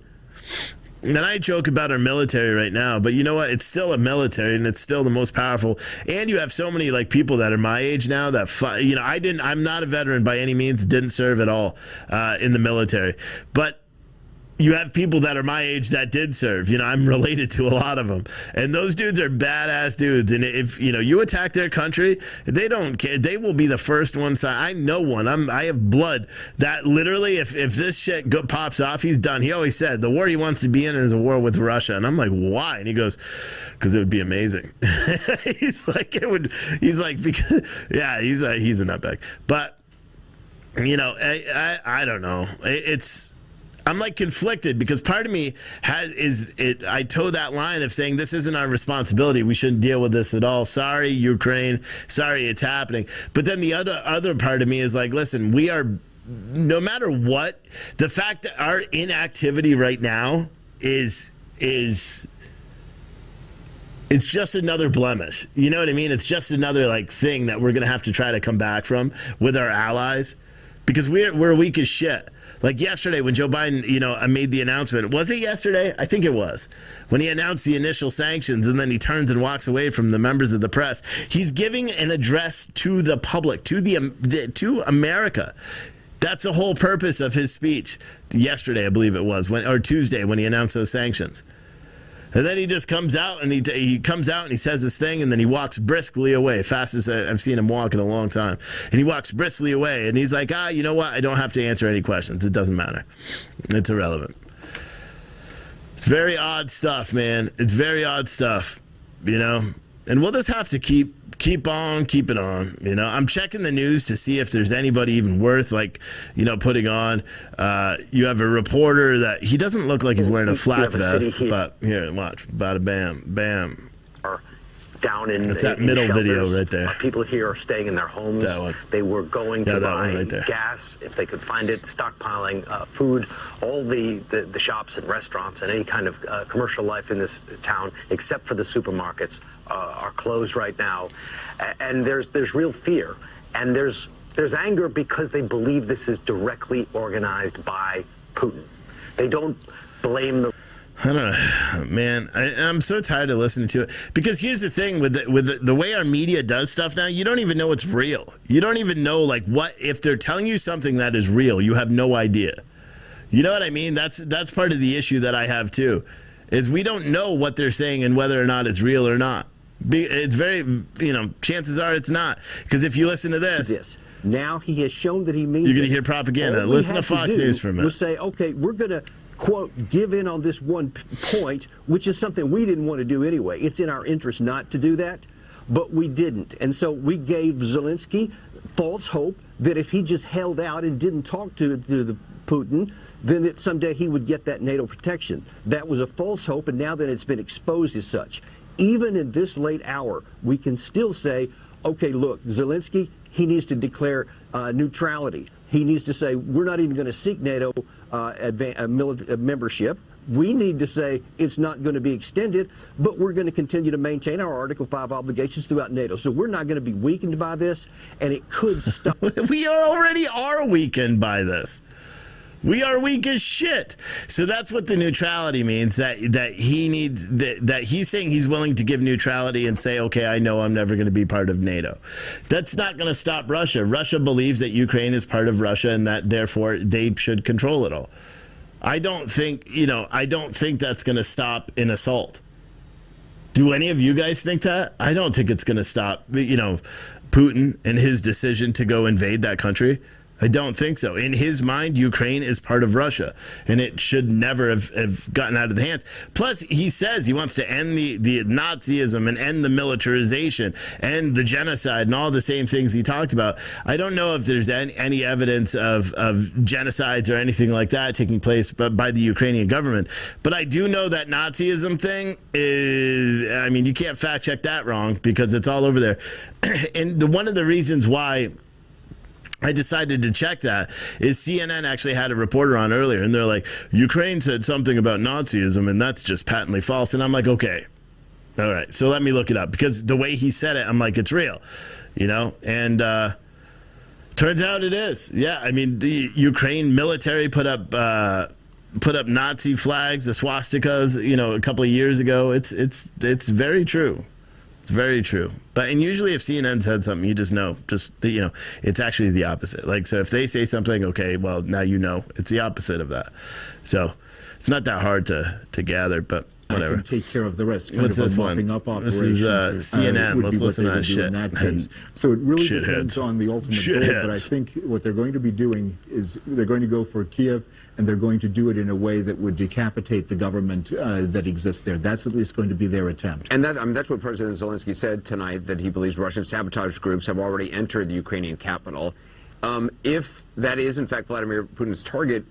And I joke about our military right now, but you know what? It's still a military, and it's still the most powerful. And you have so many people that are my age now that I'm not a veteran by any means, didn't serve at all in the military, but you have people that are my age that did serve. I'm related to a lot of them. And those dudes are badass dudes. And if, you attack their country, they don't care. They will be the first ones. I know one. I have blood that literally, if this shit pops off, he's done. He always said the war he wants to be in is a war with Russia. And I'm like, why? And he goes, because it would be amazing. He's like, because, yeah, he's a nutbag. But, I don't know. I'm conflicted because part of me I toe that line of saying this isn't our responsibility. We shouldn't deal with this at all. Sorry, Ukraine. Sorry, it's happening. But then the other part of me is listen, we are, no matter what, the fact that our inactivity right now is it's just another blemish. You know what I mean? It's just another thing that we're going to have to try to come back from with our allies because we're weak as shit. Yesterday when Joe Biden, made the announcement. Was it yesterday? I think it was. When he announced the initial sanctions and then he turns and walks away from the members of the press. He's giving an address to the public, to America. That's the whole purpose of his speech. Yesterday, I believe it was, or Tuesday when he announced those sanctions. And then he just comes out and he comes out and he says this thing and then he walks briskly away, fastest I've seen him walk in a long time. And he walks briskly away and he's like, you know what? I don't have to answer any questions. It doesn't matter. It's irrelevant. It's very odd stuff, man. It's very odd stuff, And we'll just have to keep on keeping on. I'm checking the news to see if there's anybody even worth putting on. You have a reporter that he doesn't look like he's wearing a flak vest, but here, watch, bada bam, bam. Down in that middle shelters. Video right there. People here are staying in their homes. They were going to buy gas if they could find it, stockpiling food. All the shops and restaurants and any kind of commercial life in this town, except for the supermarkets, are closed right now. And there's real fear. And there's anger because they believe this is directly organized by Putin. They don't blame the... I don't know, man. I'm so tired of listening to it because here's the thing with the way our media does stuff now. You don't even know it's real. You don't even know what if they're telling you something that is real. You have no idea. You know what I mean? That's part of the issue that I have too, is we don't know what they're saying and whether or not it's real or not. It's very chances are it's not, because if you listen to this. Now he has shown that he means you're going to hear propaganda. Listen to Fox News for a minute. We'll say, okay, we're going to, quote, give in on this one point, which is something we didn't want to do anyway. It's in our interest not to do that, but we didn't. And so we gave Zelensky false hope that if he just held out and didn't talk to the Putin, then that someday he would get that NATO protection. That was a false hope, and now that it's been exposed as such. Even in this late hour, we can still say, okay, look, Zelensky, he needs to declare neutrality. He needs to say, we're not even going to seek NATO membership. We need to say it's not going to be extended, but we're going to continue to maintain our Article 5 obligations throughout NATO. So we're not going to be weakened by this, and it could stop. We already are weakened by this. We are weak as shit. So that's what the neutrality means, that he needs, that he's saying he's willing to give neutrality and say, okay, I know I'm never going to be part of NATO. That's not going to stop Russia. Russia believes that Ukraine is part of Russia and that therefore they should control it all. I don't think that's going to stop an assault. Do any of you guys think that? I don't think it's going to stop, Putin and his decision to go invade that country. I don't think so. In his mind, Ukraine is part of Russia, and it should never have gotten out of the hands. Plus, he says he wants to end the Nazism and end the militarization and the genocide and all the same things he talked about. I don't know if there's any evidence of genocides or anything like that taking place by the Ukrainian government. But I do know that Nazism thing is, you can't fact check that wrong because it's all over there. And one of the reasons why I decided to check that is CNN actually had a reporter on earlier, and they're like, Ukraine said something about Nazism, and that's just patently false. And I'm like, okay, all right, so let me look it up, because the way he said it, I'm like, it's real, and turns out it is. Yeah, the Ukraine military put up Nazi flags, the swastikas, a couple of years ago. It's very true. It's very true. And usually if CNN said something, you just know, it's actually the opposite. So if they say something, okay, well, now it's the opposite of that. So it's not that hard to gather, but whatever. I can take care of the rest. What's this one? Up this is CNN. Let's listen to that shit. In that case. So it really depends on the ultimate goal, but I think what they're going to be doing is they're going to go for Kiev, and they're going to do it in a way that would decapitate the government that exists there. That's at least going to be their attempt. And that's what President Zelensky said tonight, that he believes Russian sabotage groups have already entered the Ukrainian capital. If that is, in fact, Vladimir Putin's target,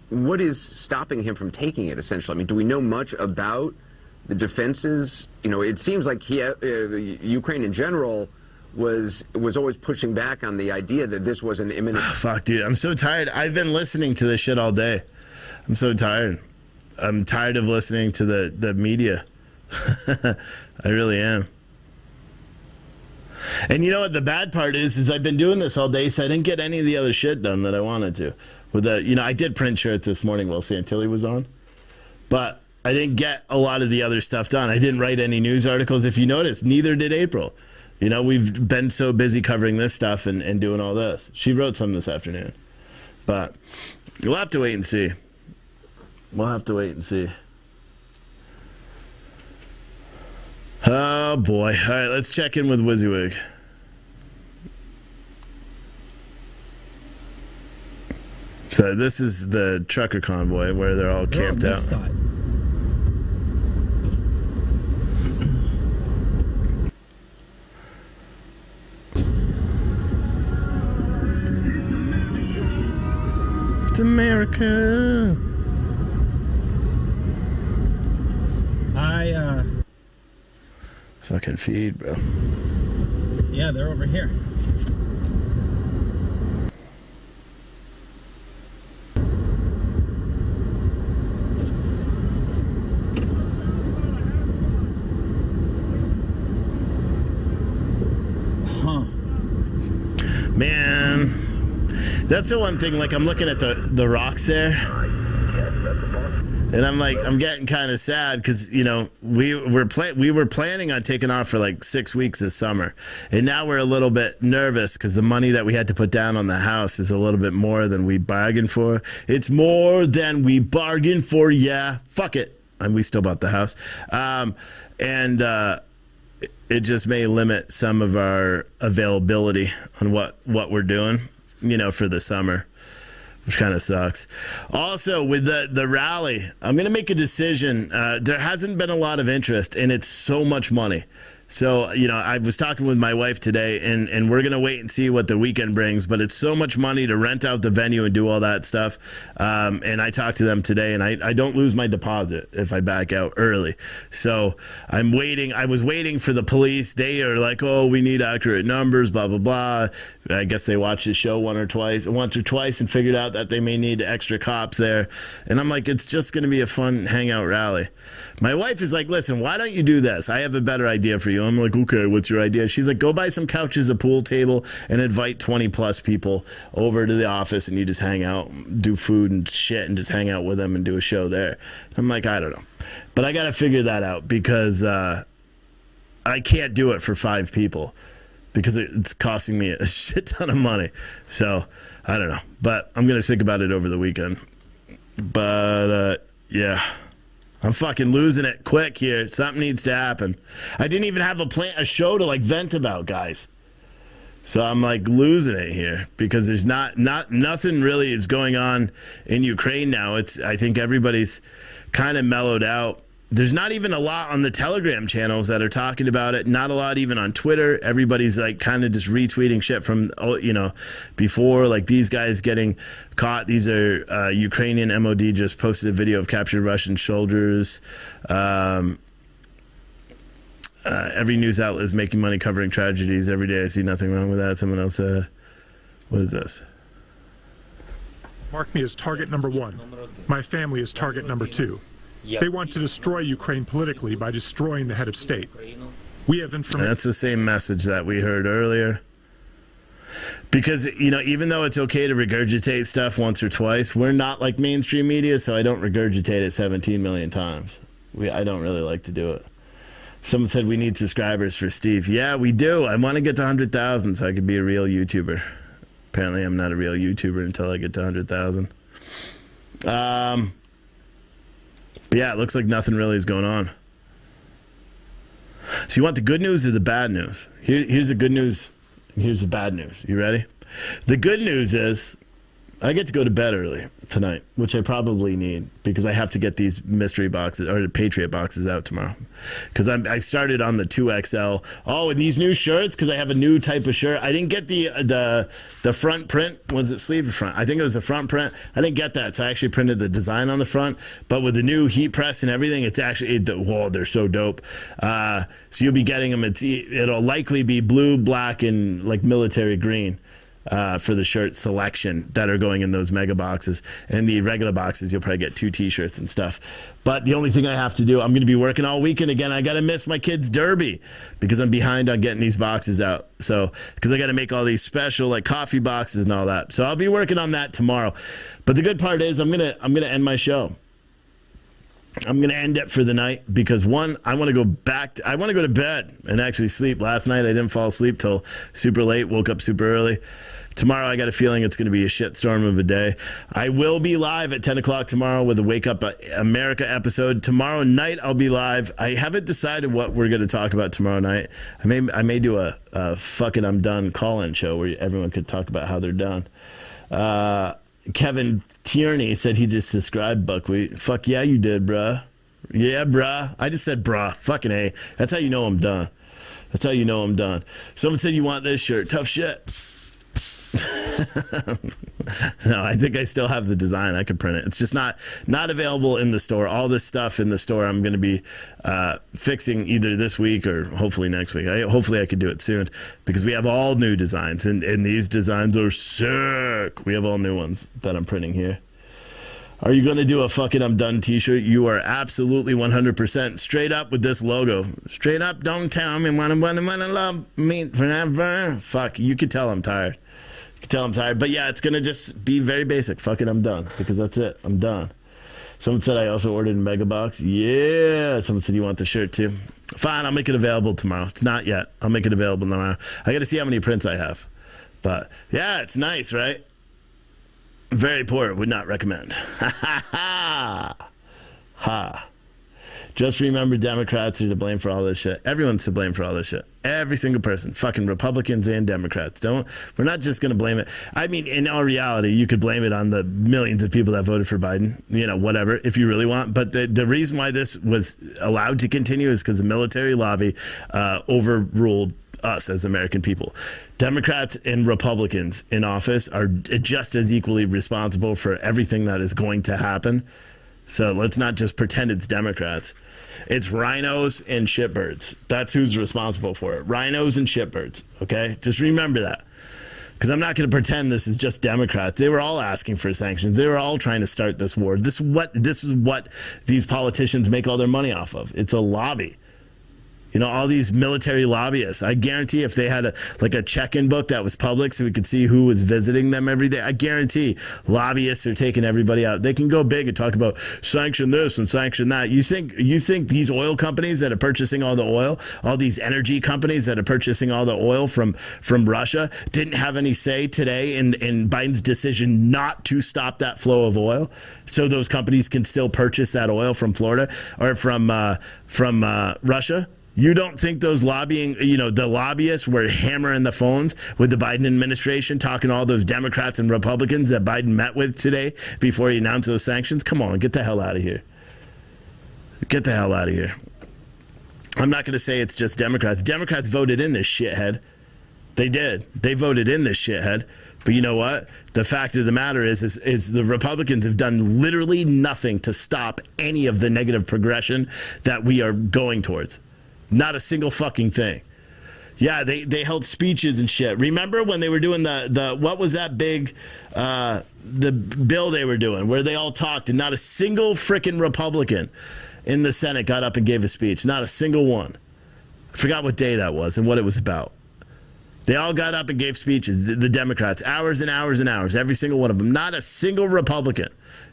what is stopping him from taking it, essentially? Do we know much about the defenses? It seems like Ukraine in general was always pushing back on the idea that this was an imminent... Fuck, dude, I'm so tired. I've been listening to this shit all day. I'm so tired. I'm tired of listening to the media. I really am. And you know what the bad part is I've been doing this all day, so I didn't get any of the other shit done that I wanted to. I did print shirts this morning while Santilli was on, but I didn't get a lot of the other stuff done. I didn't write any news articles. If you notice, neither did April. We've been so busy covering this stuff and doing all this. She wrote some this afternoon, but we'll have to wait and see. Oh boy. All right, let's check in with WYSIWYG. So this is the trucker convoy where they're all camped out. Side. It's America. Fucking feed, bro. Yeah, they're over here. Man, that's the one thing. I'm looking at the rocks there, and I'm getting kind of sad because we were planning on taking off for 6 weeks this summer, and now we're a little bit nervous because the money that we had to put down on the house is a little bit more than we bargained for. It's more than we bargained for. Yeah, fuck it, and we still bought the house, it just may limit some of our availability on what we're doing, for the summer, which kind of sucks. Also, with the rally, I'm going to make a decision. There hasn't been a lot of interest, and it's so much money. So, I was talking with my wife today, and we're going to wait and see what the weekend brings, but it's so much money to rent out the venue and do all that stuff. And I talked to them today, and I don't lose my deposit if I back out early. So I'm waiting. I was waiting for the police. They are like, oh, we need accurate numbers, blah, blah, blah. I guess they watched the show once or twice and figured out that they may need extra cops there. And I'm like, it's just going to be a fun hangout rally. My wife is like, listen, why don't you do this? I have a better idea for you. party. I'm like, okay, what's your idea? She's like, go buy some couches, a pool table, and invite 20 plus people over to the office, and you just hang out, do food and shit, and just hang out with them and do a show there. I'm like, I don't know. But I got to figure that out because I can't do it for 5 people because it's costing me a shit ton of money. So I don't know. But I'm going to think about it over the weekend. But yeah. I'm fucking losing it quick here. Something needs to happen. I didn't even have a show to like vent about, guys. So I'm like losing it here because there's nothing really is going on in Ukraine now. I think everybody's kind of mellowed out. There's not even a lot on the Telegram channels that are talking about it. Not a lot even on Twitter. Everybody's like kind of just retweeting shit from, before, like these guys getting caught. These are Ukrainian MOD just posted a video of captured Russian soldiers. Every news outlet is making money covering tragedies every day. I see nothing wrong with that. Someone else said, what is this? Mark me as target number 1. My family is target number 2. They want to destroy Ukraine politically by destroying the head of state. We have information. That's the same message that we heard earlier. Because, even though it's okay to regurgitate stuff once or twice, we're not like mainstream media, so I don't regurgitate it 17 million times. I don't really like to do it. Someone said we need subscribers for Steve. Yeah, we do. I want to get to 100,000 so I can be a real YouTuber. Apparently, I'm not a real YouTuber until I get to 100,000. But yeah, it looks like nothing really is going on. So you want the good news or the bad news? Here's the good news, and here's the bad news. You ready? The good news is I get to go to bed early tonight, which I probably need because I have to get these mystery boxes or the Patriot boxes out tomorrow. Because I started on the 2XL. Oh, and these new shirts, because I have a new type of shirt. I didn't get the front print. Was it sleeve or front? I think it was the front print. I didn't get that, so I actually printed the design on the front. But with the new heat press and everything, it's actually, they're so dope. So you'll be getting them. It'll likely be blue, black, and like military green. For the shirt selection that are going in those mega boxes. And the regular boxes, you'll probably get 2 t-shirts and stuff. But the only thing I have to do, I'm going to be working all weekend again. I got to miss my kids' derby because I'm behind on getting these boxes out. So, because I got to make all these special like coffee boxes and all that. So I'll be working on that tomorrow. But the good part is I'm going to end my show. I'm going to end it for the night because one, I want to go to bed and actually sleep. Last night I didn't fall asleep till super late, woke up super early. Tomorrow I got a feeling it's going to be a shitstorm of a day. I will be live at 10 o'clock tomorrow with a Wake Up America episode. Tomorrow night I'll be live. I haven't decided what we're going to talk about tomorrow night. I may do a fucking I'm done call-in show where everyone could talk about how they're done. Kevin Tierney said he just subscribed, Buckwheat. Fuck yeah, you did, bruh. Yeah, bruh. I just said bruh. Fucking A. That's how you know I'm done. That's how you know I'm done. Someone said you want this shirt. Tough shit. No, I think I still have the design. I could print it. It's just not available in the store. All this stuff in the store I'm going to be fixing either this week or hopefully next week. Hopefully I could do it soon because we have all new designs and these designs are sick. We have all new ones that I'm printing here. Are you going to do a fucking I'm done t-shirt? You are absolutely 100% straight up with this logo. Straight up, don't tell me when I love me forever. Fuck, you could tell I'm tired. You can tell I'm tired. But yeah, it's going to just be very basic. Fuck it, I'm done. Because that's it. I'm done. Someone said I also ordered a mega box. Yeah. Someone said you want the shirt too. Fine, I'll make it available tomorrow. It's not yet. I'll make it available tomorrow. I got to see how many prints I have. But yeah, it's nice, right? Very poor. Would not recommend. Ha ha ha. Ha. Just remember Democrats are to blame for all this shit. Everyone's to blame for all this shit. Every single person. Fucking Republicans and Democrats. We're not just going to blame it. I mean, in all reality, you could blame it on the millions of people that voted for Biden. Whatever, if you really want. But the reason why this was allowed to continue is because the military lobby overruled us as American people. Democrats and Republicans in office are just as equally responsible for everything that is going to happen. So let's not just pretend it's Democrats. It's rhinos and shitbirds. That's who's responsible for it. Rhinos and shitbirds. Okay? Just remember that. Because I'm not going to pretend this is just Democrats. They were all asking for sanctions. They were all trying to start this war. This is what these politicians make all their money off of. It's a lobby. You know, all these military lobbyists. I guarantee if they had a check-in book that was public so we could see who was visiting them every day, I guarantee lobbyists are taking everybody out. They can go big and talk about sanction this and sanction that. You think these oil companies that are purchasing all the oil, all these energy companies that are purchasing all the oil from Russia didn't have any say today in Biden's decision not to stop that flow of oil so those companies can still purchase that oil from Florida or from Russia? You don't think those the lobbyists were hammering the phones with the Biden administration, talking to all those Democrats and Republicans that Biden met with today before he announced those sanctions? Come on, get the hell out of here. Get the hell out of here. I'm not going to say it's just Democrats. Democrats voted in this shithead. They did. They voted in this shithead. But you know what? The fact of the matter is the Republicans have done literally nothing to stop any of the negative progression that we are going towards. Not a single fucking thing. Yeah, they held speeches and shit. Remember when they were doing the what was that big the bill they were doing where they all talked and not a single freaking Republican in the Senate got up and gave a speech. Not a single one. I forgot what day that was and what it was about. They all got up and gave speeches, the Democrats, hours and hours and hours, every single one of them. Not a single Republican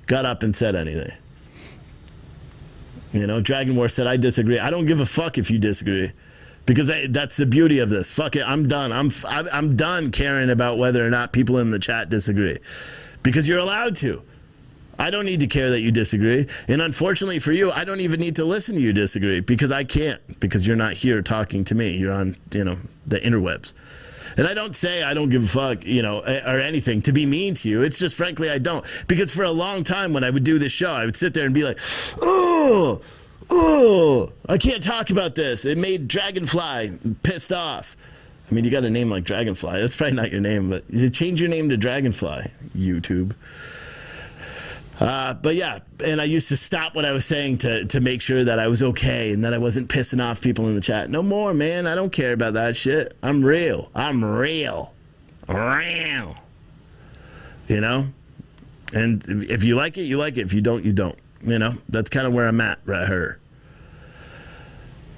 got up and said anything. You know, Dragon War said, I disagree. I don't give a fuck if you disagree. Because that's the beauty of this. Fuck it, I'm done. I'm done caring about whether or not people in the chat disagree. Because you're allowed to. I don't need to care that you disagree. And unfortunately for you, I don't even need to listen to you disagree. Because I can't. Because you're not here talking to me. You're on, the interwebs. And I don't say I don't give a fuck, or anything to be mean to you. It's just, frankly, I don't. Because for a long time when I would do this show, I would sit there and be like, oh, I can't talk about this. It made Dragonfly pissed off. I mean, you got a name like Dragonfly. That's probably not your name, but you change your name to Dragonfly, YouTube. But yeah, and I used to stop what I was saying to make sure that I was okay and that I wasn't pissing off people in the chat. No more, man. I don't care about that shit. I'm real. And if you like it, you like it. If you don't, you don't. That's kind of where I'm at right here.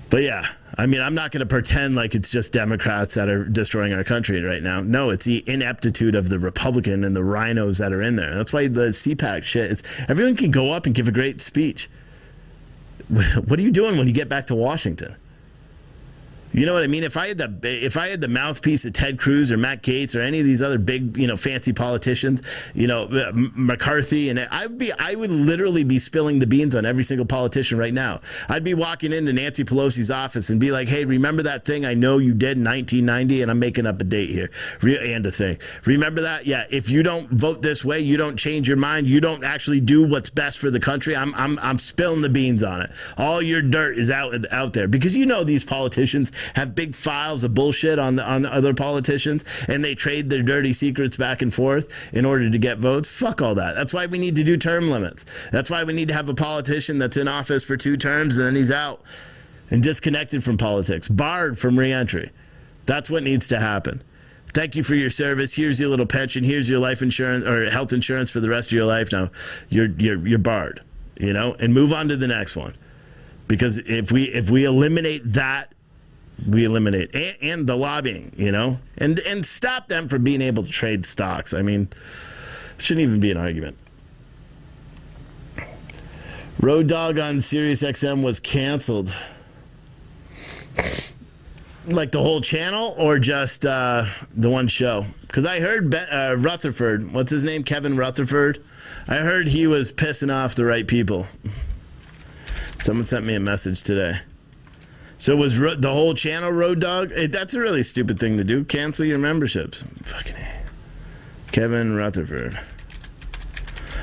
But yeah, I mean, I'm not going to pretend like it's just Democrats that are destroying our country right now. No, it's the ineptitude of the Republican and the rhinos that are in there. That's why the CPAC shit is, everyone can go up and give a great speech. What are you doing when you get back to Washington? You know what I mean? If I had the mouthpiece of Ted Cruz or Matt Gaetz or any of these other big, fancy politicians, McCarthy, and I would literally be spilling the beans on every single politician right now. I'd be walking into Nancy Pelosi's office and be like, hey, remember that thing I know you did in 1990? And I'm making up a date here and a thing. Remember that? Yeah. If you don't vote this way, you don't change your mind. You don't actually do what's best for the country. I'm spilling the beans on it. All your dirt is out there because these politicians have big files of bullshit on the other politicians, and they trade their dirty secrets back and forth in order to get votes. Fuck all that. That's why we need to do term limits. That's why we need to have a politician that's in office for 2 terms and then he's out and disconnected from politics, barred from reentry. That's what needs to happen. Thank you for your service. Here's your little pension. Here's your life insurance or health insurance for the rest of your life. Now you're barred, and move on to the next one. Because if we eliminate that, we eliminate and the lobbying, and stop them from being able to trade stocks. I mean, it shouldn't even be an argument. Road Dogg on Sirius XM was canceled. Like the whole channel or just the one show? Because I heard Rutherford, what's his name? Kevin Rutherford. I heard he was pissing off the right people. Someone sent me a message today. So was the whole channel Road Dogg? That's a really stupid thing to do. Cancel your memberships. Fucking Kevin Rutherford.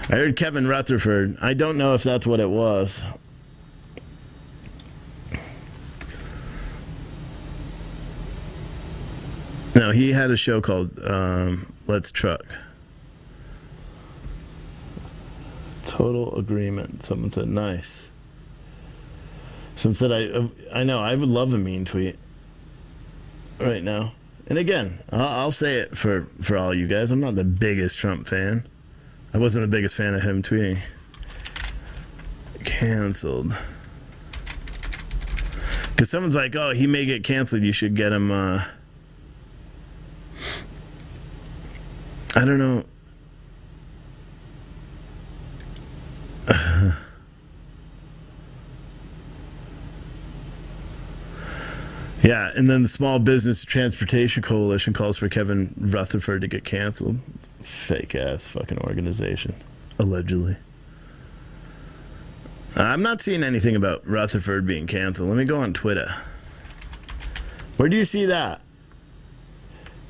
I heard Kevin Rutherford. I don't know if that's what it was. No, he had a show called Let's Truck. Total agreement. Someone said nice. Someone said, I know, I would love a mean tweet right now. And again, I'll say it for all you guys. I'm not the biggest Trump fan. I wasn't the biggest fan of him tweeting. Canceled. Because someone's like, oh, he may get canceled. You should get him. I don't know. Yeah, and then the Small Business Transportation Coalition calls for Kevin Rutherford to get canceled. It's a fake-ass fucking organization, allegedly. I'm not seeing anything about Rutherford being canceled. Let me go on Twitter. Where do you see that?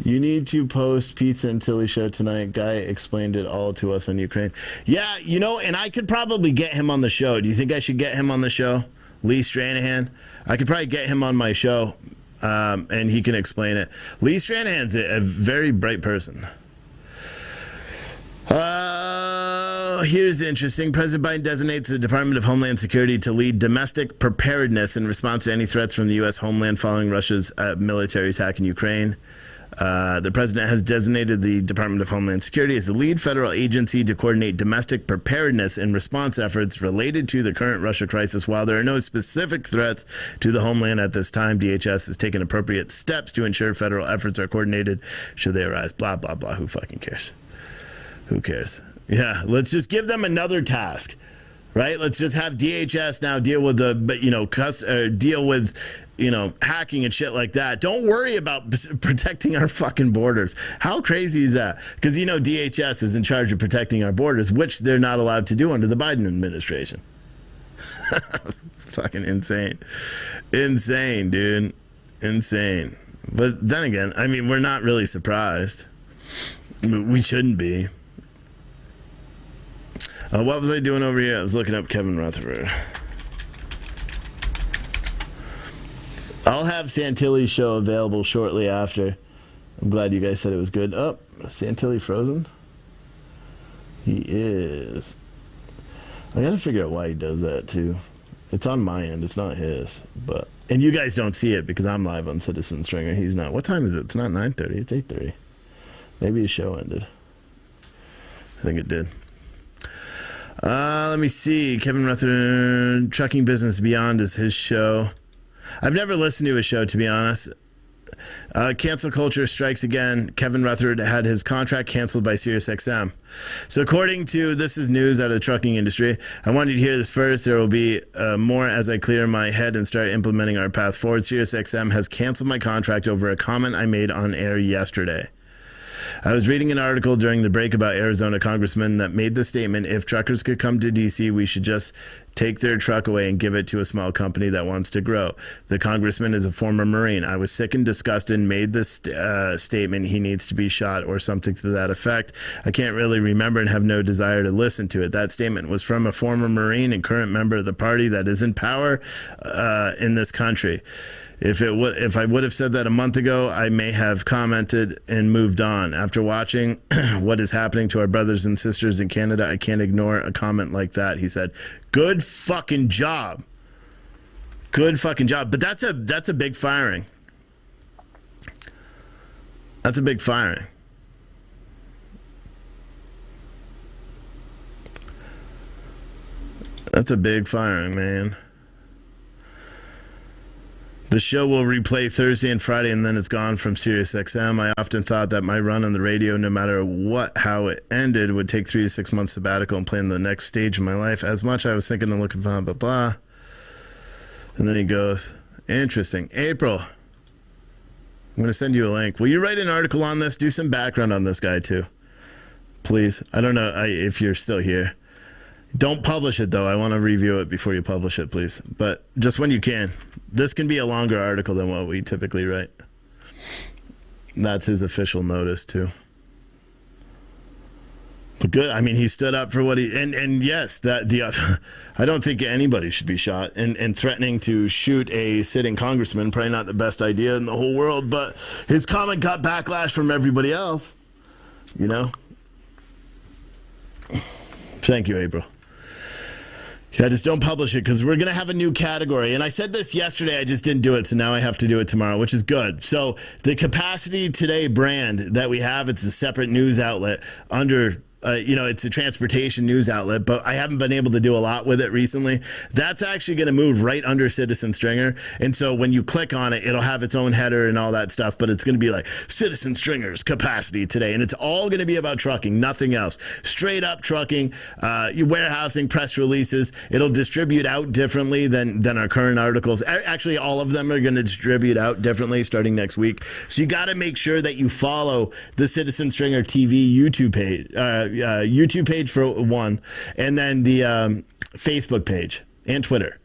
You need to post Pizza and Tilly show tonight. Guy explained it all to us on Ukraine. Yeah, you know, and I could probably get him on the show. Do you think I should get him on the show? Lee Stranahan? I could probably get him on my show, and he can explain it. Lee Stranahan's a very bright person. Here's interesting. President Biden designates the Department of Homeland Security to lead domestic preparedness in response to any threats from the U.S. homeland following Russia's military attack in Ukraine. The president has designated the Department of Homeland Security as the lead federal agency to coordinate domestic preparedness and response efforts related to the current Russia crisis. While there are no specific threats to the homeland at this time, DHS has taken appropriate steps to ensure federal efforts are coordinated should they arise. Blah, blah, blah. Who fucking cares? Who cares? Yeah, let's just give them another task, right? Let's just have DHS now deal with hacking and shit like that. Don't worry about protecting our fucking borders. How crazy is that? Because, DHS is in charge of protecting our borders, which they're not allowed to do under the Biden administration. Fucking insane. Insane, dude. Insane. But then again, I mean, we're not really surprised. We shouldn't be. What was I doing over here? I was looking up Kevin Rutherford. I'll have Santilli's show available shortly after. I'm glad you guys said it was good. Oh, Santilli frozen? He is. I gotta figure out why he does that too. It's on my end, it's not his. And you guys don't see it because I'm live on Citizen Stringer. He's not. What time is it? It's not 9:30, it's 8:30. Maybe his show ended. I think it did. Let me see. Kevin Rutherford, Trucking Business Beyond is his show. I've never listened to his show, to be honest. Cancel culture strikes again. Kevin Rutherford had his contract canceled by SiriusXM. So according to, this is news out of the trucking industry. I wanted you to hear this first. There will be more as I clear my head and start implementing our path forward. SiriusXM has canceled my contract over a comment I made on air yesterday. I was reading an article during the break about Arizona congressman that made the statement, if truckers could come to D.C., we should just take their truck away and give it to a small company that wants to grow. The congressman is a former Marine. I was sick and disgusted and made this statement, he needs to be shot or something to that effect. I can't really remember and have no desire to listen to it. That statement was from a former Marine and current member of the party that is in power in this country. If I would have said that a month ago, I may have commented and moved on. After watching what is happening to our brothers and sisters in Canada, I can't ignore a comment like that. He said, good fucking job. Good fucking job. But that's a big firing. That's a big firing. That's a big firing, man. The show will replay Thursday and Friday, and then it's gone from SiriusXM. I often thought that my run on the radio, no matter how it ended, would take 3 to 6 months sabbatical and plan the next stage of my life. As much I was thinking and looking for blah, blah. And then he goes, interesting. April, I'm going to send you a link. Will you write an article on this? Do some background on this guy, too. Please. I don't know if you're still here. Don't publish it, though. I want to review it before you publish it, please. But just when you can. This can be a longer article than what we typically write. That's his official notice, too. But good. I mean, he stood up for what he... And yes, I don't think anybody should be shot. And threatening to shoot a sitting congressman, probably not the best idea in the whole world. But his comment got backlash from everybody else. Thank you, April. Yeah, just don't publish it because we're going to have a new category. And I said this yesterday, I just didn't do it, so now I have to do it tomorrow, which is good. So the Capacity Today brand that we have, it's a separate news outlet under it's a transportation news outlet, but I haven't been able to do a lot with it recently. That's actually going to move right under Citizen Stringer. And so when you click on it, it'll have its own header and all that stuff, but it's going to be like Citizen Stringer's capacity today. And it's all going to be about trucking, nothing else. Straight up trucking, warehousing, press releases. It'll distribute out differently than our current articles. Actually, all of them are going to distribute out differently starting next week. So you got to make sure that you follow the Citizen Stringer TV YouTube page for one, and then the Facebook page and Twitter.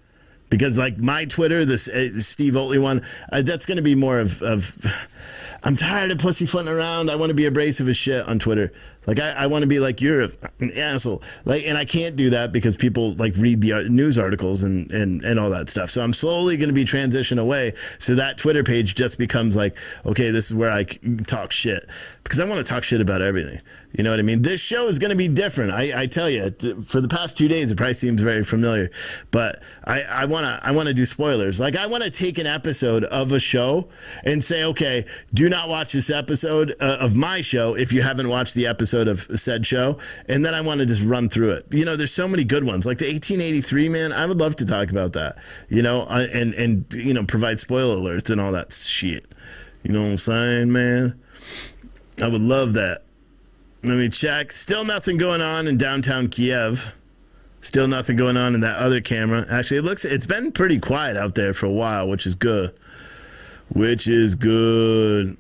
Because like my Twitter, this Steve Oatley one, that's going to be more of I'm tired of pussyfooting around. I want to be abrasive as shit on Twitter. Like I want to be like, you're an asshole. Like, and I can't do that because people like read the news articles and all that stuff. So I'm slowly going to be transitioned away. So that Twitter page just becomes like, okay, this is where I talk shit, because I want to talk shit about everything. You know what I mean? This show is going to be different. I tell you, for the past 2 days, it probably seems very familiar, but I want to do spoilers. Like I want to take an episode of a show and say, okay, do not watch this episode of my show if you haven't watched the episode of said show, and then I want to just run through it. You know, there's so many good ones, like the 1883, man. I would love to talk about that, you know, and you know, provide spoiler alerts and all that shit. You know what I'm saying, man? I would love that. Let me check. Still nothing going on in downtown Kiev. Still nothing going on in that other camera. Actually, it's been pretty quiet out there for a while, which is good. Which is good.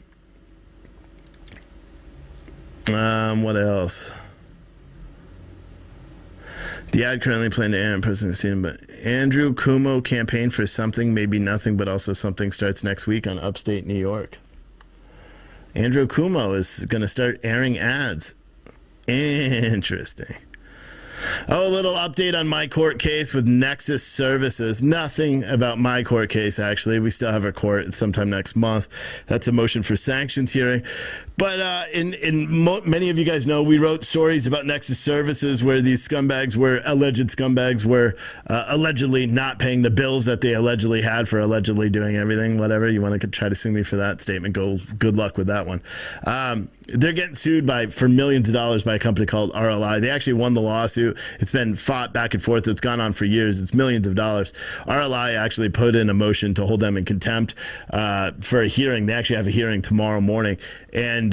What else? The ad currently planned to air in President Stephen, but Andrew Cuomo campaign for something, maybe nothing, but also something starts next week on upstate New York. Andrew Cuomo is going to start airing ads. Interesting. Oh, a little update on my court case with Nexus Services. Nothing about my court case, actually. We still have our court sometime next month. That's a motion for sanctions hearing. But many of you guys know, we wrote stories about Nexus Services where these alleged scumbags were allegedly not paying the bills that they allegedly had for allegedly doing everything. Whatever, you want to try to sue me for that statement, good luck with that one. They're getting sued for millions of dollars by a company called RLI. They actually won the lawsuit. It's been fought back and forth. It's gone on for years. It's millions of dollars. RLI actually put in a motion to hold them in contempt for a hearing. They actually have a hearing tomorrow morning. And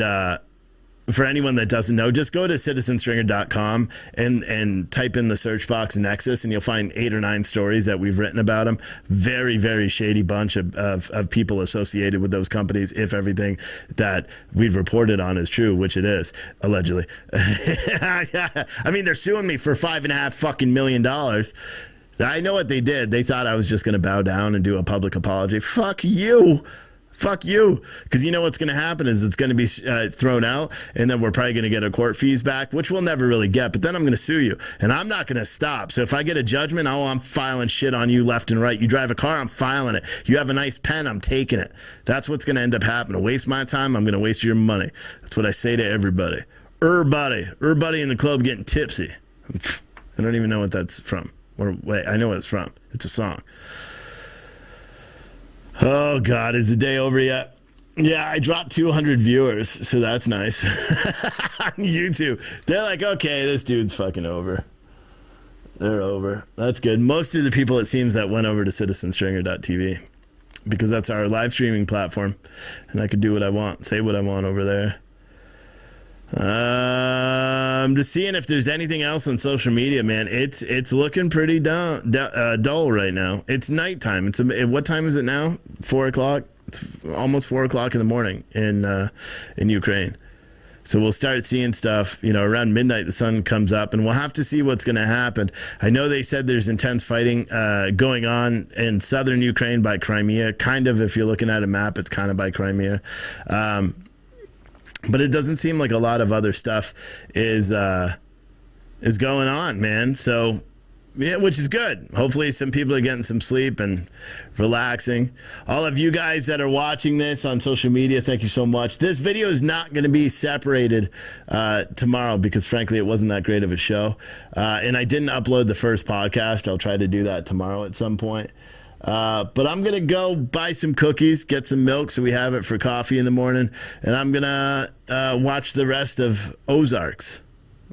for anyone that doesn't know, just go to citizenstringer.com and type in the search box Nexus, and you'll find 8 or 9 stories that we've written about them. Very, very shady bunch of people associated with those companies, if everything that we've reported on is true, which it is, allegedly. I mean, they're suing me for $5.5 million. I know what they did. They thought I was just going to bow down and do a public apology. Fuck you. Fuck you. Because you know what's going to happen is it's going to be thrown out, and then we're probably going to get our court fees back, which we'll never really get. But then I'm going to sue you, and I'm not going to stop. So if I get a judgment, I'm filing shit on you left and right. You drive a car, I'm filing it. You have a nice pen, I'm taking it. That's what's going to end up happening. Waste my time, I'm going to waste your money. That's what I say to everybody. Everybody in the club getting tipsy. I don't even know what that's from. Or wait, I know what it's from. It's a song. Oh, God, is the day over yet? Yeah, I dropped 200 viewers, so that's nice. On YouTube. They're like, okay, this dude's fucking over. They're over. That's good. Most of the people, it seems, that went over to citizenstringer.tv, because that's our live streaming platform, and I could do what I want, say what I want over there. I'm just seeing if there's anything else on social media, man. It's looking pretty dull right now. It's nighttime. What time is it now? 4 o'clock. It's almost 4 o'clock in the morning in Ukraine. So we'll start seeing stuff, around midnight. The sun comes up, and we'll have to see what's going to happen. I know they said there's intense fighting going on in southern Ukraine by Crimea. Kind of, if you're looking at a map, it's kind of by Crimea. But it doesn't seem like a lot of other stuff is going on, man. So, yeah, which is good. Hopefully some people are getting some sleep and relaxing. All of you guys that are watching this on social media, thank you so much. This video is not going to be separated tomorrow because, frankly, it wasn't that great of a show. And I didn't upload the first podcast. I'll try to do that tomorrow at some point. But I'm going to go buy some cookies, get some milk so we have it for coffee in the morning, and I'm going to watch the rest of Ozarks.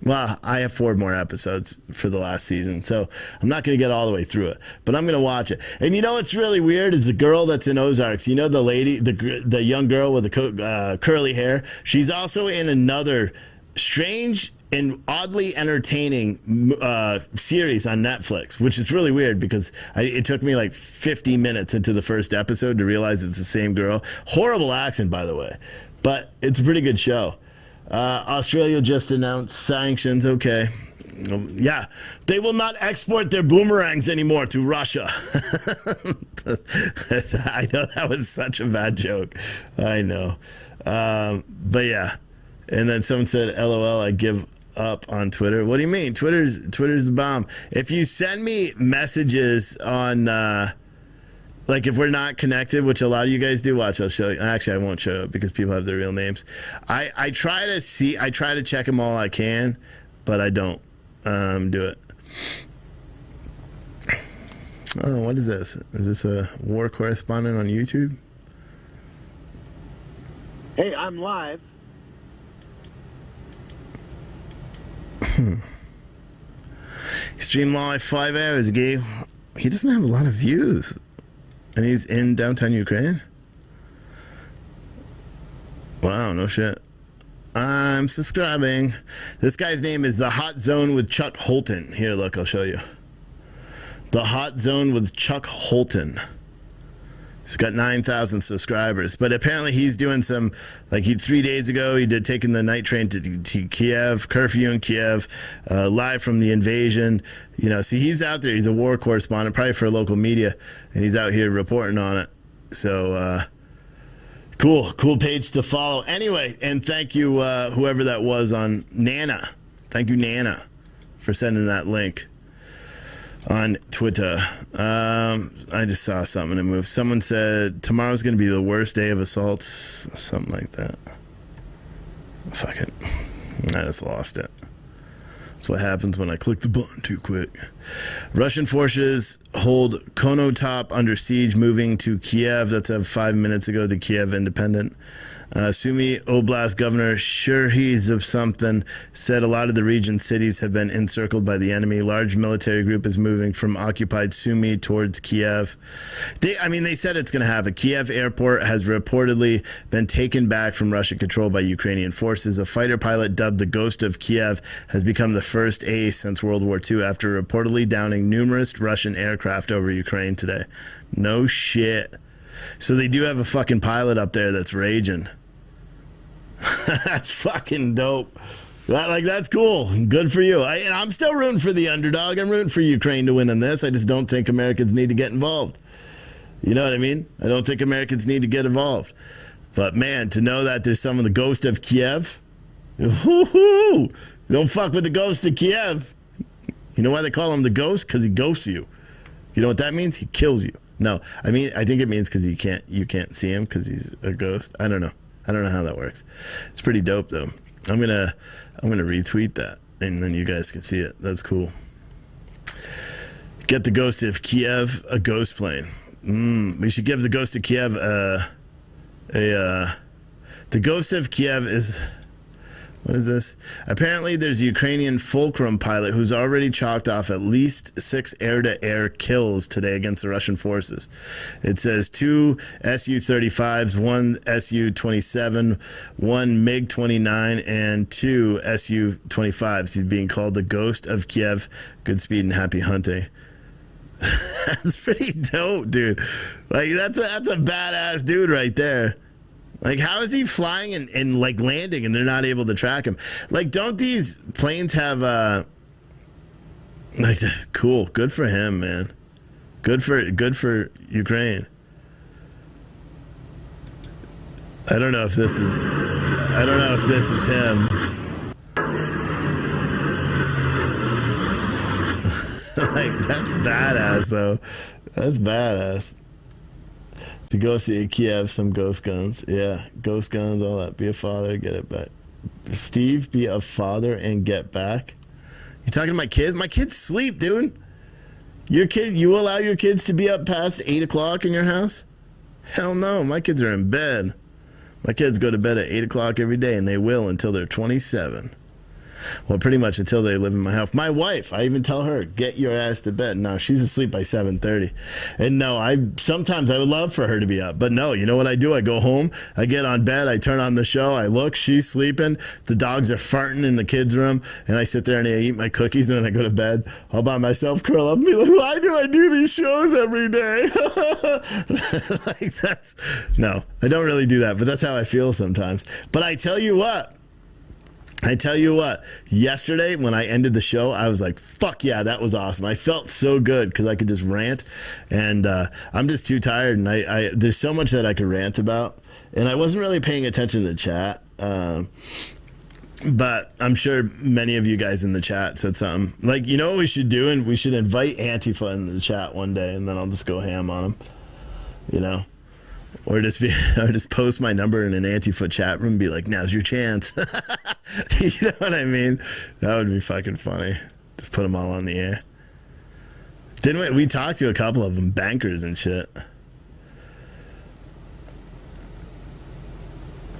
Well, I have 4 more episodes for the last season, so I'm not going to get all the way through it, but I'm going to watch it. And you know what's really weird is the girl that's in Ozarks. You know the lady, the young girl with the curly hair? She's also in another strange and oddly entertaining series on Netflix, which is really weird because it took me like 50 minutes into the first episode to realize it's the same girl. Horrible accent, by the way, but it's a pretty good show. Australia just announced sanctions. Okay. Yeah. They will not export their boomerangs anymore to Russia. I know that was such a bad joke. I know. But yeah. And then someone said, LOL, I give up on Twitter. What do you mean? Twitter's the bomb. If you send me messages on, like if we're not connected, which a lot of you guys do, watch, I'll show you. Actually, I won't show it because people have their real names. I try to check them all I can, but I don't do it. Oh, what is this? Is this a war correspondent on YouTube? Hey, I'm live. He streamed live 5 hours ago. He doesn't have a lot of views. And he's in downtown Ukraine? Wow, no shit. I'm subscribing. This guy's name is The Hot Zone with Chuck Holton. Here, look, I'll show you. The Hot Zone with Chuck Holton. He's got 9,000 subscribers. But apparently he's doing some, like 3 days ago, he did taking the night train to Kiev, curfew in Kiev, live from the invasion. You know, see, he's out there. He's a war correspondent, probably for local media, and he's out here reporting on it. So, cool page to follow. Anyway, and thank you, whoever that was on Nana. Thank you, Nana, for sending that link on Twitter. I just saw something that moved. Someone said tomorrow's going to be the worst day of assaults, something like that. Fuck it. I just lost it. That's what happens when I click the button too quick. Russian forces hold Konotop under siege, moving to Kiev. That's 5 minutes ago, the Kiev Independent. Sumy Oblast Governor Shurhiz of something said a lot of the region's cities have been encircled by the enemy. Large military group is moving from occupied Sumy towards Kiev. They said it's going to happen. Kiev airport has reportedly been taken back from Russian control by Ukrainian forces. A fighter pilot dubbed the Ghost of Kiev has become the first ace since World War II after reportedly downing numerous Russian aircraft over Ukraine today. No shit. So they do have a fucking pilot up there that's raging. That's fucking dope. That's cool. Good for you. I'm still rooting for the underdog. I'm rooting for Ukraine to win in this. I just don't think Americans need to get involved. You know what I mean? I don't think Americans need to get involved. But man, to know that there's some of the Ghost of Kiev, whoo-hoo, don't fuck with the Ghost of Kiev. You know why they call him the Ghost? Because he ghosts you. You know what that means? He kills you. No, I think it means because you can't see him because he's a ghost. I don't know how that works. It's pretty dope though. I'm gonna retweet that and then you guys can see it. That's cool. Get the Ghost of Kiev a ghost plane. We should give the Ghost of Kiev the Ghost of Kiev is. What is this? Apparently, there's a Ukrainian Fulcrum pilot who's already chalked off at least 6 air-to-air kills today against the Russian forces. It says 2 Su-35s, 1 Su-27, 1 MiG-29, and 2 Su-25s. He's being called the Ghost of Kiev. Good speed and happy hunting. That's pretty dope, dude. That's a badass dude right there. How is he flying and landing and they're not able to track him? Don't these planes have cool. Good for him, man. Good for Ukraine. I don't know if this is him. That's badass though. That's badass. To go see Kiev, some ghost guns. Yeah, ghost guns, all that. Be a father, get it back. Steve, be a father and get back. You talking to my kids? My kids sleep, dude. You allow your kids to be up past 8 o'clock in your house? Hell no, my kids are in bed. My kids go to bed at 8 o'clock every day, and they will until they're 27. Well, pretty much until they live in my house. My wife, I even tell her, get your ass to bed. No, she's asleep by 7:30. And no, sometimes I would love for her to be up. But no, you know what I do? I go home, I get on bed, I turn on the show, I look, she's sleeping, the dogs are farting in the kids' room, and I sit there and I eat my cookies, and then I go to bed all by myself, curl up, and be like, why do I do these shows every day? Like that's, no, I don't really do that, but that's how I feel sometimes. But I tell you what, yesterday when I ended the show, I was like, fuck yeah, that was awesome. I felt so good because I could just rant, and I'm just too tired, and I there's so much that I could rant about, and I wasn't really paying attention to the chat, but I'm sure many of you guys in the chat said something. Like, you know what we should do? And we should invite Antifa in the chat one day, and then I'll just go ham on them, you know? Or just post my number in an Antifa chat room and be like, now's your chance. You know what I mean? That would be fucking funny. Just put them all on the air. Didn't we talked to a couple of them, bankers and shit.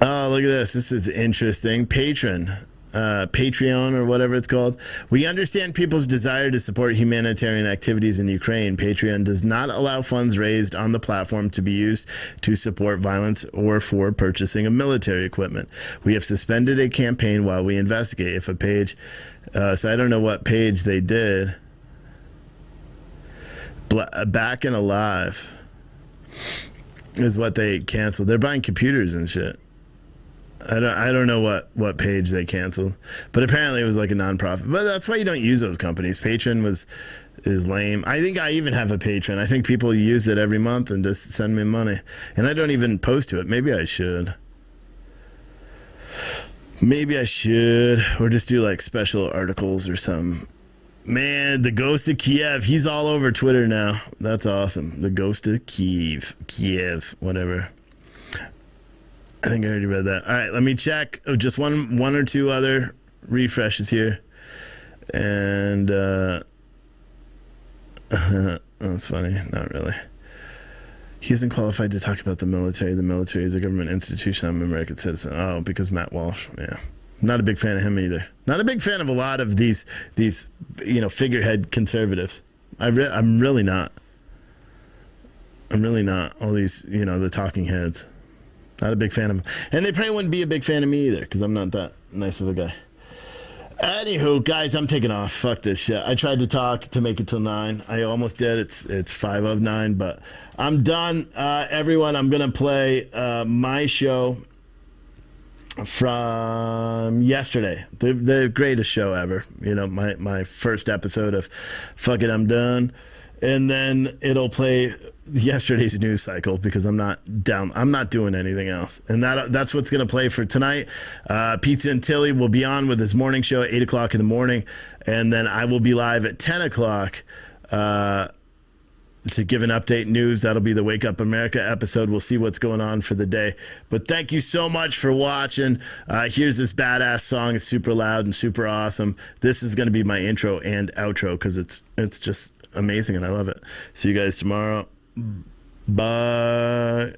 Oh, look at this. This is interesting. Patreon or whatever it's called. We understand people's desire to support humanitarian activities in Ukraine. Patreon does not allow funds raised on the platform to be used to support violence or for purchasing of military equipment. We have suspended a campaign while we investigate. If a page, so I don't know what page they did. Back and Alive is what they canceled. They're buying computers and shit. I don't know what page they canceled, but apparently it was like a nonprofit. But that's why you don't use those companies. Patreon is lame. I think I even have a Patreon. I think people use it every month and just send me money, and I don't even post to it. Maybe I should, or just do like special articles or something. Man, the Ghost of Kiev. He's all over Twitter now. That's awesome. The Ghost of Kiev, whatever. I think I already read that. All right, let me check. Oh, just one or two other refreshes here. And that's funny. Not really. He isn't qualified to talk about the military. The military is a government institution. I'm an American citizen. Oh, because Matt Walsh. Yeah. Not a big fan of him either. Not a big fan of a lot of these figurehead conservatives. I'm really not. All these, the talking heads. Not a big fan of them. And they probably wouldn't be a big fan of me either, because I'm not that nice of a guy. Anywho, guys, I'm taking off. Fuck this shit. I tried to talk to make it till 9. I almost did. It's 5 of 9, but I'm done. Everyone, I'm going to play my show from yesterday. The greatest show ever. My first episode of Fuck It, I'm Done. And then it'll play yesterday's news cycle because I'm not doing anything else. And that's what's going to play for tonight. Pizza and Tilly will be on with his morning show at 8 o'clock in the morning. And then I will be live at 10 o'clock to give an update news. That'll be the Wake Up America episode. We'll see what's going on for the day. But thank you so much for watching. Here's this badass song. It's super loud and super awesome. This is going to be my intro and outro because it's just amazing and I love it. See you guys tomorrow. Bye.